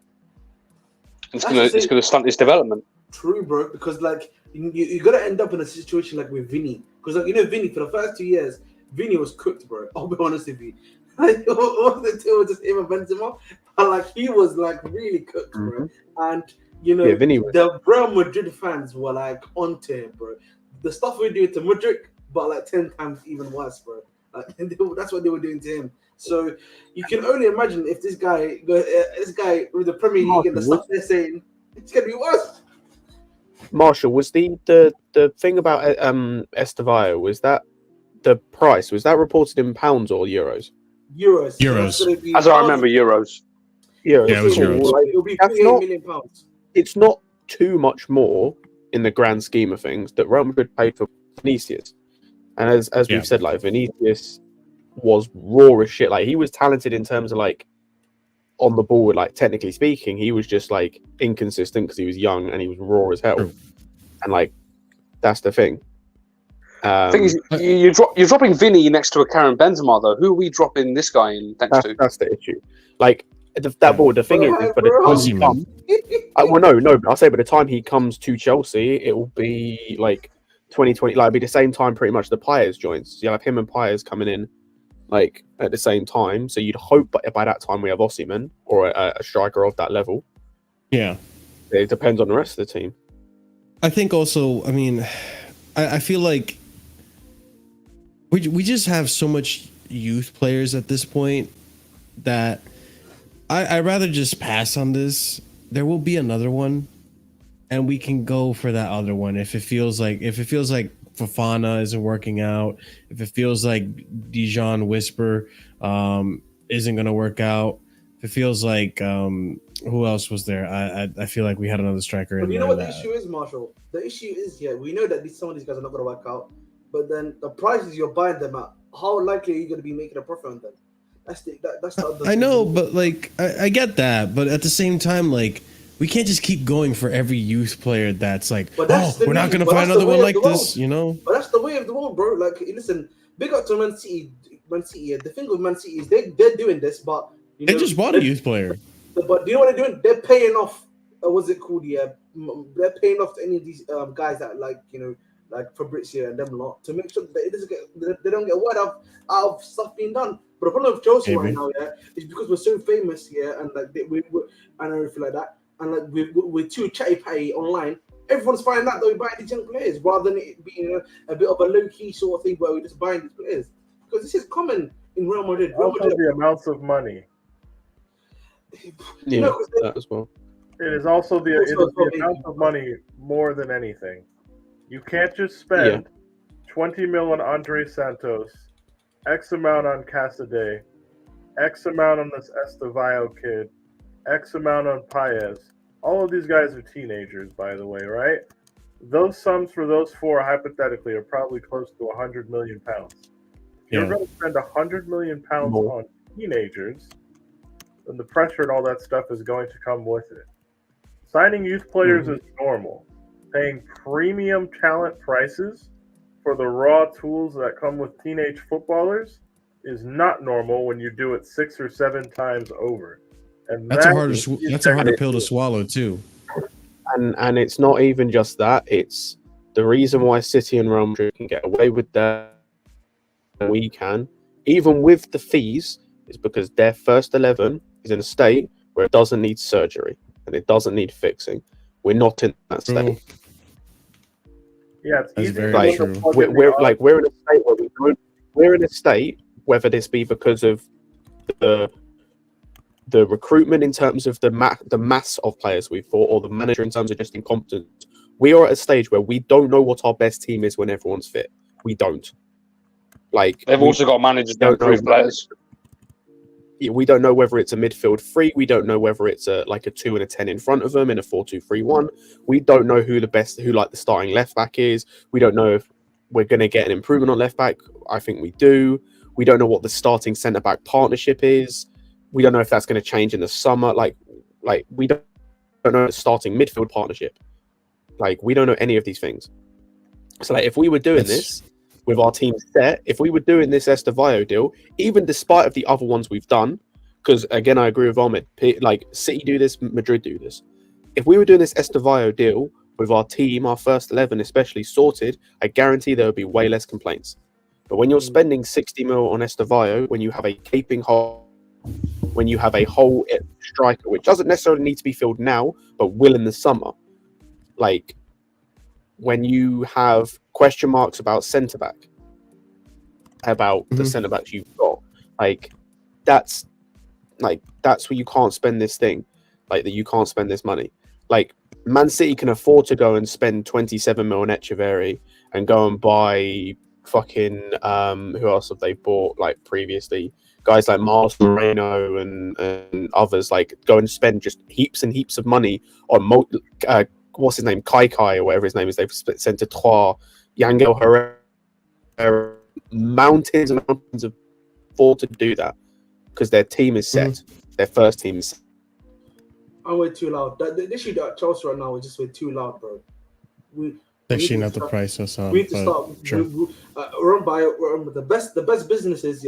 It's going to stunt his development. True, bro. Because like you got to end up in a situation like with Vinny. Because like Vinny for the first 2 years, Vinny was cooked, bro. I'll be honest with you. Like all the two was just him and Benzema, but like he was like really cooked, bro. And the Real Madrid fans were like onto him, bro. The stuff we do to Mudryk, but like 10 times even worse, bro. Like that's what they were doing to him. So you can only imagine if this guy with the Premier League and the stuff they're saying, it's gonna be worse. Marshall, was the thing about Estevao, was that the price? Was that reported in pounds or euros? Euros. As I remember, euros. Yeah, it was euros. Like, it'll be 48 million pounds. It's not too much more in the grand scheme of things that Real Madrid paid for Vinicius. And as we've said, like Vinicius was raw as shit. Like he was talented in terms of like on the ball, like technically speaking, he was just like inconsistent because he was young and he was raw as hell. True. And like that's the thing. Thing is, you're dropping Vinny next to a Karim Benzema though. Who are we dropping this guy in next to? That's the issue. Like that ball. The thing is, by the time he comes, I'll say by the time he comes to Chelsea, it will be like 2020. Like it'll be the same time pretty much the Paez joins. So you'll have him and Paez coming in like at the same time. So you'd hope by that time we have Osimhen or a striker of that level. Yeah, it depends on the rest of the team. I think also, I mean, I feel like we just have so much youth players at this point that I'd rather just pass on this. There will be another one, and we can go for that other one if it feels like Fofana isn't working out, if it feels like Dijon Whisper isn't going to work out, if it feels like who else was there? I feel like we had another striker. But you know what the issue is, Marshall? The issue is, we know that some of these guys are not going to work out, but then the prices you're buying them at, how likely are you going to be making a profit on them? That's the other I know, but like I get that, but at the same time, like we can't just keep going for every youth player that's like, we're not going to find another one like this, you know? But that's the way of the world, bro. Like, listen, big up to Man City. The thing with Man City is they're doing this, but they just bought a youth player. But do you know what they're doing? They're paying off. What's it called? Yeah, they're paying off to any of these guys that like Fabrizio and them lot to make sure that they don't get word out of stuff being done. But the problem with Chelsea right now, is because we're so famous, and like we and everything like that, and like we're too chatty patty online. Everyone's finding out that we're buying these young players rather than it being a bit of a low key sort of thing where we're just buying these players, because this is common in Real Madrid. Also, the amounts of money. That as well. It is also the amount of money more than anything. You can't just spend 20 mil on Andre Santos, X amount on Casadei, X amount on this Estevao kid, X amount on Paez. All of these guys are teenagers, by the way, right? those sums for those four hypothetically are probably close to £100 million. If you're going to spend £100 million on teenagers, then the pressure and all that stuff is going to come with it. Signing youth players is normal. Paying premium talent prices for the raw tools that come with teenage footballers is not normal when you do it 6 or 7 times over. And that's a harder pill to swallow too. And it's not even just that. It's the reason why City and Real Madrid can get away with that, and we can, even with the fees, is because their first 11 is in a state where it doesn't need surgery and it doesn't need fixing. We're not in that state. Yeah, it's easy. Very true. We're in a state where we're in a state, whether this be because of the recruitment in terms of the mass of players we've bought, or the manager in terms of just incompetence. We are at a stage where we don't know what our best team is when everyone's fit. We don't. They've also got managers that improve players. We don't know whether it's a midfield 3. We don't know whether it's a 2 and a 10 in front of them in a 4-2-3-1. We don't know who the starting left back is. We don't know if we're going to get an improvement on left back. I think we do. We don't know what the starting centre back partnership is. We don't know if that's going to change in the summer. We don't know the starting midfield partnership. We don't know any of these things. So if we were doing this with our team set, if we were doing this Estevao deal, even despite of the other ones we've done, because again, I agree with Ahmed, City do this, Madrid do this. If we were doing this Estevao deal with our team, our first 11 especially sorted, I guarantee there would be way less complaints. But when you're spending 60 mil on Estevao, when you have a gaping hole, when you have a whole striker, which doesn't necessarily need to be filled now, but will in the summer, when you have question marks about centre-back, about the centre-backs you've got, that's where you can't spend this thing, that you can't spend this money. Man City can afford to go and spend 27 mil on Echeverri and go and buy fucking, who else have they bought, previously? Guys like Mars Moreno and others, go and spend just heaps and heaps of money on what's his name, Kai or whatever his name is. They've sent to Trois, Yangel Herrera, mountains and mountains of afford to do that because their team is set. Their first team is set. I'm way too loud. The issue at Chelsea right now is just way too loud, bro. Actually, not the price or something. We need to start. Remember, the best businesses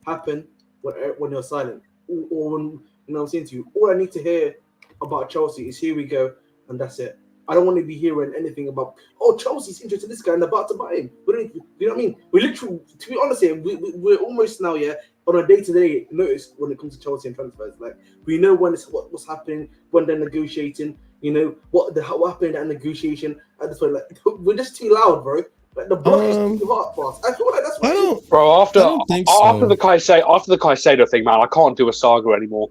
happen when you're silent, or when I'm saying to you, all I need to hear about Chelsea is here we go, and that's it. I don't want to be hearing anything about Chelsea's interested in this guy and about to buy him. We don't, you know what I mean? We literally, to be honest, here we're almost now on a day-to-day notice when it comes to Chelsea and transfers. We know what's happening, when they're negotiating. You know what happened at negotiation at this point. We're just too loud, bro. The block is too hard for us. I feel like that's what bro. After the Caicedo thing, man, I can't do a saga anymore.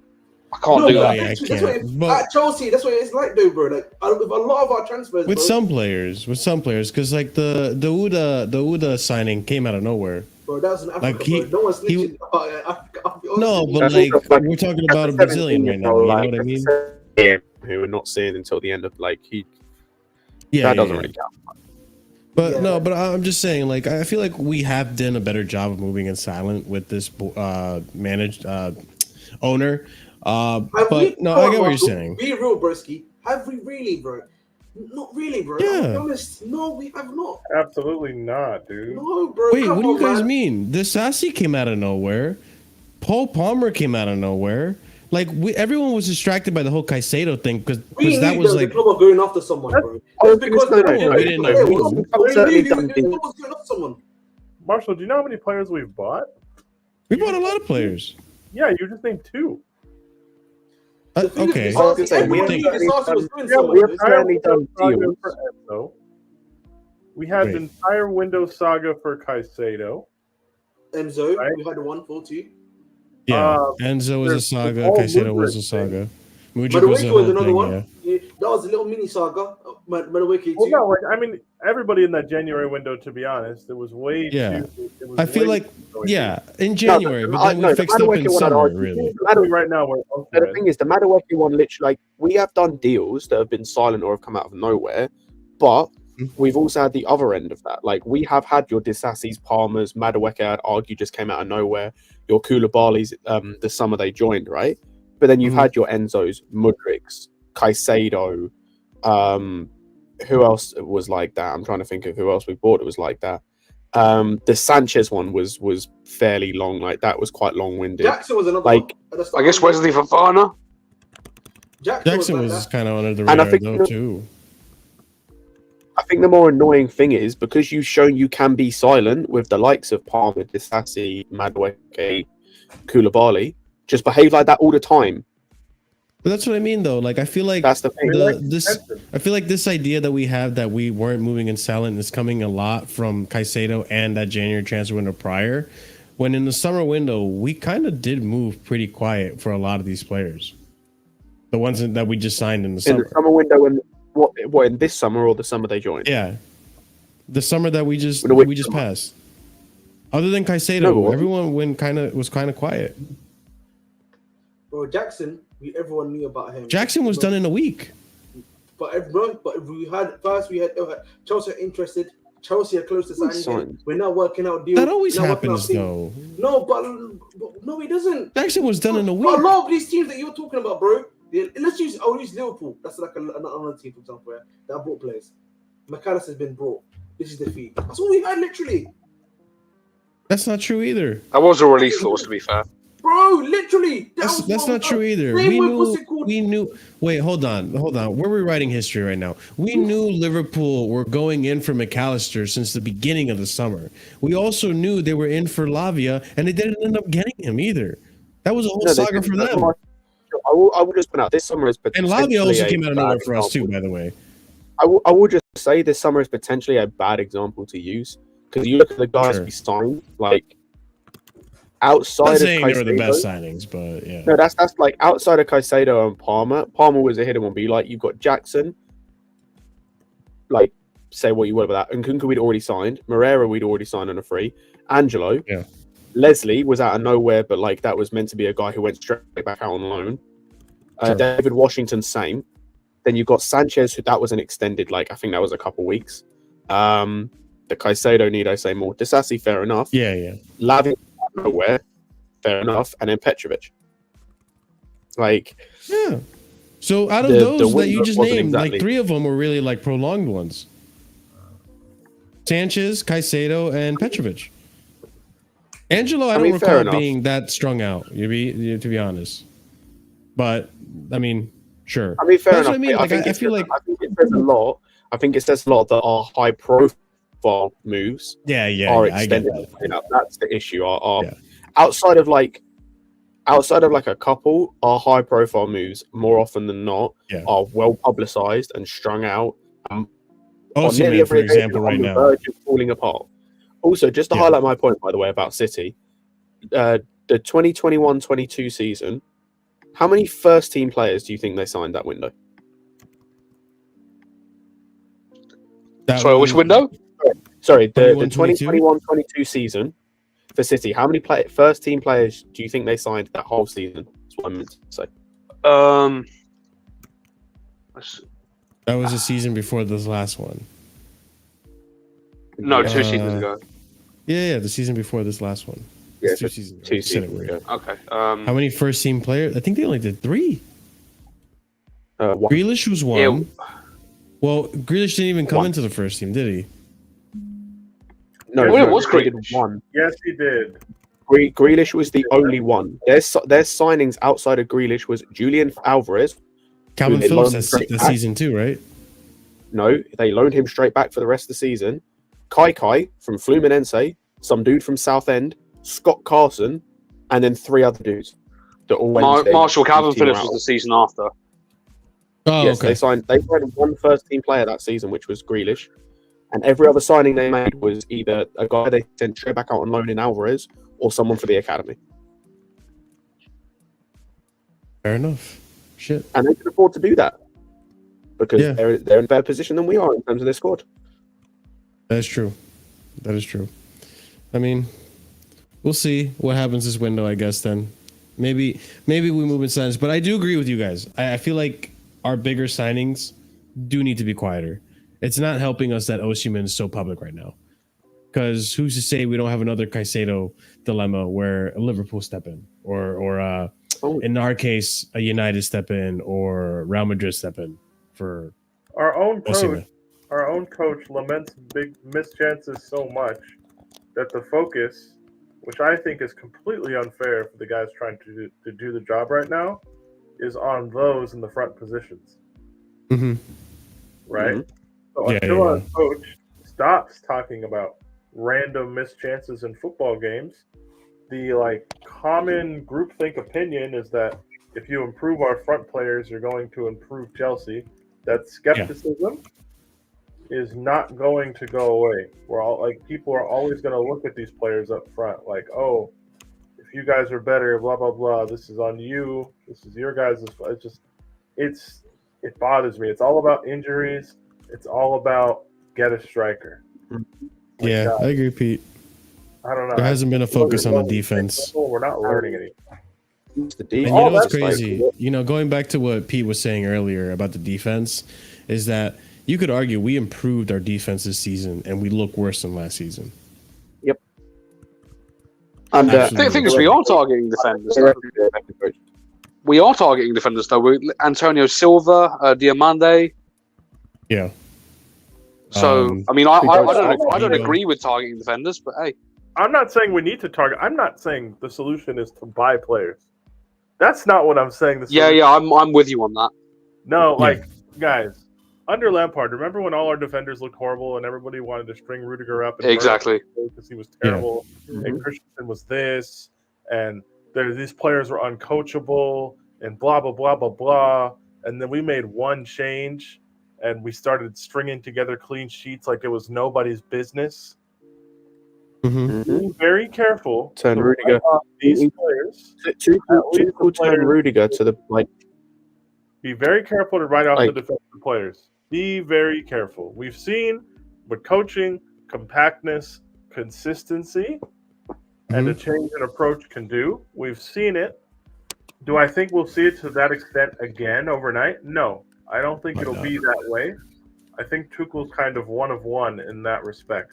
I can't do that. At Chelsea, that's what it's like, though, bro. With a lot of our transfers, with some players, because the Uda signing came out of nowhere. Bro, that was an Africa. No one's snitching about Africa. No, but we're talking about a Brazilian right now. You know what I mean? Who we're not seeing until the end of that doesn't really count. But but I'm just saying, I feel like we have done a better job of moving in silent with this managed owner. I get what you're saying. Be real, broski. Have we really, bro? Not really, bro. Yeah. I'll be honest. No, we have not. Absolutely not, dude. No, bro. Wait, what do you guys mean? The Sassy came out of nowhere. Paul Palmer came out of nowhere. Everyone was distracted by the whole Caicedo thing because that was the club of going after someone, bro. Because we didn't know who. Was going after someone. Marshall, do you know how many players we've bought? We bought a lot of players. Yeah, you just named 2. Okay. We have currently done deals. We had the entire window saga for Caicedo. Enzo, we had 1-4-2. Yeah, Enzo was a saga. Caicedo was a saga. Mudryk was another one. Yeah, that was a little mini saga. Everybody in that January window, to be honest, it was way too. I feel like in January, but then we fixed up in summer. Really, right now the thing is, the Madueke one, literally, we have done deals that have been silent or have come out of nowhere, but we've also had the other end of that. Like, we have had your Disassis, Palmers, Madueke, I'd argue, just came out of nowhere. Your Koulibaly's the summer they joined, right? But then you've had your Enzos, Mudriks, Caicedo. Who else was like that? I'm trying to think of who else we bought that was like that. The Sanchez one was fairly long. Like, that was quite long-winded. Jackson was another like, one. I guess Wesley Fofana. Jackson was kind of under the radar though too. I think the more annoying thing is, because you've shown you can be silent with the likes of Palmer, Disassi, Madueke, Koulibaly, just behave like that all the time. But that's what I mean, though. Like, I feel like that's the thing. I feel like this idea that we have that we weren't moving in silent is coming a lot from Caicedo and that January transfer window prior. When in the summer window, we kind of did move pretty quiet for a lot of these players. The ones that we just signed in the summer. In the summer window, and what in this summer or the summer they joined? Yeah, the summer that we just passed. Other than Caicedo, everyone was kind of quiet. Bro, Jackson, everyone knew about him. Jackson was done in a week. But we had Chelsea interested. Chelsea are close to signing him. We're not working out deals. That always happens, though. No, but no, it doesn't. Jackson was done in a week. A lot of these teams that you're talking about, bro. Let's use Liverpool. That's like another team, for example, that bought players. McAllister's been brought. This is the fee. That's all we had, literally. That's not true either. That was a release clause, to be fair. Bro, literally. That's not true either. We knew. Wait, hold on. We're rewriting history right now. We knew Liverpool were going in for McAllister since the beginning of the summer. We also knew they were in for Lavia, and they didn't end up getting him either. That was a whole saga for them. I will just point out this summer is potentially. And Lavia also came out of nowhere for us too, by the way. I will just say this summer is potentially a bad example to use, because you look at the guys we signed, like outside of Caicedo, they were the best signings, but yeah. No, that's like outside of Caicedo and Palmer. Palmer was a hidden one, but you've got Jackson. Like, say what you will about that. Nkunku we'd already signed. Moreira we'd already signed on a free. Angelo. Yeah. Leslie was out of nowhere, but like that was meant to be a guy who went straight back out on loan. David Washington, same. Then you've got Sanchez, who that was an extended, like I think that was a couple weeks. The Caicedo, need I say more? Disassi, fair enough. Yeah. Lavin, nowhere, fair enough. And then Petrovic. Like, yeah. So out of those that you just named, like 3 of them were really like prolonged ones. Sanchez, Caicedo, and Petrovic. Angelo, I don't recall being that strung out. To be honest, but I mean, sure. I mean, fair enough. What I mean. Like, I feel like I think it says a lot. I think it says a lot that our high-profile moves, are extended. That's the issue. Outside of like a couple, our high-profile moves more often than not are well publicized and strung out. Osimhen, for example, right now, verge of falling apart. Also, just to highlight my point, by the way, about City, the 2021-22 season, how many first-team players do you think they signed that window? Sorry, which window? Sorry, the 2021-22 season for City. How many first-team players do you think they signed that whole season? That's what I meant to say. That was a season before this last one. No, 2 seasons ago. Yeah, the season before this last one. Yeah, 2 seasons. 2 seasons ago. Okay. How many first team players? I think they only did 3. One. Grealish was 1. Yeah. Well, Grealish didn't even come into the first team, did he? No, it was Grealish. One. Yes, he did. Grealish was the only one. Their signings outside of Grealish was Julian Alvarez. Calvin Phillips that season too, right? No, they loaned him straight back for the rest of the season. Kai from Fluminense, some dude from Southend, Scott Carson, and then 3 other dudes. That all went Calvin Phillips was the season after. Oh, yes, okay. They signed one first-team player that season, which was Grealish, and every other signing they made was either a guy they sent straight back out on loan in Alvarez or someone for the academy. Fair enough. Shit. And they can afford to do that because they're in a better position than we are in terms of their squad. That is true. I mean, we'll see what happens this window, I guess, then. Maybe we move in silence. But I do agree with you guys. I feel like our bigger signings do need to be quieter. It's not helping us that Osimhen is so public right now. Because who's to say we don't have another Caicedo dilemma where a Liverpool step in, or in our case, a United step in, or Real Madrid step in for our own coach. Osimhen. Our own coach laments big missed chances so much that the focus, which I think is completely unfair for the guys trying to do the job right now, is on those in the front positions. Mm-hmm. Right? Mm-hmm. So until our coach stops talking about random missed chances in football games, the common groupthink opinion is that if you improve our front players, you're going to improve Chelsea. That skepticism is not going to go away. We're all people are always going to look at these players up front like, oh, if you guys are better, blah blah blah. This is on you. This is your guys'. It bothers me. It's all about injuries. It's all about get a striker. Yeah, I agree, Pete. I don't know. There hasn't been a focus on the defense. We're not learning anything. And you know what's crazy? Going back to what Pete was saying earlier about the defense, is that you could argue we improved our defense this season and we look worse than last season. Yep. And the thing is, we are targeting defenders. We are targeting defenders, though. Antonio Silva, Diamande. Yeah. So, I mean, I don't agree with targeting defenders, but hey. I'm not saying we need to target. I'm not saying the solution is to buy players. That's not what I'm saying. I'm with you on that. No, guys, under Lampard, remember when all our defenders looked horrible and everybody wanted to string Rudiger up? And exactly. Because he was terrible. Yeah. And Christensen was this. And these players were uncoachable and blah, blah, blah, blah, blah. And then we made one change and we started stringing together clean sheets like it was nobody's business. Be very careful. Turn Rudiger. These players. Turn Rudiger to the Be very careful to write off the defensive players. Be very careful. We've seen with coaching, compactness, consistency, and a change in approach can do. We've seen it. Do I think we'll see it to that extent again overnight? No, I don't think it'll be that way. I think Tuchel's kind of one of one in that respect,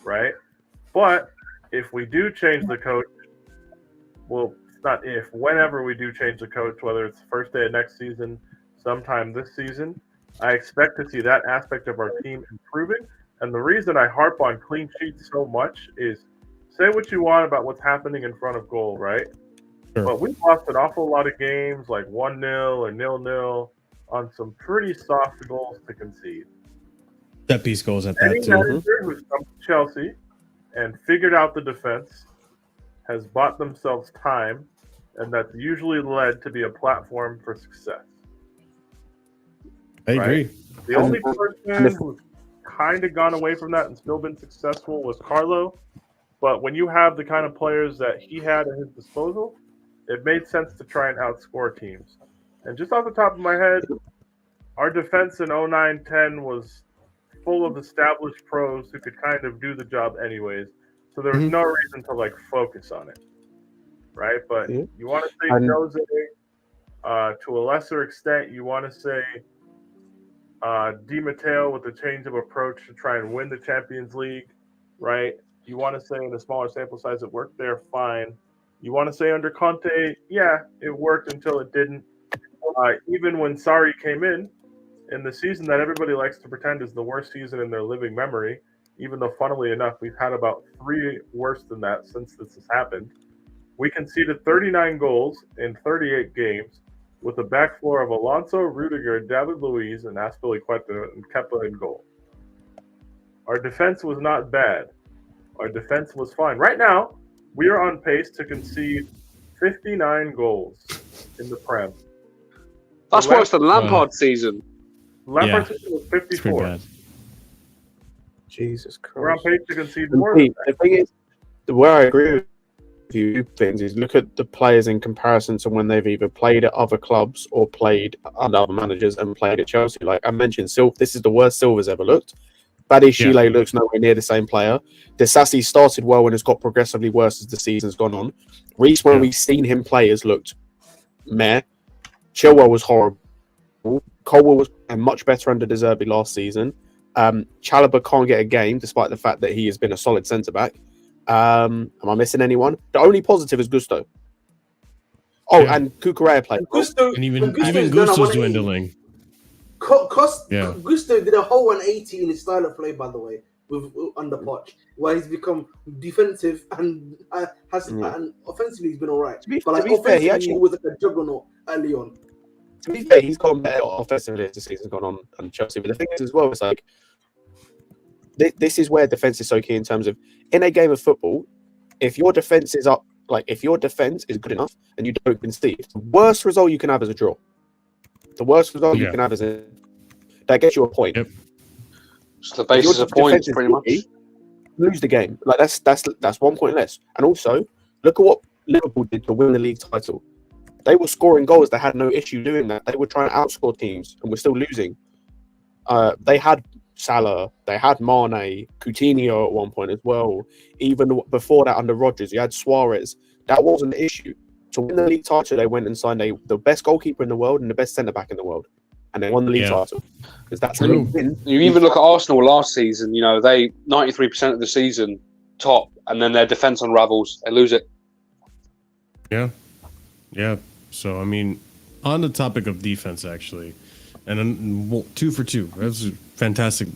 right? But if we do change the coach, well, not if, whenever we do change the coach, whether it's the first day of next season, sometime this season, I expect to see that aspect of our team improving. And the reason I harp on clean sheets so much is, say what you want about what's happening in front of goal, right? Sure. But we've lost an awful lot of games, like 1-0 or 0-0, on some pretty soft goals to concede. Set piece goals at Any that, too. manager who's come to Chelsea and figured out the defense has bought themselves time, and that's usually led to be a platform for success. I agree. The only person who's kind of gone away from that and still been successful was Carlo. But when you have the kind of players that he had at his disposal, it made sense to try and outscore teams. And just off the top of my head, our defense in 09-10 was full of established pros who could kind of do the job anyways. So there was no reason to focus on it, right? But you want to say Jose, to a lesser extent, you want to say Di Matteo with the change of approach to try and win the Champions League, right? You want to say in a smaller sample size it worked there, fine. You want to say under Conte, yeah, it worked until it didn't. Even when Sarri came in the season that everybody likes to pretend is the worst season in their living memory, even though, funnily enough, we've had about 3 worse than that since this has happened. We conceded 39 goals in 38 games with a back four of Alonso, Rudiger, David Luiz, and Azpilicueta and Kepa in goal. Our defense was not bad. Our defense was fine. Right now, we are on pace to concede 59 goals in the Prem. That's worse than Lampard's season. Lampard's season was 54. Jesus Christ. We're on pace to concede more than that. The thing is, where I agree with you things is look at the players in comparison to when they've either played at other clubs or played under other managers and played at Chelsea. Like I mentioned, this is the worst Silva's ever looked. Chile looks nowhere near the same player. Disasi started well and has got progressively worse as the season's gone on. Reece, when we've seen him play, has looked meh. Chilwell was horrible. Colwell was much better under De Zerbi last season. Chalobah can't get a game despite the fact that he has been a solid centre back. Am I missing anyone? The only positive is Gusto. Oh, Yeah. And Kukurea played. And even Gusto's dwindling. Gusto did a whole 180 in his style of play, by the way, under Poch, where he's become defensive and and offensively he's been alright. But like offensively, he was like a juggernaut early on. To be fair, he's gone better offensively as the season's gone on Chelsea. But the thing is, as well, it's like this is where defense is so key in terms of in a game of football. If your defense is up, like if your defense is good enough and you don't concede, the worst result you can have is a draw. The worst result you can have is that gets you a point. Yep. It's the basis of points, pretty much. Lose the game. Like that's 1 point less. And also, look at what Liverpool did to win the league title. They were scoring goals. They had no issue doing that. They were trying to outscore teams, and we're still losing. They had Salah, they had Mane, Coutinho at one point as well. Even before that, under Rodgers, you had Suarez. That wasn't an issue. To win the league title, they went and signed the best goalkeeper in the world and the best centre back in the world, and they won the league title. Because that's how you win. You even look at Arsenal last season. You know, they 93% of the season top, and then their defense unravels. They lose it. Yeah. So I mean, on the topic of defense, actually, and then 2 for 2. That's a fantastic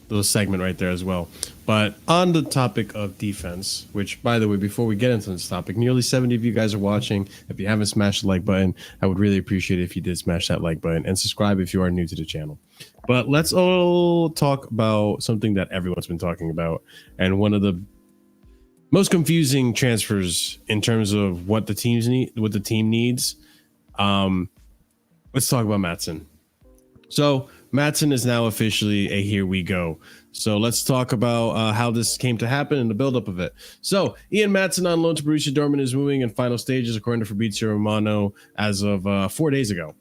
little segment right there as well. But on the topic of defense, which, by the way, before we get into this topic, nearly 70 of you guys are watching. If you haven't smashed the like button, I would really appreciate it if you did smash that like button and subscribe if you are new to the channel. But let's all talk about something that everyone's been talking about, and one of the most confusing transfers in terms of what the teams need, what the team needs. Let's talk about Maatsen. So Maatsen is now officially a here we go. So let's talk about how this came to happen and the buildup of it. So Ian Maatsen on loan to Borussia Dortmund is moving in final stages, according to Fabrizio Romano, as of 4 days ago.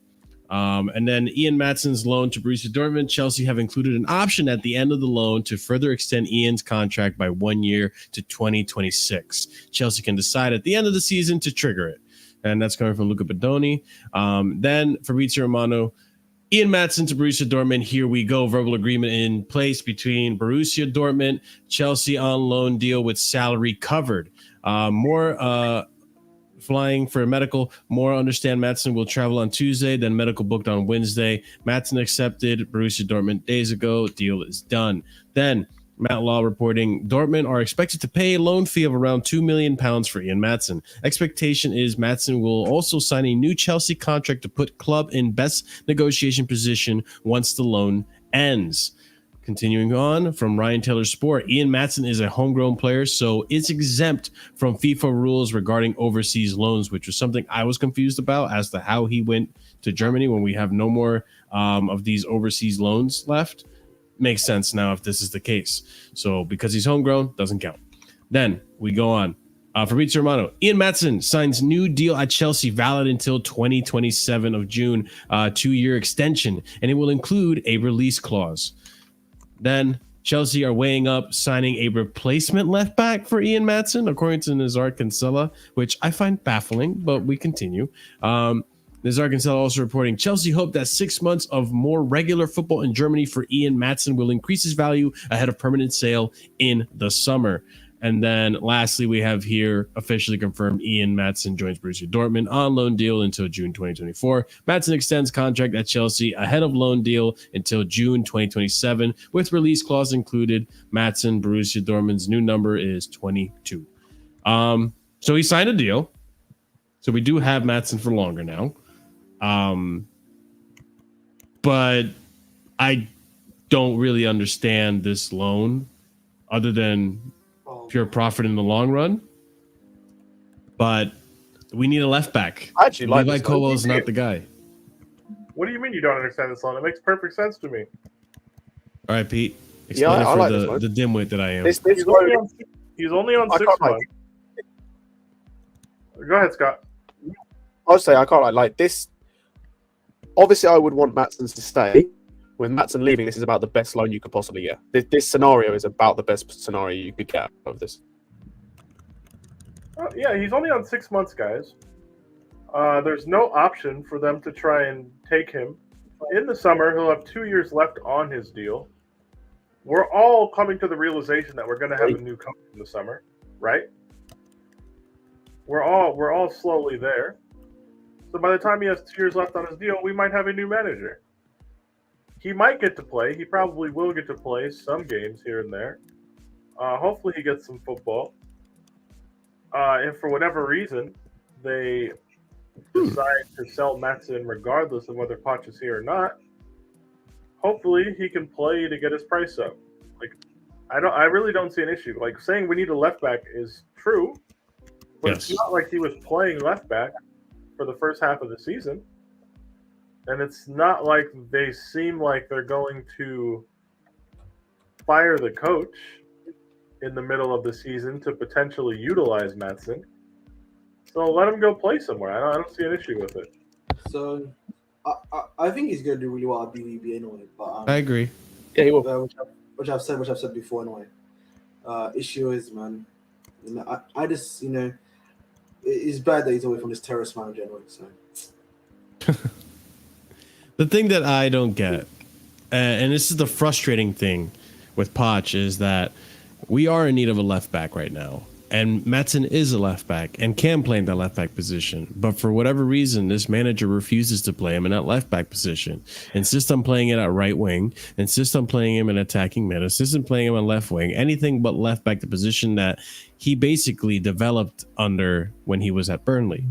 And then Ian Maatsen's loan to Borussia Dortmund, Chelsea have included an option at the end of the loan to further extend Ian's contract by 1 year to 2026. Chelsea can decide at the end of the season to trigger it. And that's coming from Luca Badoni. Then Fabrizio Romano, Ian Maatsen to Borussia Dortmund. Here we go. Verbal agreement in place between Borussia Dortmund, Chelsea on loan deal with salary covered. More flying for a medical. More understand Maatsen will travel on Tuesday, then medical booked on Wednesday. Maatsen accepted Borussia Dortmund days ago. Deal is done. Then Matt Law reporting Dortmund are expected to pay a loan fee of around £2 million for Ian Maatsen. Expectation is Maatsen will also sign a new Chelsea contract to put club in best negotiation position once the loan ends. Continuing on from Ryan Taylor Sport, Ian Maatsen is a homegrown player, so it's exempt from FIFA rules regarding overseas loans, which was something I was confused about as to how he went to Germany when we have no more of these overseas loans left. Makes sense now if this is the case. So because he's homegrown, doesn't count. Then we go on. Fabrizio Romano, Ian Maatsen signs new deal at Chelsea, valid until 2027 of June, 2-year extension, and it will include a release clause. Then Chelsea are weighing up signing a replacement left back for Ian Maatsen, according to Nazar Kinsella, which I find baffling, but we continue. Nazar Kinsella also reporting Chelsea hope that 6 months of more regular football in Germany for Ian Maatsen will increase his value ahead of permanent sale in the summer. And then lastly, we have here officially confirmed Ian Maatsen joins Borussia Dortmund on loan deal until June 2024. Maatsen extends contract at Chelsea ahead of loan deal until June 2027 with release clause included. Maatsen, Borussia Dortmund's new number is 22. So he signed a deal. So we do have Maatsen for longer now. But I don't really understand this loan other than pure profit in the long run. But we need a left back. I actually Levi Colwell is not the guy. What do you mean you don't understand this loan? It makes perfect sense to me. All right, Pete. Explain it for the dimwit that I am. He's only on 6 months. Go ahead, Scott. I'll say I can't like this. Obviously, I would want Maatsen to stay. With Maatsen leaving, this is about the best loan you could possibly get. This scenario is about the best scenario you could get out of this. Yeah, he's only on 6 months, guys. There's no option for them to try and take him. In the summer, he'll have 2 years left on his deal. we're all coming to the realization that we're going to have a new coach in the summer, right? We're all slowly there. So by the time he has 2 years left on his deal, we might have a new manager. He might get to play. He probably will get to play some games here and there. Hopefully he gets some football. If for whatever reason they decide to sell Maatsen regardless of whether Poch is here or not, hopefully he can play to get his price up. Like, I really don't see an issue. Like, saying we need a left back is true, but It's not like he was playing left back for the first half of the season. And it's not like they seem like they're going to fire the coach in the middle of the season to potentially utilize Maatsen. So let him go play somewhere. I don't see an issue with it. So I think he's going to do really well at BVB anyway. But I agree. Yeah, he will. Which I've said before anyway. Issue is, man, I just, it's bad that he's away from this terrorist manager anyway. So the thing that I don't get, and this is the frustrating thing with Poch, is that we are in need of a left back right now. And Maatsen is a left back and can play in that left back position. But for whatever reason, this manager refuses to play him in that left back position. Insists on playing it at right wing. Insists on playing him in attacking mid. Insists on playing him on left wing. Anything but left back, the position that he basically developed under when he was at Burnley.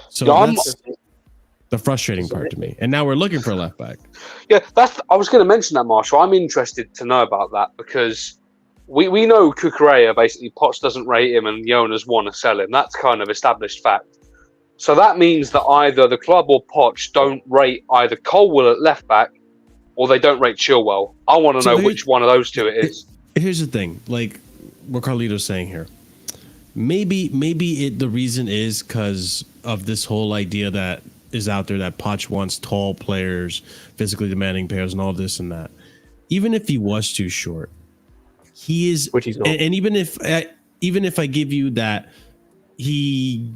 So that's the frustrating part to me. And now we're looking for a left back. Yeah, I was going to mention that, Marshall. I'm interested to know about that because we know Cucurella, basically, Poch doesn't rate him and the owners want to sell him. That's kind of established fact. So that means that either the club or Poch don't rate either Colwell at left back or they don't rate Chilwell. I want to know which one of those two it is. Here's the thing, like what Carlito's saying here. Maybe the reason is because of this whole idea that is out there that Poch wants tall players, physically demanding players, and all this and that. Even if he was too short, he is, which he's not. And even if I give you that he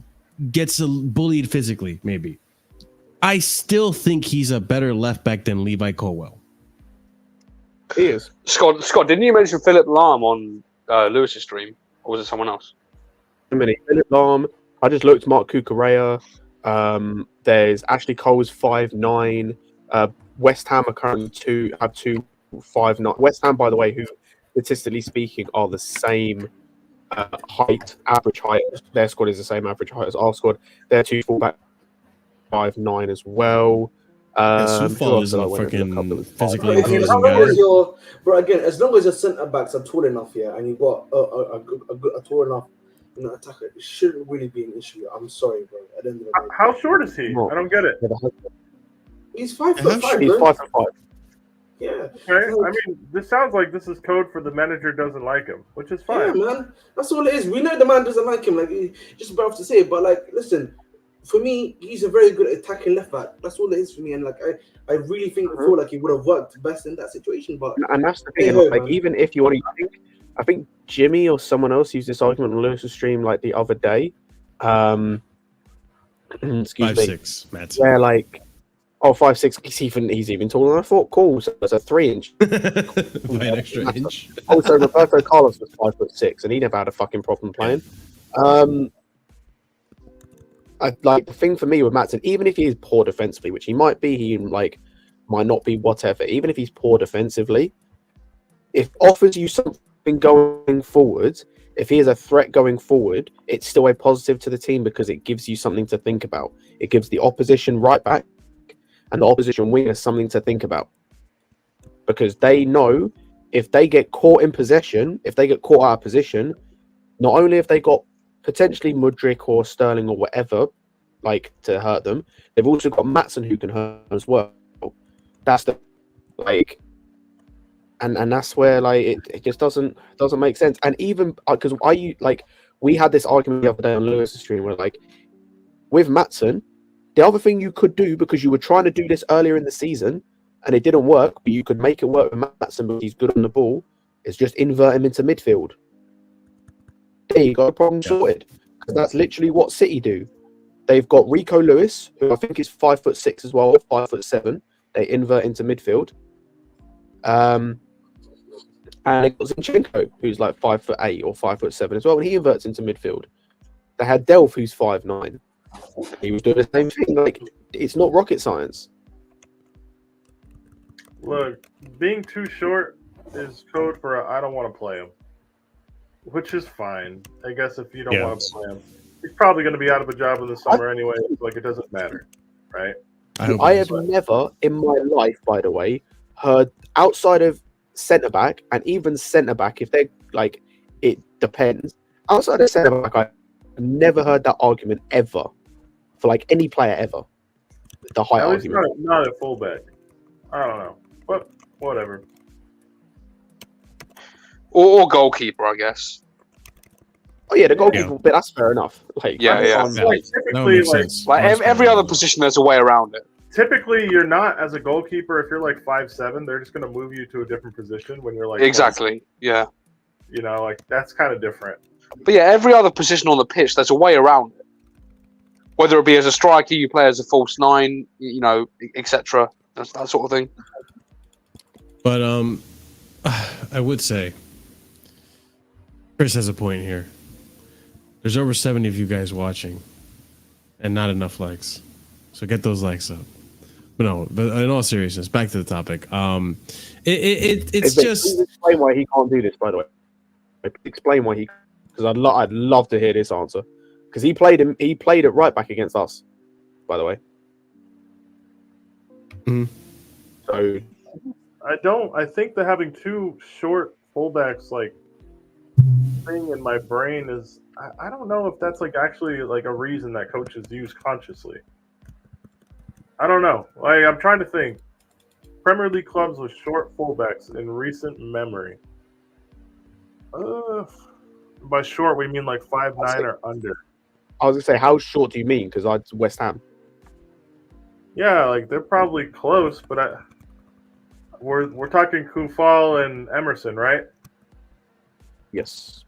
gets bullied physically, maybe I still think he's a better left back than Levi Colwell. He is. Scott, didn't you mention Philip Lahm on Lewis's stream, or was it someone else? Philip Lahm. I just looked. Mark Cucurella. There's Ashley Cole's 5'9". West Ham are currently 2'5'9". West Ham, by the way, who statistically speaking are the same average height. Their squad is the same average height as our squad. They're 2 fullback 5'9" as well. Sufal is a freaking physically imposing guy. But again, as long as your centre backs are tall enough here, and you've got a tall enough attacker, it shouldn't really be an issue. I'm sorry, bro. At the end of the day. How short is he? I don't get it. He's 5'5". He's 5'5". Yeah. Okay. I mean, this sounds like this is code for the manager doesn't like him, which is fine. Yeah, man. That's all it is. We know the man doesn't like him. Like, just about to say it, but like, listen. For me, he's a very good attacking left back. That's all it is for me. And like, I really feel like he would have worked best in that situation. But and that's the thing. Like, even if you want to, I think Jimmy or someone else used this argument on Lewis's stream like the other day. Excuse 5'6", Matt. Yeah, like 5'6". He's even taller than I thought. Cool. So it's a 3-inch. By an extra inch. Also, Roberto Carlos was 5'6", and he never had a fucking problem playing. Like the thing for me with Maatsen, even if he is poor defensively, which he might be, he might not be, whatever. Even if he's poor defensively, if offers you something going forward, if he is a threat going forward, it's still a positive to the team because it gives you something to think about. It gives the opposition right back and the opposition winger something to think about because they know if they get caught in possession, if they get caught out of position, not only have they got potentially Mudryk or Sterling or whatever, like to hurt them. They've also got Maatsen who can hurt as well. That's the and that's where it just doesn't make sense. And even because we had this argument the other day on Lewis's stream where with Maatsen, the other thing you could do because you were trying to do this earlier in the season and it didn't work, but you could make it work with Maatsen because he's good on the ball, is just invert him into midfield. There you go, problem sorted. Because that's literally what City do. They've got Rico Lewis, who I think is 5'6" as well, 5'7". They invert into midfield. And they got Zinchenko, who's like 5'8" or 5'7" as well, and he inverts into midfield. They had Delph, who's 5'9". He was doing the same thing. Like, it's not rocket science. Look, being too short is code for I don't want to play him, which is fine, I guess. If you don't want to play him, he's probably going to be out of a job in the summer anyway. Like, it doesn't matter, right? I have never in my life, by the way, heard outside of centre back, and even centre back, if they're like, it depends. Outside of centre back, I've never heard that argument ever for like any player ever. The height argument. Not at fullback. I don't know, but whatever. Or goalkeeper, I guess. Oh yeah, the goalkeeper bit, that's fair enough. Like, Like, typically, every other position, there's a way around it. Typically, you're not as a goalkeeper. If you're like 5'7", they're just going to move you to a different position when you're like exactly, You know, like that's kind of different. But yeah, every other position on the pitch, there's a way around it. Whether it be as a striker, you play as a false nine, you know, etc. That sort of thing. But I would say Chris has a point here. There's over 70 of you guys watching, and not enough likes. So get those likes up. But no, but in all seriousness, back to the topic. It's just explain why he can't do this. By the way, explain why he. Because I'd love to hear this answer. Because he played it right back against us. By the way. Mm-hmm. So I think that having two short fullbacks like thing in my brain is I don't know if that's like actually like a reason that coaches use consciously. I don't know. Like, I'm trying to think. Premier League clubs with short fullbacks in recent memory. By short, we mean like 5'9" or under. I was gonna say, how short do you mean? Because it's West Ham. Yeah, like they're probably close, but we're talking Kufal and Emerson, right? Yes.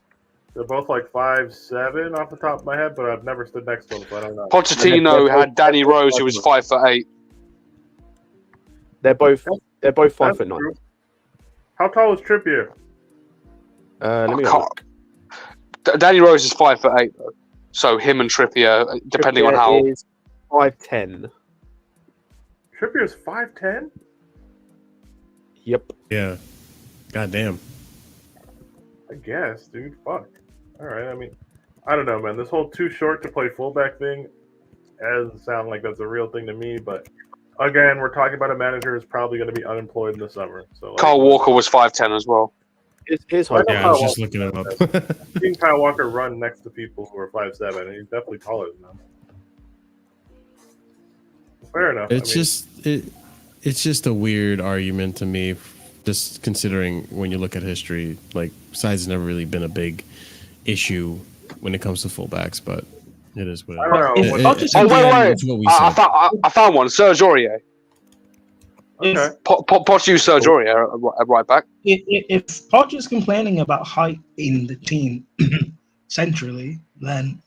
They're both like 5'7" off the top of my head, but I've never stood next to them, so I don't know. Pochettino had Danny Rose, who was 5'8". They're both 5'9". How tall is Trippier? Let me look. Danny Rose is 5'8", though. So him and Trippier, depending on how. Is 5'10". Trippier's 5'10"? Yep. Yeah. Goddamn. I guess, dude. Fuck. All right. I mean, I don't know, man. This whole too short to play fullback thing doesn't sound like that's a real thing to me. But again, we're talking about a manager who's probably going to be unemployed in the summer. So like, Kyle Walker was 5'10" as well. I was just looking it up. I've seen Kyle Walker run next to people who are 5'7", and he's definitely taller than them. Fair enough. It's just a weird argument to me. Just considering when you look at history, like size has never really been a big issue when it comes to fullbacks, but it is what it is. Wait! I found one. Serge Aurier. Okay. Poch used Serge Aurier at right back. If Poch is complaining about height in the team centrally, then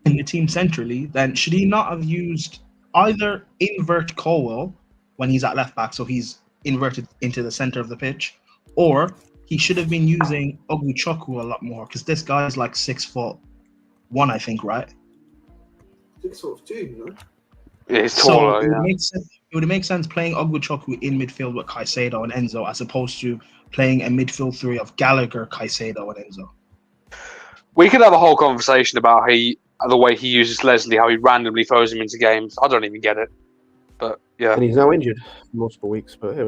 then should he not have used either invert Colwell when he's at left back, so he's inverted into the center of the pitch, or he should have been using Ogbuchukwu a lot more, because this guy is like 6'1", I think, right? 6'2", you know? Yeah, he's taller. It would make sense playing Ogbuchukwu in midfield with Caicedo and Enzo, as opposed to playing a midfield three of Gallagher, Caicedo, and Enzo. We could have a whole conversation about the way he uses Leslie, how he randomly throws him into games. I don't even get it. But yeah, and he's now injured for multiple weeks. But hey,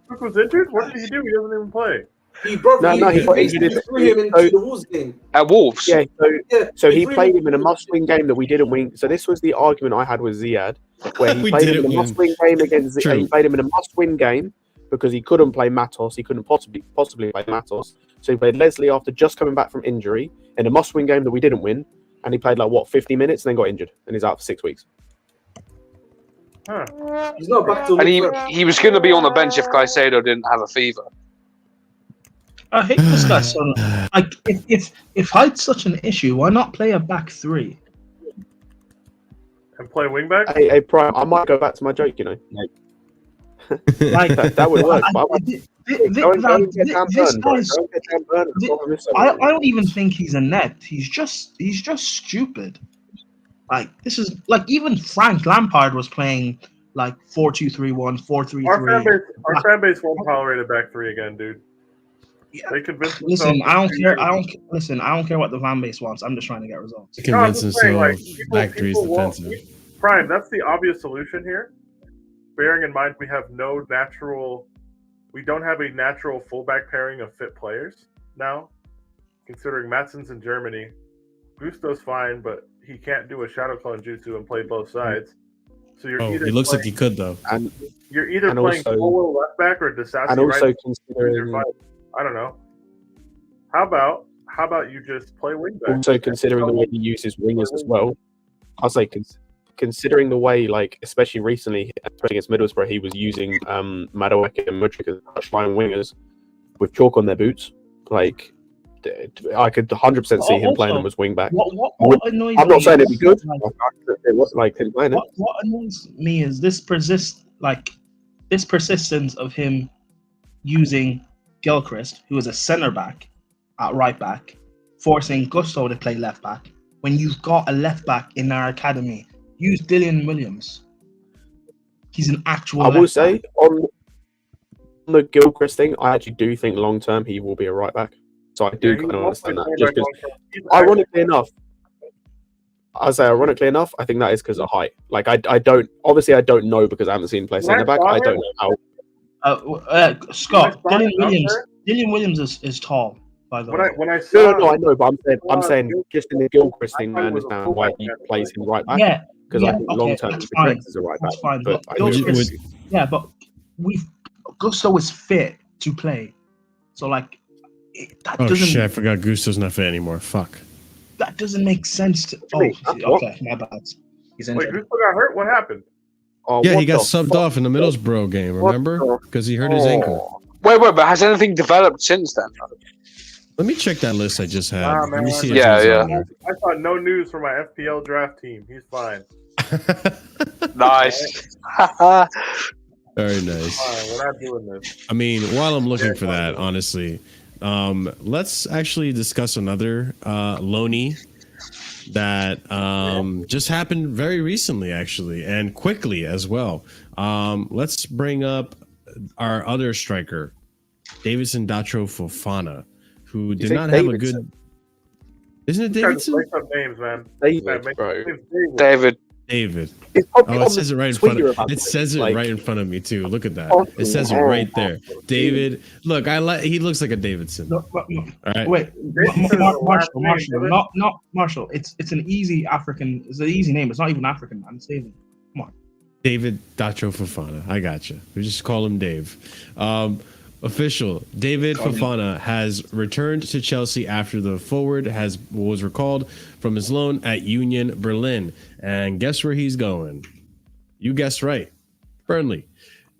Cook was injured. What did he do? He doesn't even play. He got injured. Threw him into the Wolves game. At Wolves. Yeah. So he played him in a must-win game that we didn't win. So this was the argument I had with Ziad, where he played him in a must-win game against. He played him in a must-win game because he couldn't play Matos. He couldn't possibly play Matos. So he played Leslie after just coming back from injury in a must-win game that we didn't win, and he played 50 minutes and then got injured and he's out for 6 weeks. Huh. He's not back to. And he was going to be on the bench if Caicedo didn't have a fever. I hate this guy so much. Like, if height's such an issue, why not play a back three? And play wingback? Hey, Prime, I might go back to my joke, you know. Like that would work. I don't even think he's inept. He's just stupid. Like this is like even Frank Lampard was playing like 4-2-3-1, 4-3-3. Our fan base won't tolerate a back three again, dude. Yeah. They convinced Listen, I don't care. I don't care what the fan base wants. I'm just trying to get results. Convince themselves back three is defensive. Prime, that's the obvious solution here. Bearing in mind we don't have a natural fullback pairing of fit players now. Considering Maatsen's in Germany, Gusto's fine, but he can't do a shadow clone jutsu and play both sides. So you're either he looks like he could though. And you're either playing Colwell left back or Disassi and also right. Considering, I don't know. How about you just play wing back? Also considering the way he uses wingers as well. I'll say considering the way, like especially recently, especially against Middlesbrough, he was using Madueke and Mudryk as touchline wingers with chalk on their boots. Like I could 100% see him playing them as wing back. What annoys I'm not saying it'd be good. Like, it was like him playing it. What annoys me is this persistence of him using Gilchrist, who is a centre back, at right back, forcing Gusto to play left back. When you've got a left back in our academy, use Dylan Williams. He's an actual. I will say on the Gilchrist thing, I actually do think long term he will be a right back. So I do kind of understand that. Just because, ironically enough, I think that is because of height. Like I don't know because I haven't seen him play centre back. I don't know how. Scott, Dylan Williams is tall. By the way, when I saw no, I know, but I'm saying just in the Gilchrist thing, I understand why he plays him right back. Yeah, because I think long term he projects as a right back. That's fine. But but Gusto is fit to play, so like that doesn't. Shit! I forgot Gusto's not fit anymore. Fuck. That doesn't make sense. Okay, my bad. He's injured. Wait, Gusto got hurt. What happened? Yeah, he got subbed off in the Middlesbrough game. Remember? Because he hurt his ankle. Wait, but has anything developed since then? Let me check that list I just had. Let me see. I thought no news from my FPL draft team. He's fine. Nice. Very nice. Fine, we're not doing this. I mean, while I'm looking for that, honestly, let's actually discuss another loanee that just happened very recently, actually, and quickly as well. Let's bring up our other striker, Davidson Datro Fofana, who did not have a good. Isn't it Davidson? Make up names, man. David. It says it right in front of. It says it right in front of me too. Look at that. It says it right there. David. Look, he looks like a Davidson. No, all right. Wait, not Marshall. It's an easy African. It's an easy name. It's not even African, man. It's David. Come on. David Datro Fofana. I got you. We just call him Dave. Official. David Fofana has returned to Chelsea after the forward was recalled from his loan at Union Berlin. And guess where he's going? You guessed right. Burnley.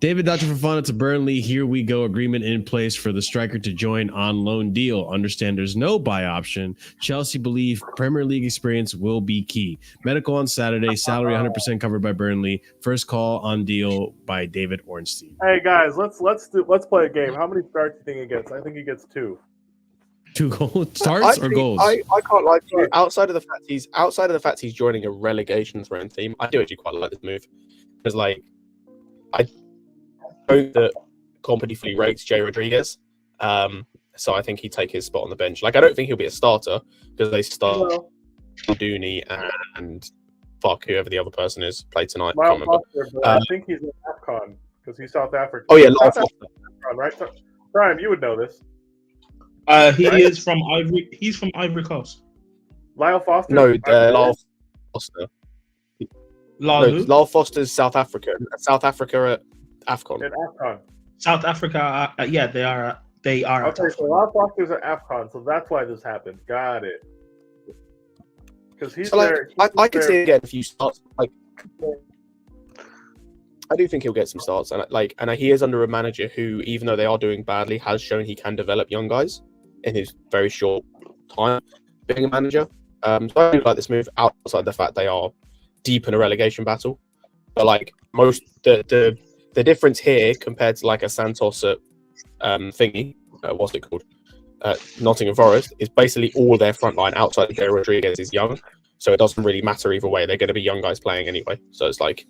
David Datro Fofana to Burnley. Here we go. Agreement in place for the striker to join on loan deal. Understand there's no buy option. Chelsea believe Premier League experience will be key. Medical on Saturday. Salary 100% covered by Burnley. First call on deal by David Ornstein. Hey guys, let's play a game. How many starts do you think he gets? I think he gets 2. 2 goals starts or goals? I can't lie to you. Outside of the fact he's joining a relegation threatened team, I do actually quite like this move because I hope that Company fully rates Jay Rodriguez. So I think he'd take his spot on the bench. I don't think he'll be a starter because they start Dooney and whoever the other person is played tonight. I think he's in AFCON because he's South African. Oh yeah, South African, right? Brian, you would know this. Is from Ivory. He's from Ivory Coast. Lyle Foster. No, Lyle Foster. Lyle Foster's South Africa. South Africa at AFCON. In AFCON. South Africa. Yeah, they are. They are. Okay, so Lyle Foster's at AFCON, so that's why this happened. Got it. Because he's there. I could see him getting a few starts. I do think he'll get some starts, and he is under a manager who, even though they are doing badly, has shown he can develop young guys in his very short time being a manager. So I do like this move outside the fact they are deep in a relegation battle. But most the the difference here compared to like a Santos at what's it called? Nottingham Forest is basically all their front line outside of Jay Rodriguez is young, so it doesn't really matter either way. They're going to be young guys playing anyway. So it's like.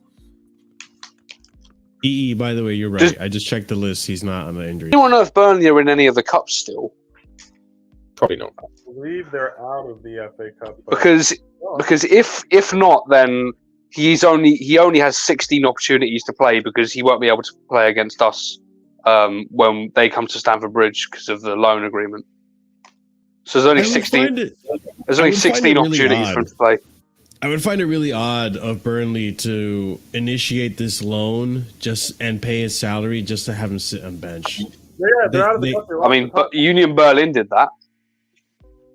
By the way, you're right. I just checked the list. He's not on the injury. Do you want to know if Burnley are in any of the cups still? Probably not. I believe they're out of the FA Cup. Because if not, then he only has 16 opportunities to play because he won't be able to play against us when they come to Stamford Bridge because of the loan agreement. So there's only 16. There's only 16 opportunities for him to play. I would find it really odd of Burnley to initiate this loan and pay his salary just to have him sit on bench. Yeah, they're out of the country. I mean, but Union Berlin did that.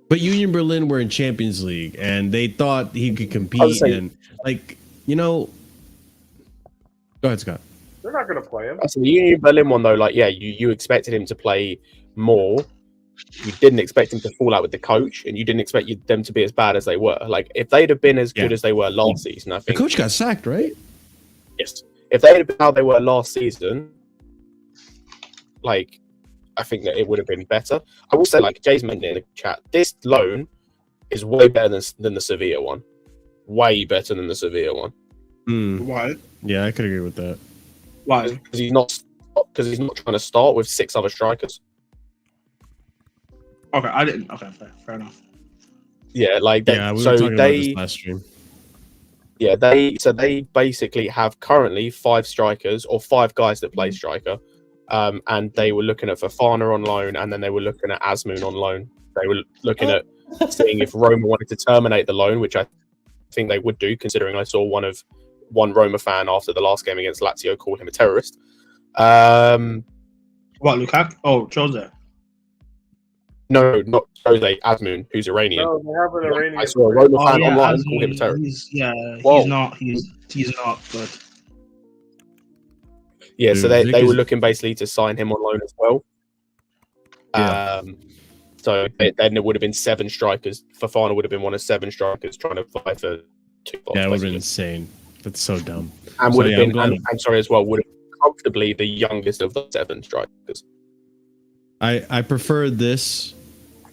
But Union Berlin were in Champions League, and they thought he could compete. And go ahead, Scott. They're not going to play him. So the Union Berlin one, though, you expected him to play more. You didn't expect him to fall out with the coach, and you didn't expect them to be as bad as they were. Like, if they'd have been as good as they were last season, I think... The coach got sacked, right? Yes. If they'd have been how they were last season, I think that it would have been better. I will say, Jay's mentioned in the chat, this loan is way better than the Sevilla one. Way better than the Sevilla one. Why? Yeah, I could agree with that. Why? Because he's not trying to start with 6 other strikers. Okay, I didn't. Okay, fair enough. Yeah, we were talking about this last stream. Yeah, they basically have currently 5 strikers or 5 guys that play striker, and they were looking at Fofana on loan, and then they were looking at Asmoon on loan. They were looking at seeing if Roma wanted to terminate the loan, which I think they would do, considering I saw one Roma fan after the last game against Lazio call him a terrorist. What, Lukaku? Oh, Jose. No, not Jose, Asmoon, who's Iranian. No, they have an Iranian. I saw a Roma fan online call him a terrorist. He's not good. Yeah, so they were looking basically to sign him on loan as well. Yeah. So then it would have been 7 strikers. Fofana would have been one of 7 strikers trying to fight for 2 spots. Yeah, it would have been insane. That's so dumb. And would have been, I'm sorry as well, would have been comfortably the youngest of the 7 strikers. I prefer this,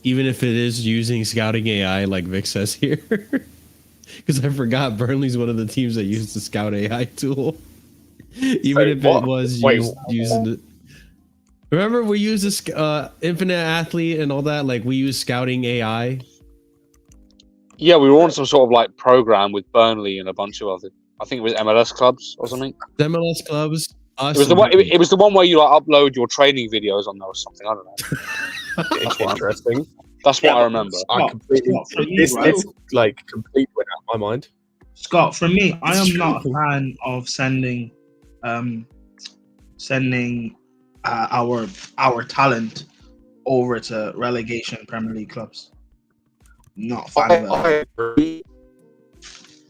even if it is using scouting AI like Vic says here. Because I forgot Burnley's one of the teams that used the scout AI tool. Even if it was using it. Remember we used this Infinite Athlete and all that? Like we used scouting AI. Yeah, we were on some sort of program with Burnley and a bunch of other. I think it was MLS clubs or something. MLS clubs. It was the one where you upload your training videos on there or something. I don't know. It's interesting. That's what I remember. Completely went out of my mind. Scott, for me, I am not a fan of sending our talent over to relegation Premier League clubs. Not a fan of that.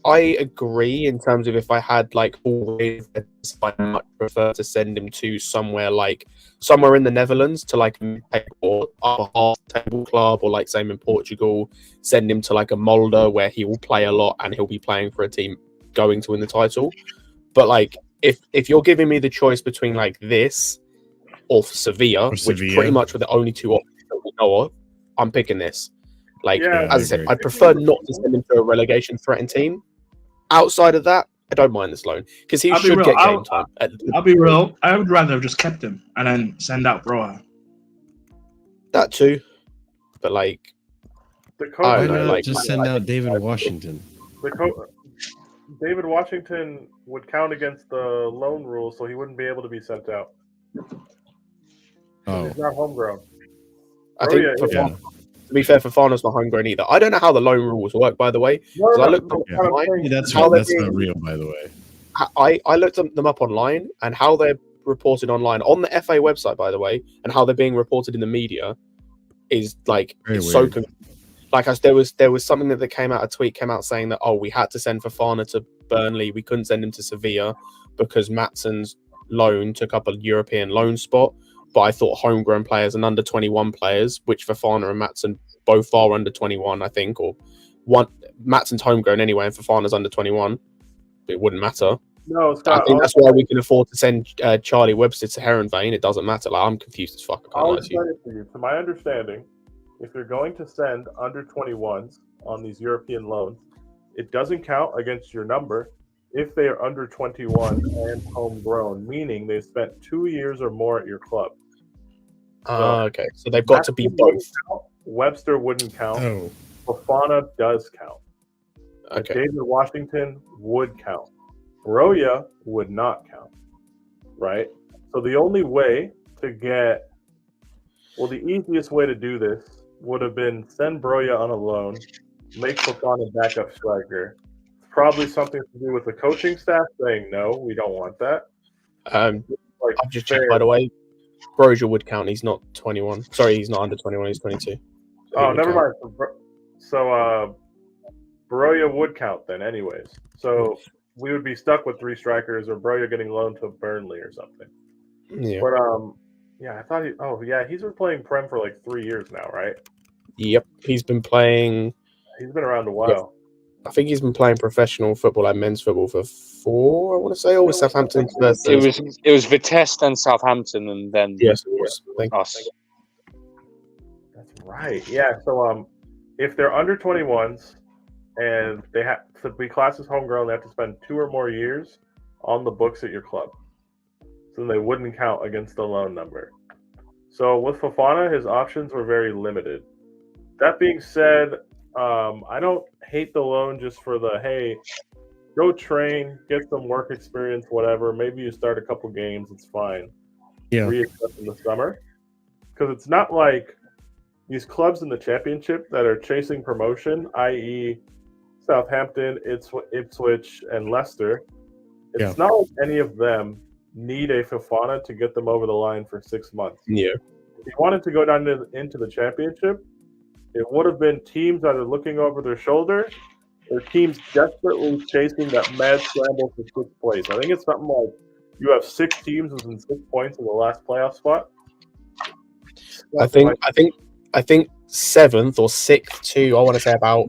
I agree in terms of if I had always, I much prefer to send him to somewhere in the Netherlands to or upper half table club, or same in Portugal, send him to a Molde where he will play a lot and he'll be playing for a team going to win the title. But if you're giving me the choice between this or Sevilla, which pretty much were the only 2 options that we know of, I'm picking this. As I said, I prefer not to send him to a relegation threatened team. Outside of that, I don't mind this loan because he should get game time. I'll be real. I would rather have just kept him and then send out Broa. That too, but the coach, I don't know, just send out David Washington. David Washington would count against the loan rule, so he wouldn't be able to be sent out. Oh, he's not homegrown. I think. To be fair, Fofana's not homegrown either. I don't know how the loan rules work, by the way. No, that's not real, by the way. I looked them up online, and how they're reported online on the FA website, by the way, and how they're being reported in the media is so. There was something that came out. A tweet came out saying that we had to send Fofana to Burnley. We couldn't send him to Sevilla because Maatsen's loan took up a European loan spot. But I thought homegrown players and under 21 players, which Fofana and Maatsen both are under 21, I think, or one Maatsen's homegrown anyway, and Fofana's under 21. It wouldn't matter. No, Scott, I think that's why we can afford to send Charlie Webster to Heronvane. It doesn't matter. Like, I'm confused as fuck. I can't I'll lie to explain you. it to you. To my understanding, if you're going to send under 21s on these European loans, it doesn't count against your number if they are under 21 and homegrown, meaning they've spent 2 years or more at your club. Okay. So they've got to be both. Webster wouldn't count. Oh. Fofana does count. Okay. David Washington would count. Broja would not count. Right? So the only way to get, well, the easiest way to do this would have been send Broja on a loan, make Fofana backup striker. Probably something to do with the coaching staff saying, no, we don't want that. I've just checked, by the way. Broja would count. He's not 21. Sorry, he's not under 21. He's 22. Oh, never mind. So, Broja would count then, anyways. So we would be stuck with 3 strikers, or Broja getting loaned to Burnley or something. Yeah. But yeah, I thought he's been playing Prem for like 3 years now, right? Yep, he's been playing. He's been around a while. I think he's been playing professional football, like men's football, for 4. I want to say, or with Southampton. It was Vitesse, then Southampton, and then yes, it was. us. That's right. Yeah. So if they're under 21s and they have to be classed as homegrown, they have to spend 2 or more years on the books at your club. So they wouldn't count against the loan number. So with Fofana, his options were very limited. That being said, I don't hate the loan just for the, hey, go train, get some work experience, whatever. Maybe you start a couple games, it's fine. Yeah. Readjust in the summer. Because it's not like these clubs in the championship that are chasing promotion, i.e. Southampton, Ipswich, and Leicester. It's not like any of them need a Fofana to get them over the line for 6 months. Yeah. If you wanted to go down into the championship, it would have been teams either looking over their shoulder or teams desperately chasing that mad scramble for 6th place. I think it's something like you have 6 teams within 6 points in the last playoff spot. I think 7th or 6th to, I want to say about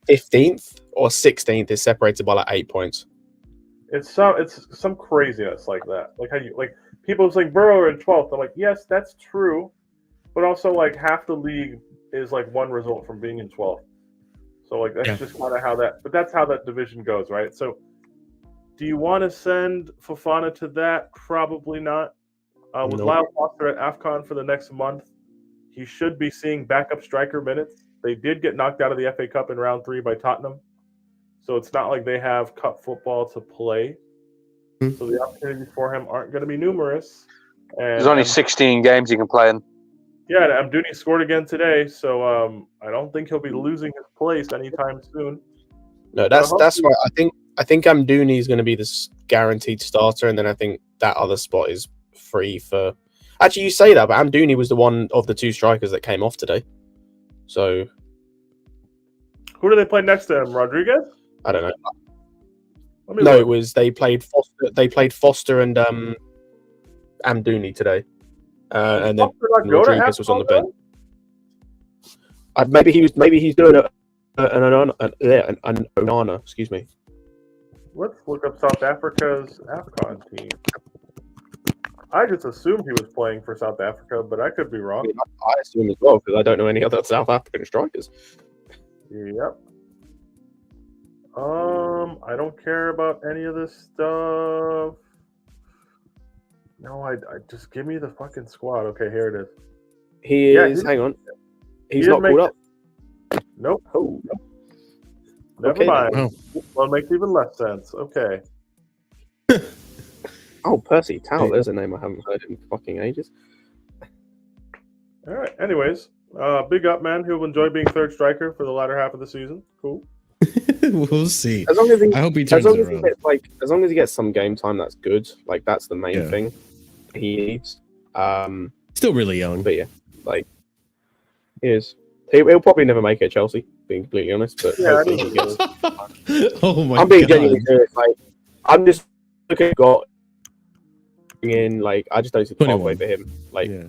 15th or 16th is separated by like 8 points. It's some craziness like that. Like how people saying Borough are in 12th. I'm like, yes, that's true, but also like half the league is like one result from being in 12th. So like that's just kind of how that. But that's how that division goes, right? So, do you want to send Fofana to that? Probably not. With Lyle Foster at AFCON for the next month, he should be seeing backup striker minutes. They did get knocked out of the FA Cup in round 3 by Tottenham. So it's not like they have cup football to play. So the opportunities for him aren't going to be numerous. And there's only 16 games you can play in. Yeah, and Amdouni scored again today, so I don't think he'll be losing his place anytime soon. No, that's why I think Amdouni is going to be the guaranteed starter, and then I think that other spot is free for. Actually, you say that, but Amdouni was the one of the 2 strikers that came off today. So, who do they play next to him? Rodriguez? I don't know. No, it was they played Foster. They played Foster and Amdouni today, and then Rodriguez was on the bench. Maybe he's doing an Onana. Excuse me. Let's look up South Africa's AFCON team. I just assumed he was playing for South Africa, but I could be wrong. I assume as well because I don't know any other South African strikers. Yep. I don't care about any of this stuff. No, I just give me the fucking squad. Okay, here it is. He is. Hang on. He's not called up. Nope. Oh. Never mind. Oh. Well, it makes even less sense. Okay. Oh, Percy Tau. There's a name I haven't heard in fucking ages. All right. Anyways, big up, man. He'll enjoy being 3rd striker for the latter half of the season. Cool. We'll see. As long as I hope he turns it around. As long as he gets some game time, that's good. Like that's the main thing he needs. Still really young, but he is. He'll probably never make it at Chelsea, being completely honest. But yeah, he gets. Oh my! I'm being genuinely serious. Like I'm just looking at God in. Like I just don't see the pathway for him. Like. Yeah.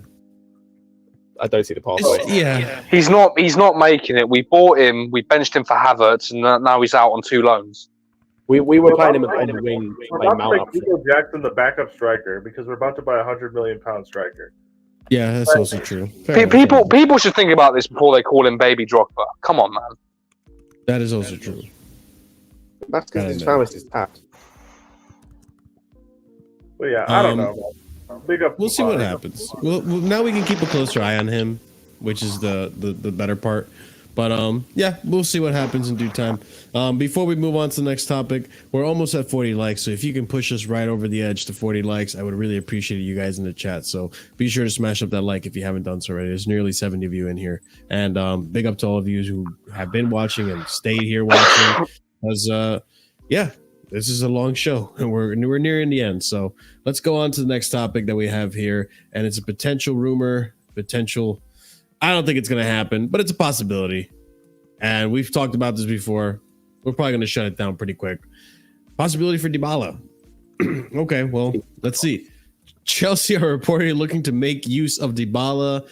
I don't see the pathway. Yeah. He's not making it. We bought him, we benched him for Havertz, and now he's out on 2 loans. We were playing him on the wing. We're Playing about to Mount make up. Nico Jackson the backup striker because we're about to buy a £100 million striker. Yeah, that's also true. People should think about this before they call him Baby Drogba. Come on, man. That is also true. That's because his famous is tapped. But yeah, I don't know. Big up. We'll see what happens. Well, now we can keep a closer eye on him, which is the better part. But yeah, we'll see what happens in due time. Before we move on to the next topic, we're almost at 40 likes. So if you can push us right over the edge to 40 likes, I would really appreciate you guys in the chat. So be sure to smash up that like if you haven't done so already. There's nearly 70 of you in here. And big up to all of you who have been watching and stayed here watching. Because yeah, this is a long show and we're nearing the end. So let's go on to the next topic that we have here. And it's a potential rumor, I don't think it's going to happen, but it's a possibility. And we've talked about this before. We're probably going to shut it down pretty quick. Possibility for Dybala. Okay, well, let's see. Chelsea are reportedly looking to make use of Dybala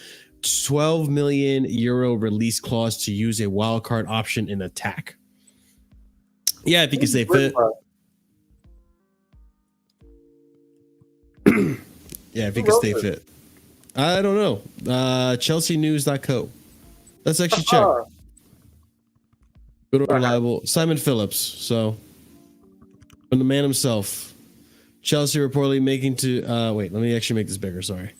12 million euro release clause to use a wild card option in attack. Yeah, if he can stay fit. Yeah, if he can stay fit. I don't know. ChelseaNews.co. Let's actually check. Good or reliable. Simon Phillips. So, from the man himself. Chelsea reportedly making to... wait, let me actually make this bigger. Sorry.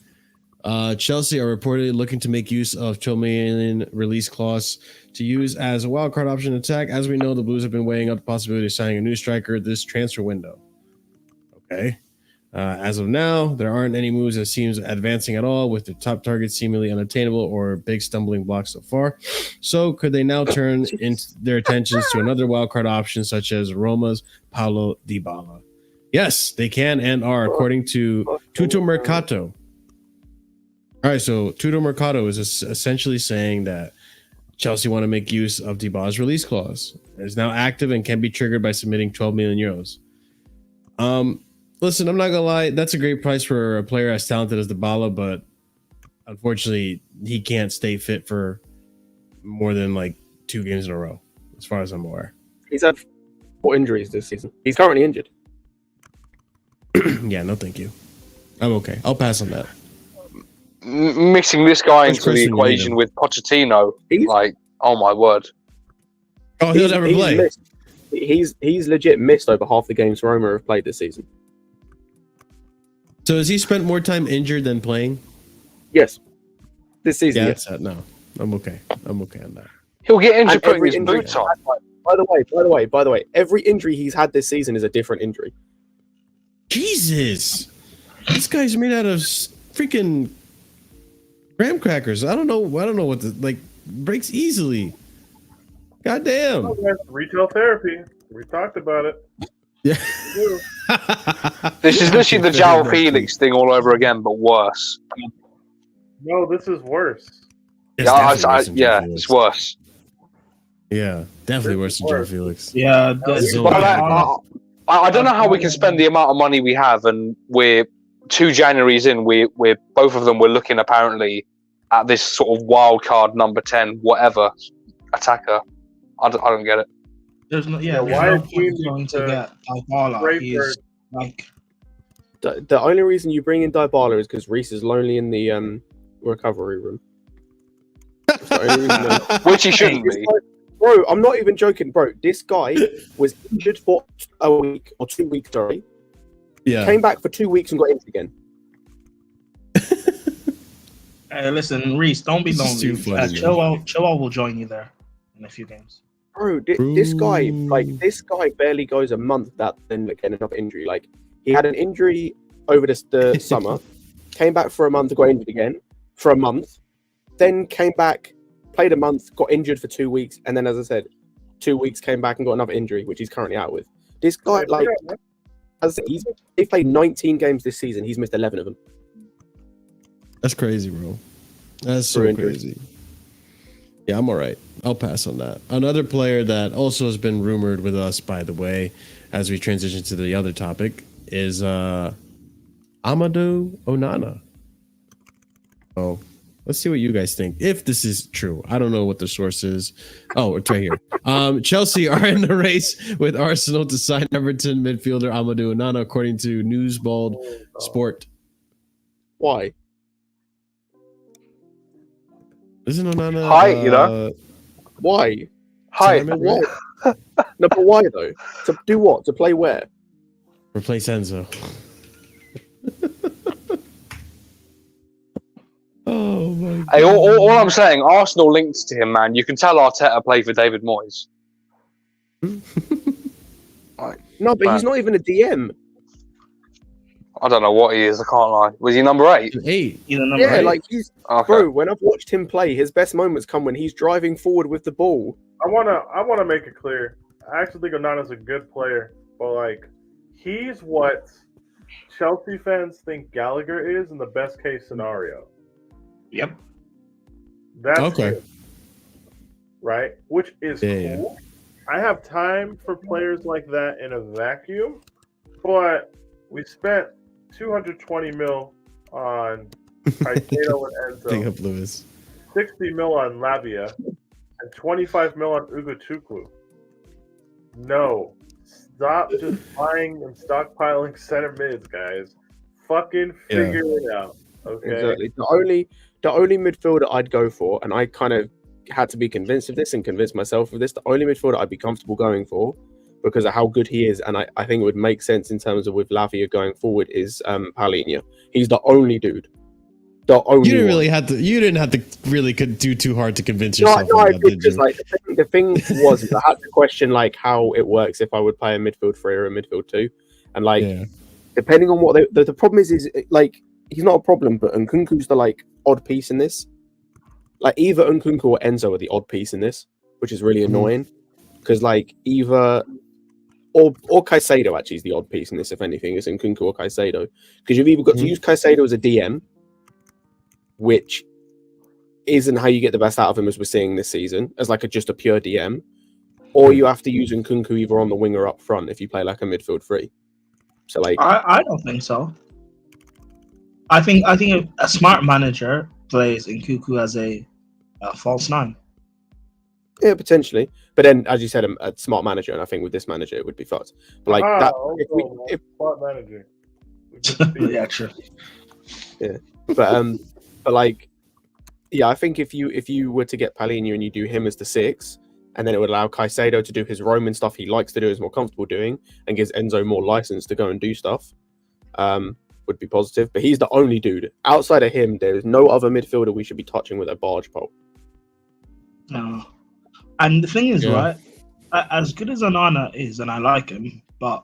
Chelsea are reportedly looking to make use of 12 million release clause to use as a wildcard option attack. As we know, the Blues have been weighing up the possibility of signing a new striker this transfer window. Okay. As of now, there aren't any moves that seems advancing at all, with the top targets seemingly unattainable or big stumbling blocks so far. So could they now turn their attentions to another wildcard option, such as Roma's Paulo Dybala? Yes, they can and are, according to Tutto Mercato. All right, so Tutto Mercato is essentially saying that Chelsea want to make use of Dybala's release clause. It is now active and can be triggered by submitting 12 million euros. Listen, I'm not gonna lie, that's a great price for a player as talented as Dybala, but unfortunately, he can't stay fit for more than like 2 games in a row, as far as I'm aware. He's had 4 injuries this season. He's currently injured. Yeah, no, thank you. I'm okay. I'll pass on that. Mixing this guy into the equation with Pochettino, like, oh my word. Oh, he'll never play. He's legit missed over half the games Roma have played this season. So has he spent more time injured than playing? Yes. This season, yeah, yes. No, I'm okay. I'm okay on that. He'll get injured putting his boots on. By the way, every injury he's had this season is a different injury. Jesus. This guy's made out of freaking graham crackers. I don't know what the, like, breaks easily. God damn. Oh, retail therapy. We talked about it. Yeah. This is literally the João Felix thing all over again, but worse. No, this is worse. It's worse. Yeah, definitely worse than João Felix. Yeah, I don't know how we can spend the amount of money we have, and we're 2 Januaries in. We're both of them. We're looking apparently at this sort of wild card number 10, whatever attacker. I don't get it. There's no, why are teams going to get Dybala? He's like the only reason you bring in Dybala is because Reece is lonely in the recovery room. Which he shouldn't be. Bro, I'm not even joking, bro. This guy was injured for a week or 2 weeks, sorry. Yeah. Came back for 2 weeks and got injured again. Hey, listen, Reece, don't be lonely. Chilwell will join you there in a few games. Bro, this guy barely goes a month without then getting another injury. Like, he had an injury over the summer, came back for a month, got injured again for a month, then came back, played a month, got injured for 2 weeks, and then, as I said, 2 weeks came back and got another injury, which he's currently out with. This guy, like, as I said, he's played 19 games this season. He's missed 11 of them. That's crazy, bro. That's so crazy. Yeah, I'm all right. I'll pass on that. Another player that also has been rumored with us, by the way, as we transition to the other topic, is Ahmeds Onana. Oh, Let's see what you guys think. If this is true, I don't know what the source is. Oh, it's right here. Chelsea are in the race with Arsenal to sign Everton midfielder Ahmeds Onana, according to Newsbald Sport. Why? Isn't Onana? Hi, Why? Hi. Why? No, but why though? To do what? To play where? Replace Enzo. Oh my God. Hey, all I'm saying, Arsenal links to him, man. You can tell Arteta played for David Moyes. No, but he's not even a DM. I don't know what he is. I can't lie. Was he number 8? 8. He's a number Yeah, 8. like he's bro. When I've watched him play, his best moments come when he's driving forward with the ball. I wanna make it clear. I actually think Onana's a good player, but like he's what Chelsea fans think Gallagher is in the best case scenario. Yep. That's Okay. it, right? Which is cool. I have time for players like that in a vacuum, but we spent 220 mil on Caicedo and Big Enzo, up, Lewis. 60 mil on Lavia, and 25 mil on Chukwu. No. Stop just buying and stockpiling center mids, guys. Fucking figure it out. Okay. Exactly. The only midfielder I'd go for, and I kind of had to be convinced of this and convince myself of this, the only midfielder I'd be comfortable going for because of how good he is, and I think it would make sense in terms of with Lavia going forward, is Palhinha. He's the only dude. The only You didn't one. really have to. You didn't have to really do too hard to convince yourself. No, I of that, did, did you? like the thing was I had to question like how it works if I would play a midfield 3 or a midfield 2, and like depending on what the problem is like he's not a problem, but Nkunku's the like odd piece in this. Like either Nkunku or Enzo are the odd piece in this, which is really annoying because like either or Caicedo actually is the odd piece in this. If anything, is Nkunku or Caicedo, because you've either got to use Caicedo as a DM, which isn't how you get the best out of him as we're seeing this season, as like just a pure DM, or you have to use Nkunku either on the wing or up front if you play like a midfield 3. So like I don't think so. I think a smart manager plays Nkunku as a false 9. yeah, potentially, but then as you said, a smart manager, and I think with this manager it would be fucked. But like that, if smart manager. Yeah, true. Yeah, but like, yeah, I think if you were to get Palhinha and you do him as the 6, and then it would allow Caicedo to do his Roman stuff he likes to do, is more comfortable doing, and gives Enzo more license to go and do stuff, would be positive. But he's the only dude. Outside of him, there is no other midfielder we should be touching with a barge pole. No. And the thing is, right, as good as Onana is, and I like him, but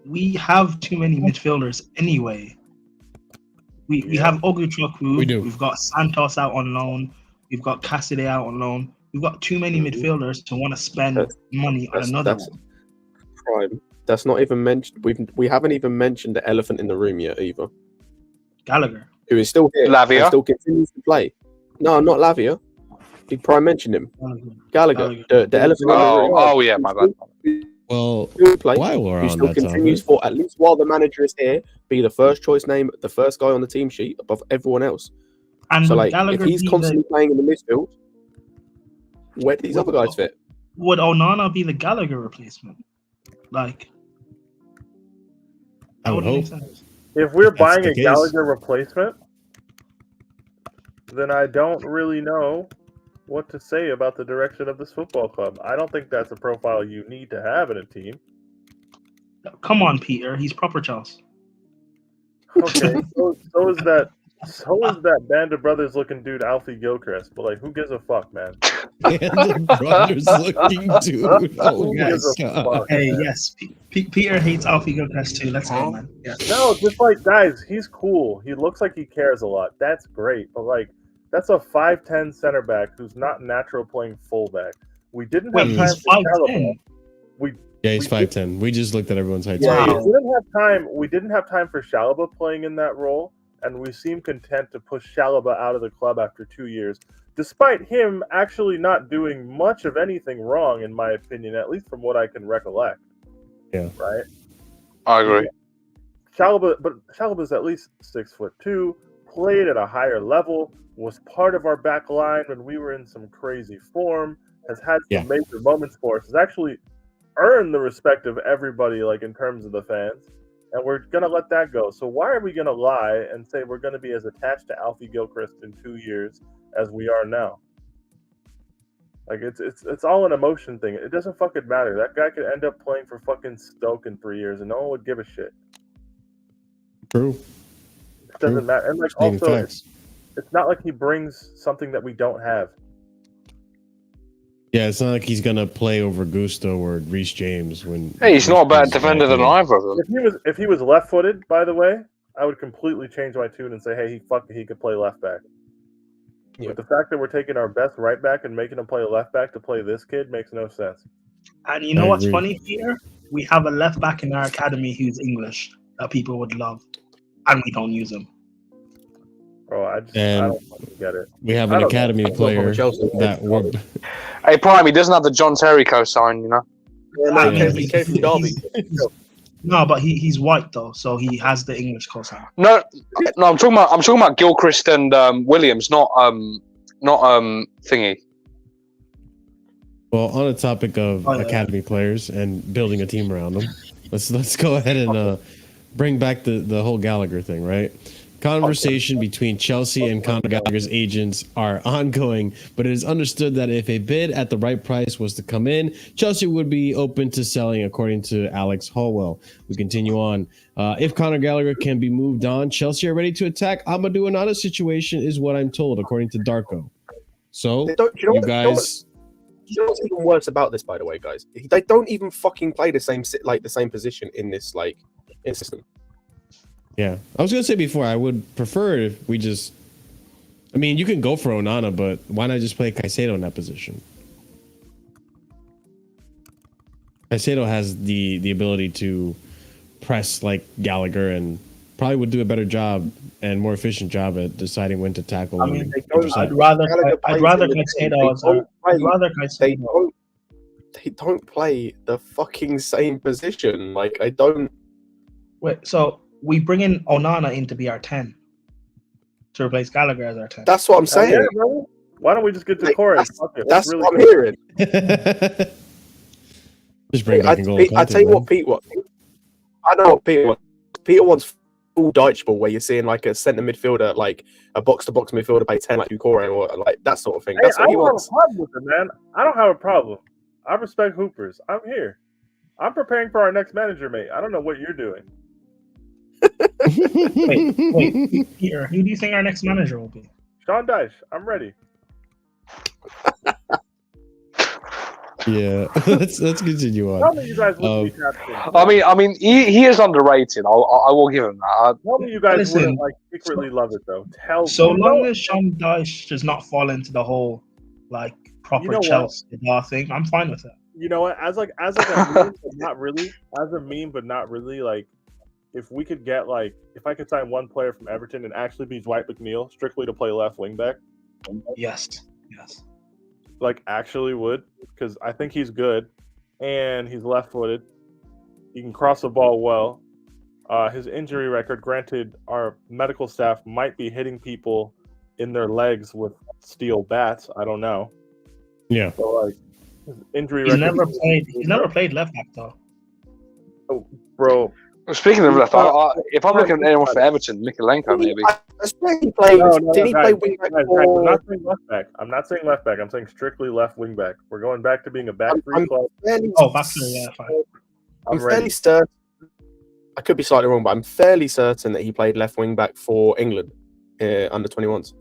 we have too many midfielders anyway. We have Chukwu. We do. We've got Santos out on loan. We've got Cassidy out on loan. We've got too many midfielders to want to spend money on another one. Prime. That's not even mentioned. We haven't even mentioned the elephant in the room yet either. Gallagher, who is still here, Lavia, and still continues to play. No, not Lavia. Did Prime mention him? Gallagher. The elephant in the room. Oh yeah, my bad. Well, play, while we're who on still that continues topic, for at least while the manager is here, be the first choice name, the first guy on the team sheet above everyone else. and So like, Gallagher if he's constantly playing in the midfield, where do these other guys fit? Would Onana be the Gallagher replacement? Like, I would make hope. sense. If we're That's buying the a case. Gallagher replacement, then I don't really know what to say about the direction of this football club. I don't think that's a profile you need to have in a team. Come on, Peter. He's proper Chelsea. Okay, so is that Band of Brothers looking dude Alfie Gilchrist, but like, who gives a fuck, man? And the brothers looking dude. Oh Who my gives a God. fuck? Hey, yes. Peter hates Alfie Gilchrist too. Let's go, man. Yeah. No, just like, guys, he's cool. He looks like he cares a lot. That's great, but like, that's a 5'10" center back who's not natural playing fullback. We didn't have Wait, time he's for 5'10". Chalobah. Yeah, he's 5'10". We just looked at everyone's heights. Wow. We didn't have time for Chalobah playing in that role, and we seem content to push Chalobah out of the club after 2 years, despite him actually not doing much of anything wrong, in my opinion, at least from what I can recollect. Yeah. Right? I agree. Chalobah's at least 6'2", played at a higher level, was part of our back line when we were in some crazy form, has had some major moments for us, has actually earned the respect of everybody, like in terms of the fans, and we're gonna let that go. So why are we gonna lie and say we're gonna be as attached to Alfie Gilchrist in 2 years as we are now? Like it's all an emotion thing. It doesn't fucking matter. That guy could end up playing for fucking Stoke in 3 years, and no one would give a shit. True. It doesn't matter. And like also, it's not like he brings something that we don't have. Yeah, it's not like he's gonna play over Gusto or Reece James when. Hey, he's not a better defender than either of them. If he was left-footed, by the way, I would completely change my tune and say, hey, he could play left back. But the fact that we're taking our best right back and making him play left back to play this kid makes no sense. And you know what's funny, Peter? We have a left back in our academy who's English that people would love, and we don't use him. Bro, I don't fucking get it. We have an academy player that we're. Hey, Prime, he doesn't have the John Terry co-sign, you know. He came from Derby. No, but he's white though, so he has the English cosign. No, I'm talking about Gilchrist and Williams, not thingy. Well, on the topic of academy players and building a team around them, let's go ahead and bring back the whole Gallagher thing, right? Conversation between Chelsea and Connor Gallagher's agents are ongoing, but it is understood that if a bid at the right price was to come in, Chelsea would be open to selling, according to Alex Hallwell. We continue on. If Connor Gallagher can be moved on, Chelsea are ready to attack Amadou Onana situation, is what I'm told, according to Darko. So, you guys... You know what's even worse about this, by the way, guys? They don't even fucking play the same position in this system. Yeah, I was gonna say before, I would prefer if we just. I mean, you can go for Onana, but why not just play Caicedo in that position? Caicedo has the ability to press like Gallagher and probably would do a better job and more efficient job at deciding when to tackle. I mean, I'd rather Caicedo. They don't play the fucking same position. Like I don't. Wait, so. We bring in Onana in to be our 10 to replace Gallagher as our 10. That's what I'm saying. Yeah, why don't we just get to chorus? That's really what I'm hearing. Just bring back I tell you what, Pete. I know what Peter wants. Peter wants full Dyche ball, where you're seeing like a centre midfielder, like a box-to-box midfielder pay 10 like Ducore or like that sort of thing. That's what he wants. I don't have a problem with it, man. I don't have a problem. I respect hoopers. I'm here. I'm preparing for our next manager, mate. I don't know what you're doing. wait, Peter, who do you think our next manager will be? Sean Dyche. I'm ready. Yeah, let's continue on. Tell me you guys wouldn't be captain. I mean, he is underrated. I will give him that. Tell me you guys wouldn't like secretly love it though. Long as Sean Dyche does not fall into the whole like proper Chelsea thing, I'm fine with it. You know what? As a meme, but not really. As a meme, but not really. Like, if we could get if I could sign one player from Everton and actually be Dwight McNeil strictly to play left wing back. Yes. Like, actually would, because I think he's good, and he's left-footed. He can cross the ball well. His injury record, granted, our medical staff might be hitting people in their legs with steel bats. I don't know. Yeah. So, his injury record. He's never played left back though. Oh, bro. Speaking of left, if I'm looking at anyone for Everton, Mikalenko maybe. Did he play wing back? I'm not saying left back. I'm saying strictly left wing back. We're going back to being a back three club. Back three, yeah, fine. I'm fairly certain. I could be slightly wrong, but I'm fairly certain that he played left wing back for England under 21s.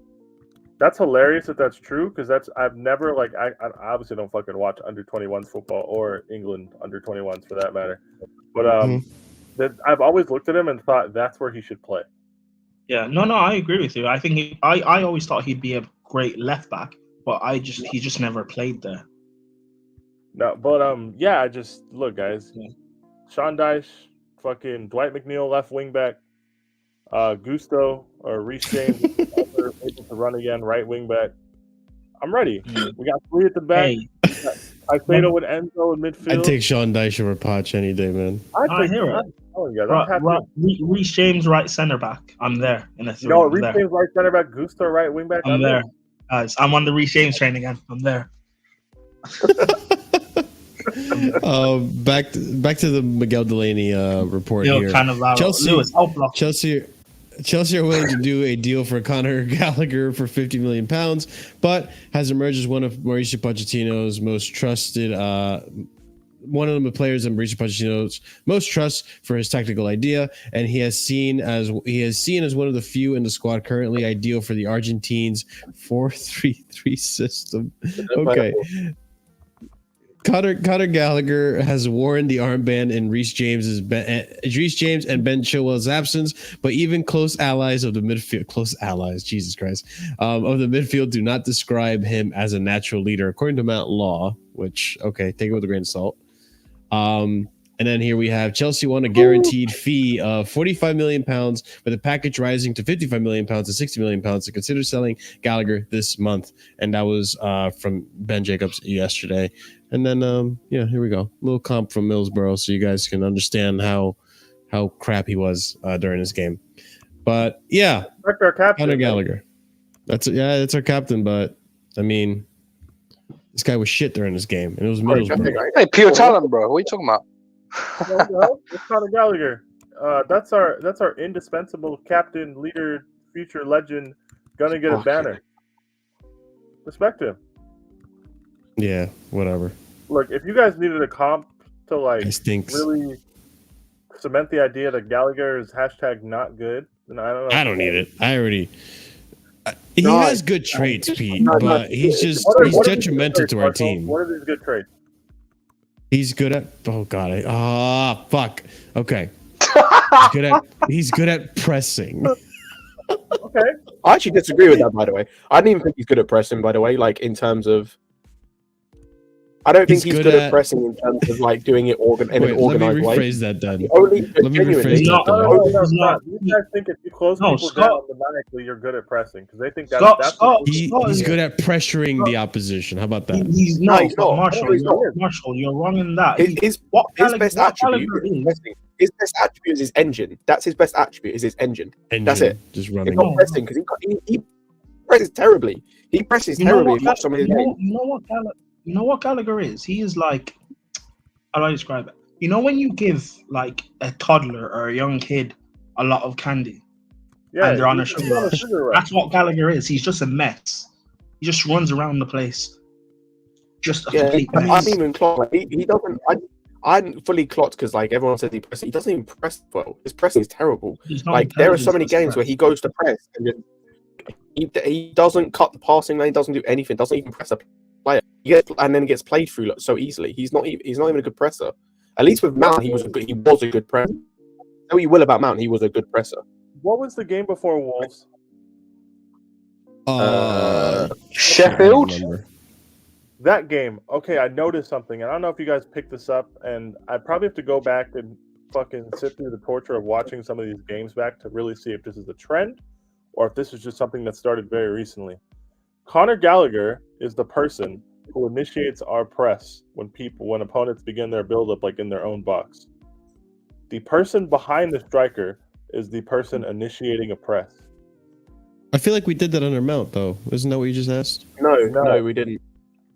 That's hilarious if that's true, because I've never I obviously don't fucking watch under 21s football or England under 21s for that matter, but I've always looked at him and thought that's where he should play. Yeah, no, I agree with you. I think I always thought he'd be a great left back, but he just never played there. No, but I just look, guys. Yeah. Sean Dyche, fucking Dwight McNeil, left wing back. Gusto or Reece James able to run again, right wing back. I'm ready. We got 3 at the back. Caicedo with Enzo in midfield. I'd take Sean Dyche over Poch any day, man. I hear it. Reece James right centre back. I'm there in a 3. No, Reece James right centre back. Gusto right wing back. I'm there. Guys, I'm on the Reece James train again. I'm there. Back to the Miguel Delaney report here. Chelsea are willing to do a deal for Connor Gallagher for £50 million, but has emerged as one of Mauricio Pochettino's most trusted. One of the players in Mauricio Pochettino's most trust for his tactical idea, and he has seen as one of the few in the squad currently ideal for the Argentines 4-3-3 system. Okay. Connor Gallagher has worn the armband in Reece James and Ben Chilwell's absence, but even close allies, Jesus Christ, of the midfield do not describe him as a natural leader, according to Mount Law, which, okay, take it with a grain of salt. And then here we have Chelsea won a guaranteed fee of £45 million, with the package rising to £55 million and £60 million to consider selling Gallagher this month. And that was from Ben Jacobs yesterday. And then, here we go. A little comp from Middlesbrough so you guys can understand how crap he was during this game. But, yeah, our captain, Conor Gallagher. That's our captain, but, I mean, this guy was shit during this game, and it was Middlesbrough. Hey, pure talent, bro. What are you talking about? It's Conor Gallagher. That's our indispensable captain, leader, future legend. Gonna get a banner. Respect him. Yeah, whatever. Look, if you guys needed a comp to really cement the idea that Gallagher is #not good, then I don't know. I don't need it. I already. He has good traits, Pete, but he's detrimental to our team. What are these good traits? He's good at. Oh God! Fuck. Okay. He's good at pressing. Okay. I actually disagree with that, by the way. I don't even think he's good at pressing, by the way. Like in terms of, I don't think he's good at pressing in terms of like doing it in an organized way. Let me rephrase that, then. Let me rephrase that. No. You guys think if you close people down automatically, you're good at pressing because they think that's he's good at pressuring the opposition. How about that? He's not. Marshall, you're wrong in that. His best attribute is his engine. That's his best attribute is his engine. That's it. Just running. It's not pressing because he presses terribly. He presses terribly. You know what Gallagher is? He is like, how do I describe it? You know when you give like a toddler or a young kid a lot of candy, and they're on a sugar rush. That's what Gallagher is. He's just a mess. He just runs around the place. Just a complete mess. I'm even clocked. He doesn't. I'm fully clocked because like everyone says he presses. He doesn't even press well. His pressing is terrible. Like there are so many games where he goes to press and just, he doesn't cut the passing lane. Doesn't do anything. Doesn't even press a player. And then it gets played through so easily. He's not even a good presser. At least with Mount, he was a good presser. Know what you will about Mount, he was a good presser. What was the game before Wolves? Sheffield. That game. Okay, I noticed something, and I don't know if you guys picked this up, and I probably have to go back and fucking sit through the torture of watching some of these games back to really see if this is a trend or if this is just something that started very recently. Conor Gallagher is the person who initiates our press when opponents begin their build-up like in their own box. The person behind the striker is the person initiating a press. I feel like we did that under Mount, though. Isn't that what you just asked? No, we didn't.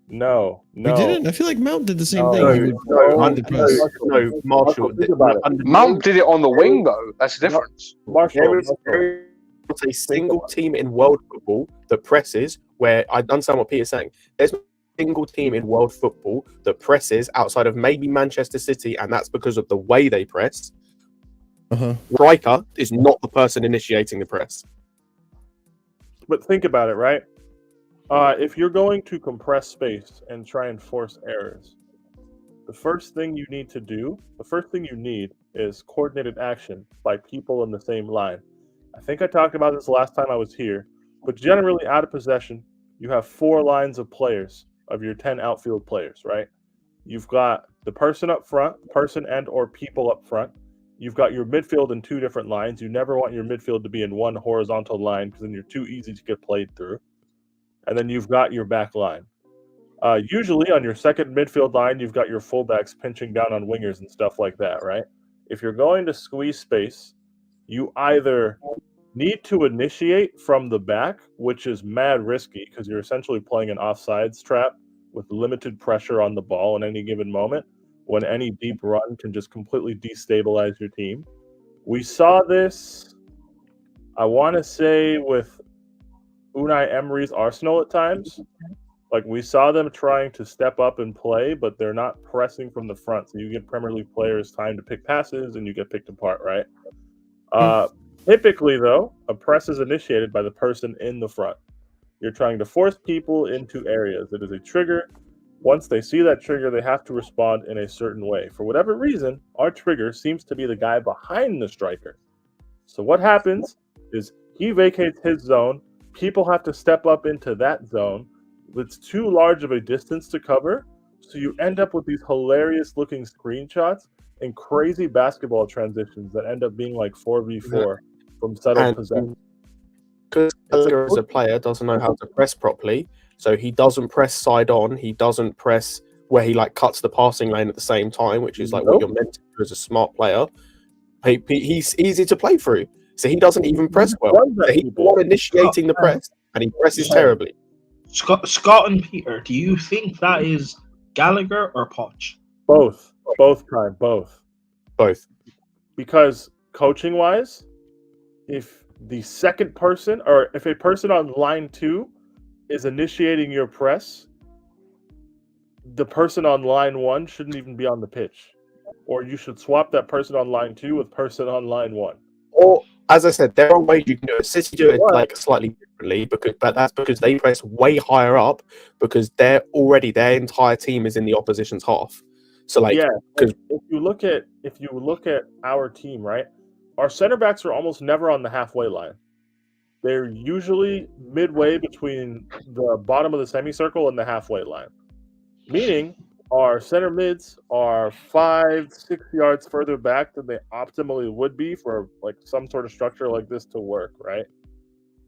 No. We didn't? I feel like Mount did the same thing. No, Marshall. Mount did it on the wing, though. That's the difference. Marshall. There is a single team in world football that presses, where I understand what Peter's saying. There's a single team in world football that presses outside of maybe Manchester City, and that's because of the way they press. Striker is not the person initiating the press. But think about it, right? If you're going to compress space and try and force errors, the first thing you need is coordinated action by people in the same line. I think I talked about this last time I was here, but generally out of possession, you have 4 lines of players of your 10 outfield players, right? You've got the person up front, person and or people up front. You've got your midfield in 2 different lines. You never want your midfield to be in one horizontal line because then you're too easy to get played through. And then you've got your back line. Usually on your second midfield line, you've got your fullbacks pinching down on wingers and stuff like that, right? If you're going to squeeze space, you either need to initiate from the back, which is mad risky because you're essentially playing an offsides trap with limited pressure on the ball in any given moment, when any deep run can just completely destabilize your team. We saw this, I want to say, with Unai Emery's Arsenal at times. Like, we saw them trying to step up and play, but they're not pressing from the front. So you give Premier League players time to pick passes, and you get picked apart, right? Typically, though, a press is initiated by the person in the front. You're trying to force people into areas. It is a trigger. Once they see that trigger, they have to respond in a certain way. For whatever reason, our trigger seems to be the guy behind the striker. So what happens is he vacates his zone. People have to step up into that zone. It's too large of a distance to cover, so you end up with these hilarious-looking screenshots and crazy basketball transitions that end up being like 4v4 from settled possession. Because Gallagher as a player doesn't know how to press properly, so he doesn't press side on, he doesn't press where he like cuts the passing lane at the same time, which is like what you're meant to do as a smart player. He's easy to play through, so he doesn't even press well. So he's not initiating the press, and he presses terribly. Scott and Peter, do you think that is Gallagher or Poch? Both. Both. Because coaching-wise, if the second person, or if a person on line 2 is initiating your press, the person on line 1 shouldn't even be on the pitch. Or you should swap that person on line 2 with person on line 1. Or, as I said, there are ways you can do it. City do it like slightly differently, but that's because they press way higher up because their entire team is in the opposition's half. So like, because if you look at our team, right, our center backs are almost never on the halfway line. They're usually midway between the bottom of the semicircle and the halfway line, meaning our center mids are 5-6 yards further back than they optimally would be for like some sort of structure like this to work, right?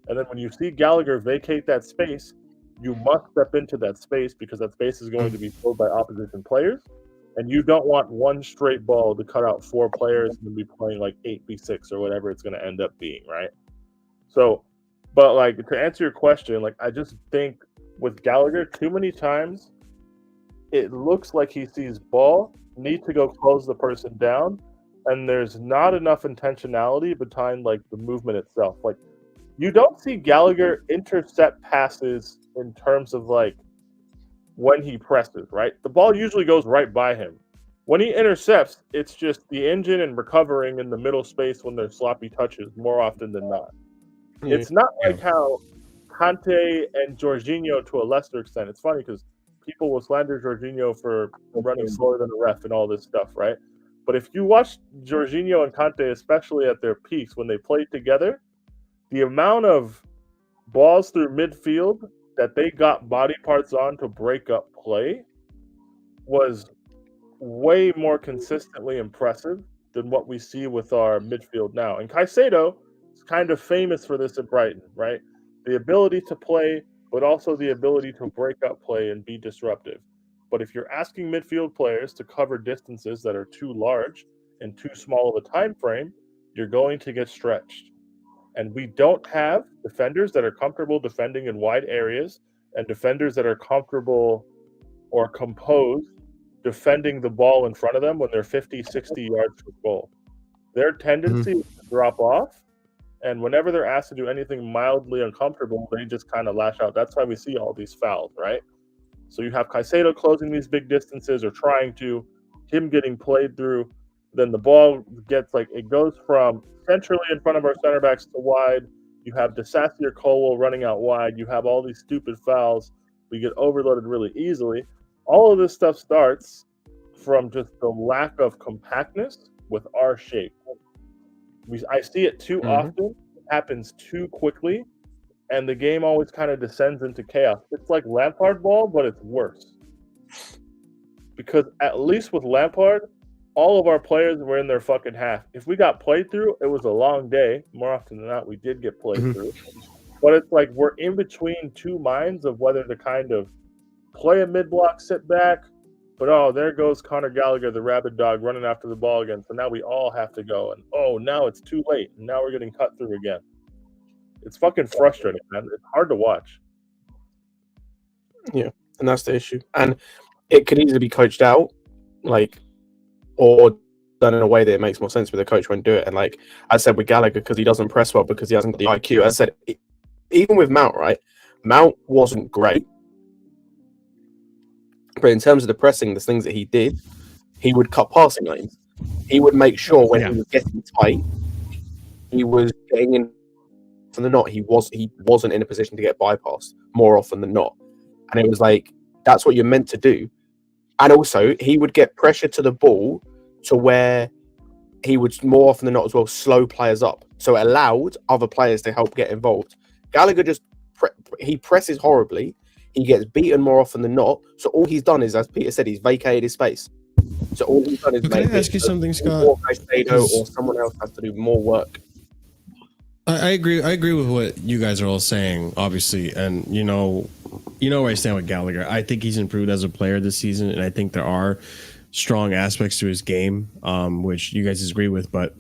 And then when you see Gallagher vacate that space, you must step into that space because that space is going to be filled by opposition players, and you don't want one straight ball to cut out 4 players and be playing like 8v6 or whatever it's going to end up being, right? So, but like to answer your question, like I just think with Gallagher, too many times it looks like he sees ball, need to go close the person down, and there's not enough intentionality behind like the movement itself. Like, you don't see Gallagher intercept passes in terms of like when he presses, right? The ball usually goes right by him. When he intercepts, it's just the engine and recovering in the middle space when there's sloppy touches more often than not. It's not like how Kante and Jorginho to a lesser extent. It's funny because people will slander Jorginho for running slower than a ref and all this stuff, right? But if you watch Jorginho and Kante, especially at their peaks when they played together, the amount of balls through midfield that they got body parts on to break up play was way more consistently impressive than what we see with our midfield now. And Caicedo is kind of famous for this at Brighton, right? The ability to play, but also the ability to break up play and be disruptive. But if you're asking midfield players to cover distances that are too large and too small of a time frame, you're going to get stretched. And we don't have defenders that are comfortable defending in wide areas and defenders that are comfortable or composed defending the ball in front of them when they're 50, 60 yards from goal. Their tendency is to drop off, and whenever they're asked to do anything mildly uncomfortable, they just kind of lash out. That's why we see all these fouls, right? So you have Caicedo closing these big distances or trying to, him getting played through, then the ball gets like, it goes from centrally in front of our center backs to wide. You have Disasi or Colwell running out wide. You have all these stupid fouls. We get overloaded really easily. All of this stuff starts from just the lack of compactness with our shape. I see it too often. It happens too quickly, and the game always kind of descends into chaos. It's like Lampard ball, but it's worse. Because at least with Lampard, all of our players were in their fucking half. If we got played through, it was a long day. More often than not, we did get played through. But it's like we're in between two minds of whether to kind of play a mid-block, sit back, but oh, there goes Connor Gallagher, the rabid dog, running after the ball again. So now we all have to go, and oh, now it's too late, and now we're getting cut through again. It's fucking frustrating, man. It's hard to watch. Yeah, and that's the issue. And it could easily be coached out, like, or done in a way that it makes more sense, but the coach won't do it. And like I said with Gallagher, because he doesn't press well, because he hasn't got the IQ. As I said, even with Mount, right? Mount wasn't great, but in terms of the pressing, the things that he did, he would cut passing lanes. He would make sure when he was getting tight, he was getting in from the knot. He wasn't in a position to get bypassed more often than not. And it was like, that's what you're meant to do. And also, he would get pressure to the ball to where he would more often than not as well slow players up. So it allowed other players to help get involved. Gallagher just he presses horribly. He gets beaten more often than not. So all he's done is, as Peter said, he's vacated his space. So all he's done is can I ask you something, Scott? Or someone else has to do more work. I agree with what you guys are all saying, obviously, and you know where I stand with Gallagher. I think he's improved as a player this season, and I think there are strong aspects to his game, which you guys disagree with. But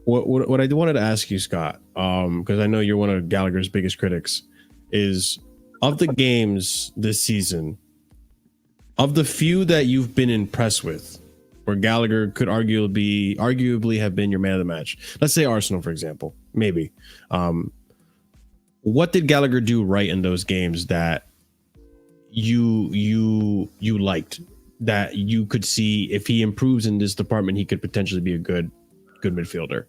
what I wanted to ask you, Scott, because I know you're one of Gallagher's biggest critics, is of the games this season, of the few that you've been impressed with, where Gallagher could arguably have been your man of the match. Let's say Arsenal, for example, maybe. What did Gallagher do right in those games that you liked, that you could see if he improves in this department, he could potentially be a good midfielder?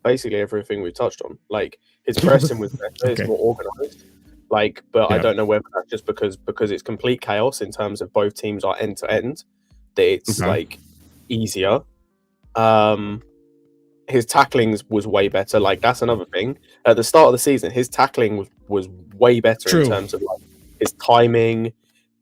Basically everything we touched on. Like his pressing was better, it's more organized. Like, but I don't know whether that's just because it's complete chaos in terms of both teams are end to end, that it's like easier. His tackling was way better. Like that's another thing. At the start of the season, his tackling was way better in terms of like his timing,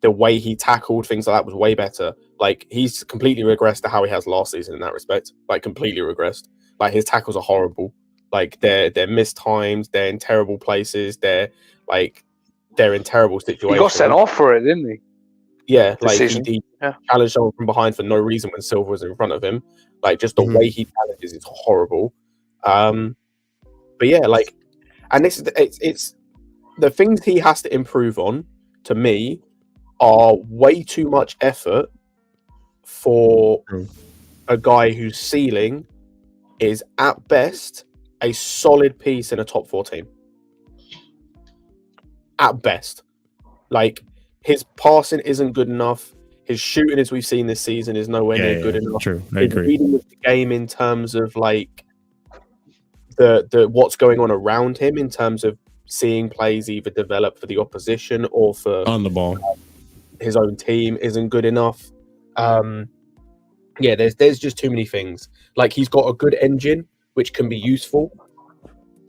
the way he tackled, things like that was way better. Like he's completely regressed to how he has last season in that respect. Like completely regressed. Like his tackles are horrible. Like they're missed times. They're in terrible places. They're in terrible situations. He got sent off for it, didn't he? Yeah, like he challenged someone from behind for no reason when Silva was in front of him. Like just the way he challenges is horrible. But yeah, like, and this is it's the things he has to improve on. To me, are way too much effort for a guy whose ceiling is at best a solid piece in a top 4 team. At best. Like, his passing isn't good enough. His shooting, as we've seen this season, is nowhere near good enough. True, I agree. Reading of the game in terms of like the what's going on around him, in terms of seeing plays either develop for the opposition or for on the ball, his own team isn't good enough. Yeah, there's just too many things. Like he's got a good engine which can be useful,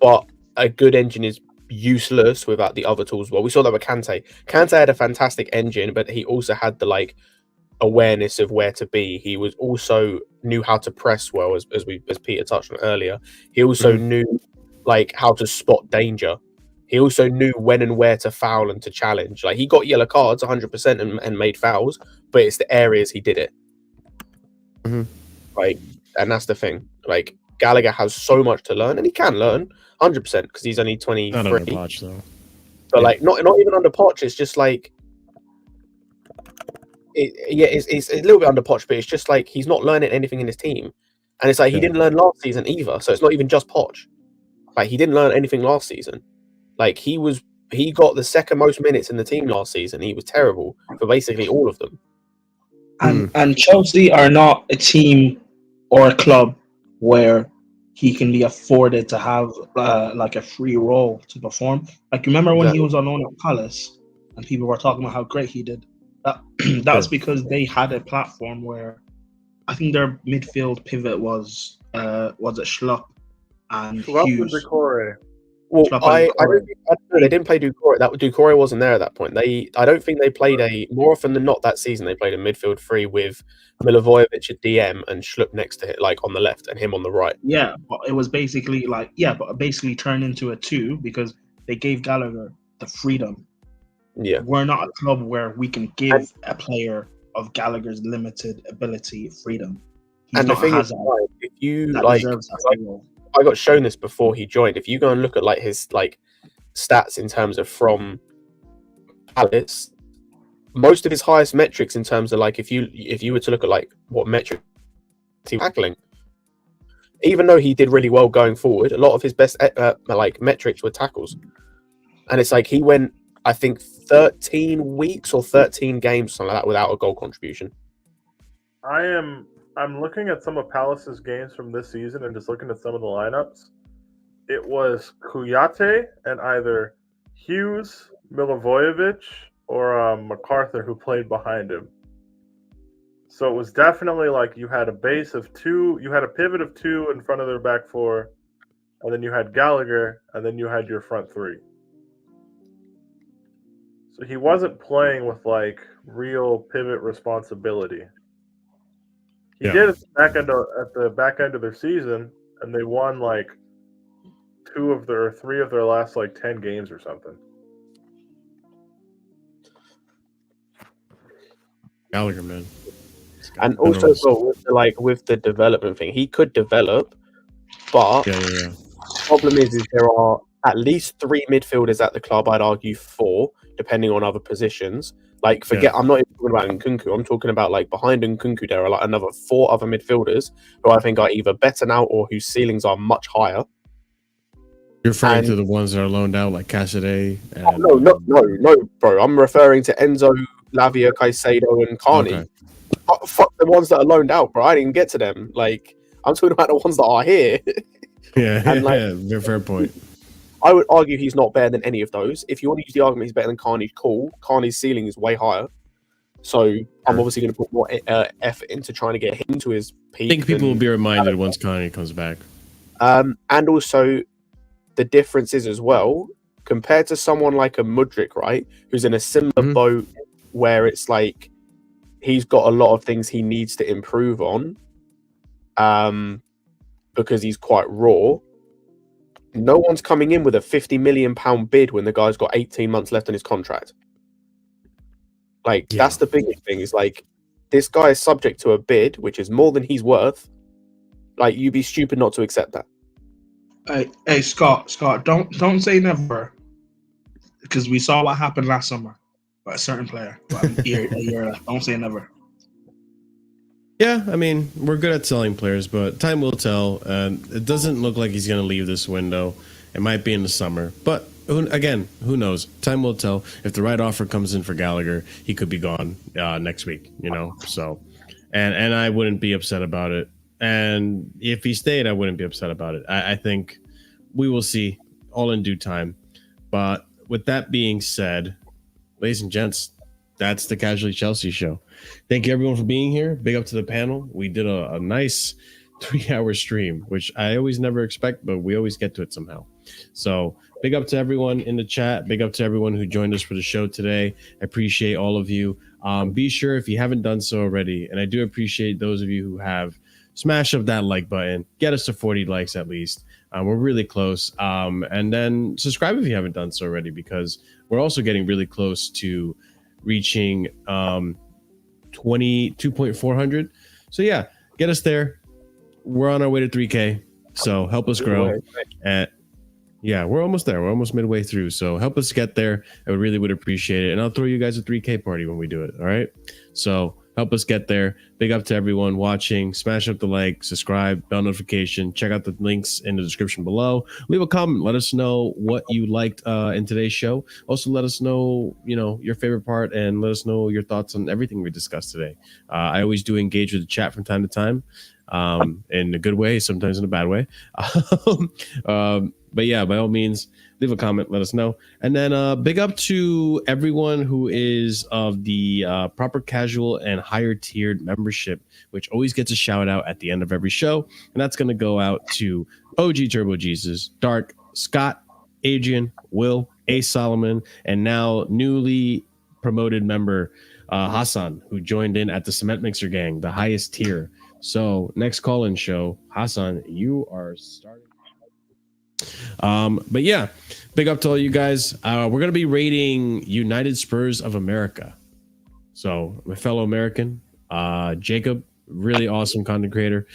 but a good engine is useless without the other tools. Well, we saw that with Kante. Kante had a fantastic engine, but he also had the like awareness of where to be. He was also knew how to press well, as Peter touched on earlier. He also knew like how to spot danger. He also knew when and where to foul and to challenge. Like he got yellow cards 100% and made fouls, but it's the areas he did it. Like, and that's the thing. Like Gallagher has so much to learn, and he can learn 100% because he's only 23. Not under Poch, though. But like, not even under Poch. It's just like, it's a little bit under Poch, but it's just like he's not learning anything in his team, and it's like he didn't learn last season either. So it's not even just Poch. Like he didn't learn anything last season. Like he got the second most minutes in the team last season. He was terrible for basically all of them. And Chelsea are not a team or a club where he can be afforded to have like a free role to perform. Like remember when he was on loan at Palace and people were talking about how great he did. That was because they had a platform where I think their midfield pivot was it Schlupp and Hughes. Well, I don't know, they didn't play Doucouré. Doucouré wasn't there at that point. I don't think they played more often than not that season. They played a midfield three with Milivojevic at DM and Schlupp next to it, like on the left, and him on the right. Yeah, but it was basically but basically turned into a 2 because they gave Gallagher the freedom Yeah. We're not a club where we can give a player of Gallagher's limited ability freedom. He's and the not thing a is, hazard if you that like, deserves that role. I got shown this before he joined. If you go and look at like his like stats in terms of from Palace, most of his highest metrics in terms of like if you were to look at like what metrics he was tackling, even though he did really well going forward, a lot of his best like metrics were tackles. And it's like he went, I think, 13 weeks or 13 games, something like that, without a goal contribution. I'm looking at some of Palace's games from this season and just looking at some of the lineups. It was Kouyaté and either Hughes, Milivojevic, or MacArthur who played behind him. So it was definitely like you had a base of two, you had a pivot of two in front of their back four, and then you had Gallagher, and then you had your front three. So he wasn't playing with like real pivot responsibility. He did at the back end of their season, and they won like three of their last like 10 games or something. Gallagher, man. And also, well, with the development thing, he could develop, but the problem is there are at least 3 midfielders at the club. I'd argue 4, depending on other positions. Like, I'm not even talking about Nkunku. I'm talking about like behind Nkunku, there are like another 4 other midfielders who I think are either better now or whose ceilings are much higher. You're referring to the ones that are loaned out, like Casually? No, bro. I'm referring to Enzo, Lavia, Caicedo, and Carney. Okay. Fuck the ones that are loaned out, bro. I didn't even get to them. Like, I'm talking about the ones that are here. And fair point. I would argue he's not better than any of those. If you want to use the argument he's better than Carney, cool. Carney's ceiling is way higher. So I'm obviously going to put more effort into trying to get him to his peak. I think people will be reminded once Carney comes back. And also, the difference is as well, compared to someone like a Mudryk, right, who's in a similar boat where it's like he's got a lot of things he needs to improve on because he's quite raw. No one's coming in with a £50 million bid when the guy's got 18 months left on his contract. Like, that's the biggest thing. Is like, this guy is subject to a bid, which is more than he's worth. Like, you'd be stupid not to accept that. Hey, Scott, don't say never, because we saw what happened last summer by a certain player. A year, don't say never. Yeah, I mean, we're good at selling players, but time will tell. It doesn't look like he's going to leave this window. It might be in the summer, but who knows? Time will tell. If the right offer comes in for Gallagher, he could be gone next week. So, and I wouldn't be upset about it. And if he stayed, I wouldn't be upset about it. I think we will see, all in due time. But with that being said, ladies and gents, that's the Casually Chelsea show. Thank you, everyone, for being here. Big up to the panel. We did a nice 3-hour stream, which I always never expect, but we always get to it somehow. So big up to everyone in the chat. Big up to everyone who joined us for the show today. I appreciate all of you. Be sure, if you haven't done so already, and I do appreciate those of you who have, smash up that like button. Get us to 40 likes at least. We're really close. And then subscribe if you haven't done so already, because we're also getting really close to reaching 22.400. So yeah, get us there. We're on our way to 3K. So help us grow. Yeah, we're almost there. We're almost midway through. So help us get there. I really would appreciate it. And I'll throw you guys a 3K party when we do it. All right. So help us get there. Big up to everyone watching. Smash up the like, subscribe, bell notification. Check out the links in the description below. Leave a comment. Let us know what you liked in today's show. Also, let us know, your favorite part, and let us know your thoughts on everything we discussed today. I always do engage with the chat from time to time, in a good way, sometimes in a bad way. But yeah, by all means, leave a comment, let us know. And then big up to everyone who is of the proper casual and higher tiered membership, which always gets a shout out at the end of every show. And that's going to go out to OG Turbo Jesus, Dark, Scott, Adrian, Will, A. Solomon, and now newly promoted member Hassan, who joined in at the Cement Mixer Gang, the highest tier. So next call-in show, Hassan, you are starting. But yeah, big up to all you guys. We're going to be rating United Spurs of America. So my fellow American, Jacob, really awesome content creator,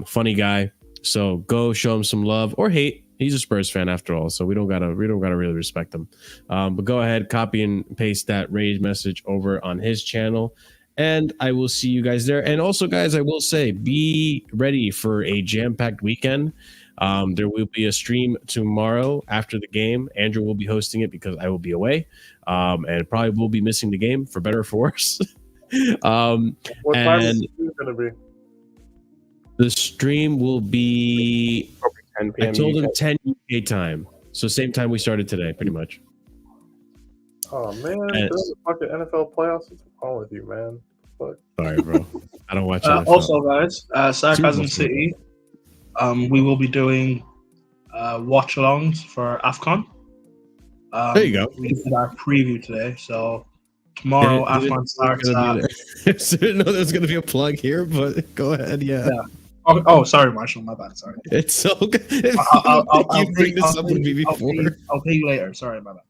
funny guy. So go show him some love or hate. He's a Spurs fan after all, so we don't gotta really respect him. But go ahead, copy and paste that raid message over on his channel, and I will see you guys there. And also, guys, I will say, be ready for a jam-packed weekend. There will be a stream tomorrow after the game. Andrew will be hosting it because I will be away, and probably will be missing the game for better or for worse. What time is and it going to be? the stream will be Probably 10 p.m. I told him UK. 10 UK time. So same time we started today, pretty much. Oh, man. Yes. During the fucking NFL playoffs? What's wrong with you, man? Fuck. Sorry, bro. I don't watch NFL. Also, guys, Sarcasm City, we will be doing watch-alongs for AFCON. There you go. We did our preview today, so tomorrow AFCON starts at... I didn't know there was going to be a plug here, but go ahead, yeah. Oh, sorry, Marshall, my bad, sorry. It's so good. I'll bring this up with me before. I'll pay you later, sorry, my bad.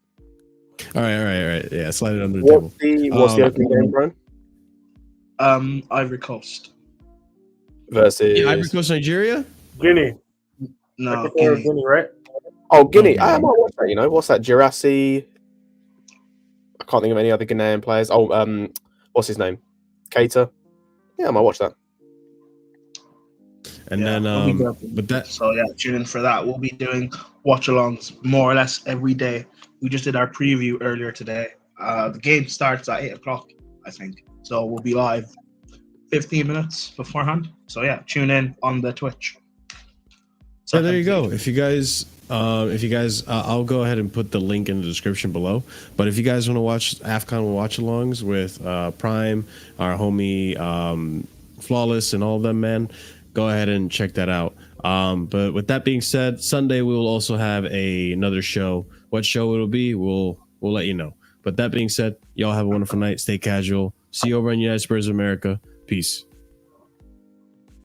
All right. Yeah, slide it under the table. What's the opening game, Brian? Ivory Coast. Versus... Yeah, Ivory Coast, Nigeria? Guinea. No, Guinea, right? Oh, Guinea. I might watch that, you know. What's that? Jurassi. I can't think of any other Ghanaian players. Oh, what's his name? Keita. Yeah, I might watch that. And Yeah, then, we'll be but that, So yeah, tune in for that. We'll be doing watch-alongs more or less every day. We just did our preview earlier today. The game starts at 8 o'clock, I think. So we'll be live 15 minutes beforehand. So yeah, tune in on the Twitch. so there you go. If you guys, I'll go ahead and put the link in the description below. But if you guys want to watch AFCON watch-alongs with Prime, our homie Flawless, and all of them, man, go ahead and check that out. But with that being said, Sunday we will also have another show. What show it'll be, we'll let you know. But that being said, y'all have a wonderful night. Stay casual. See you over on United Spurs of America. Peace.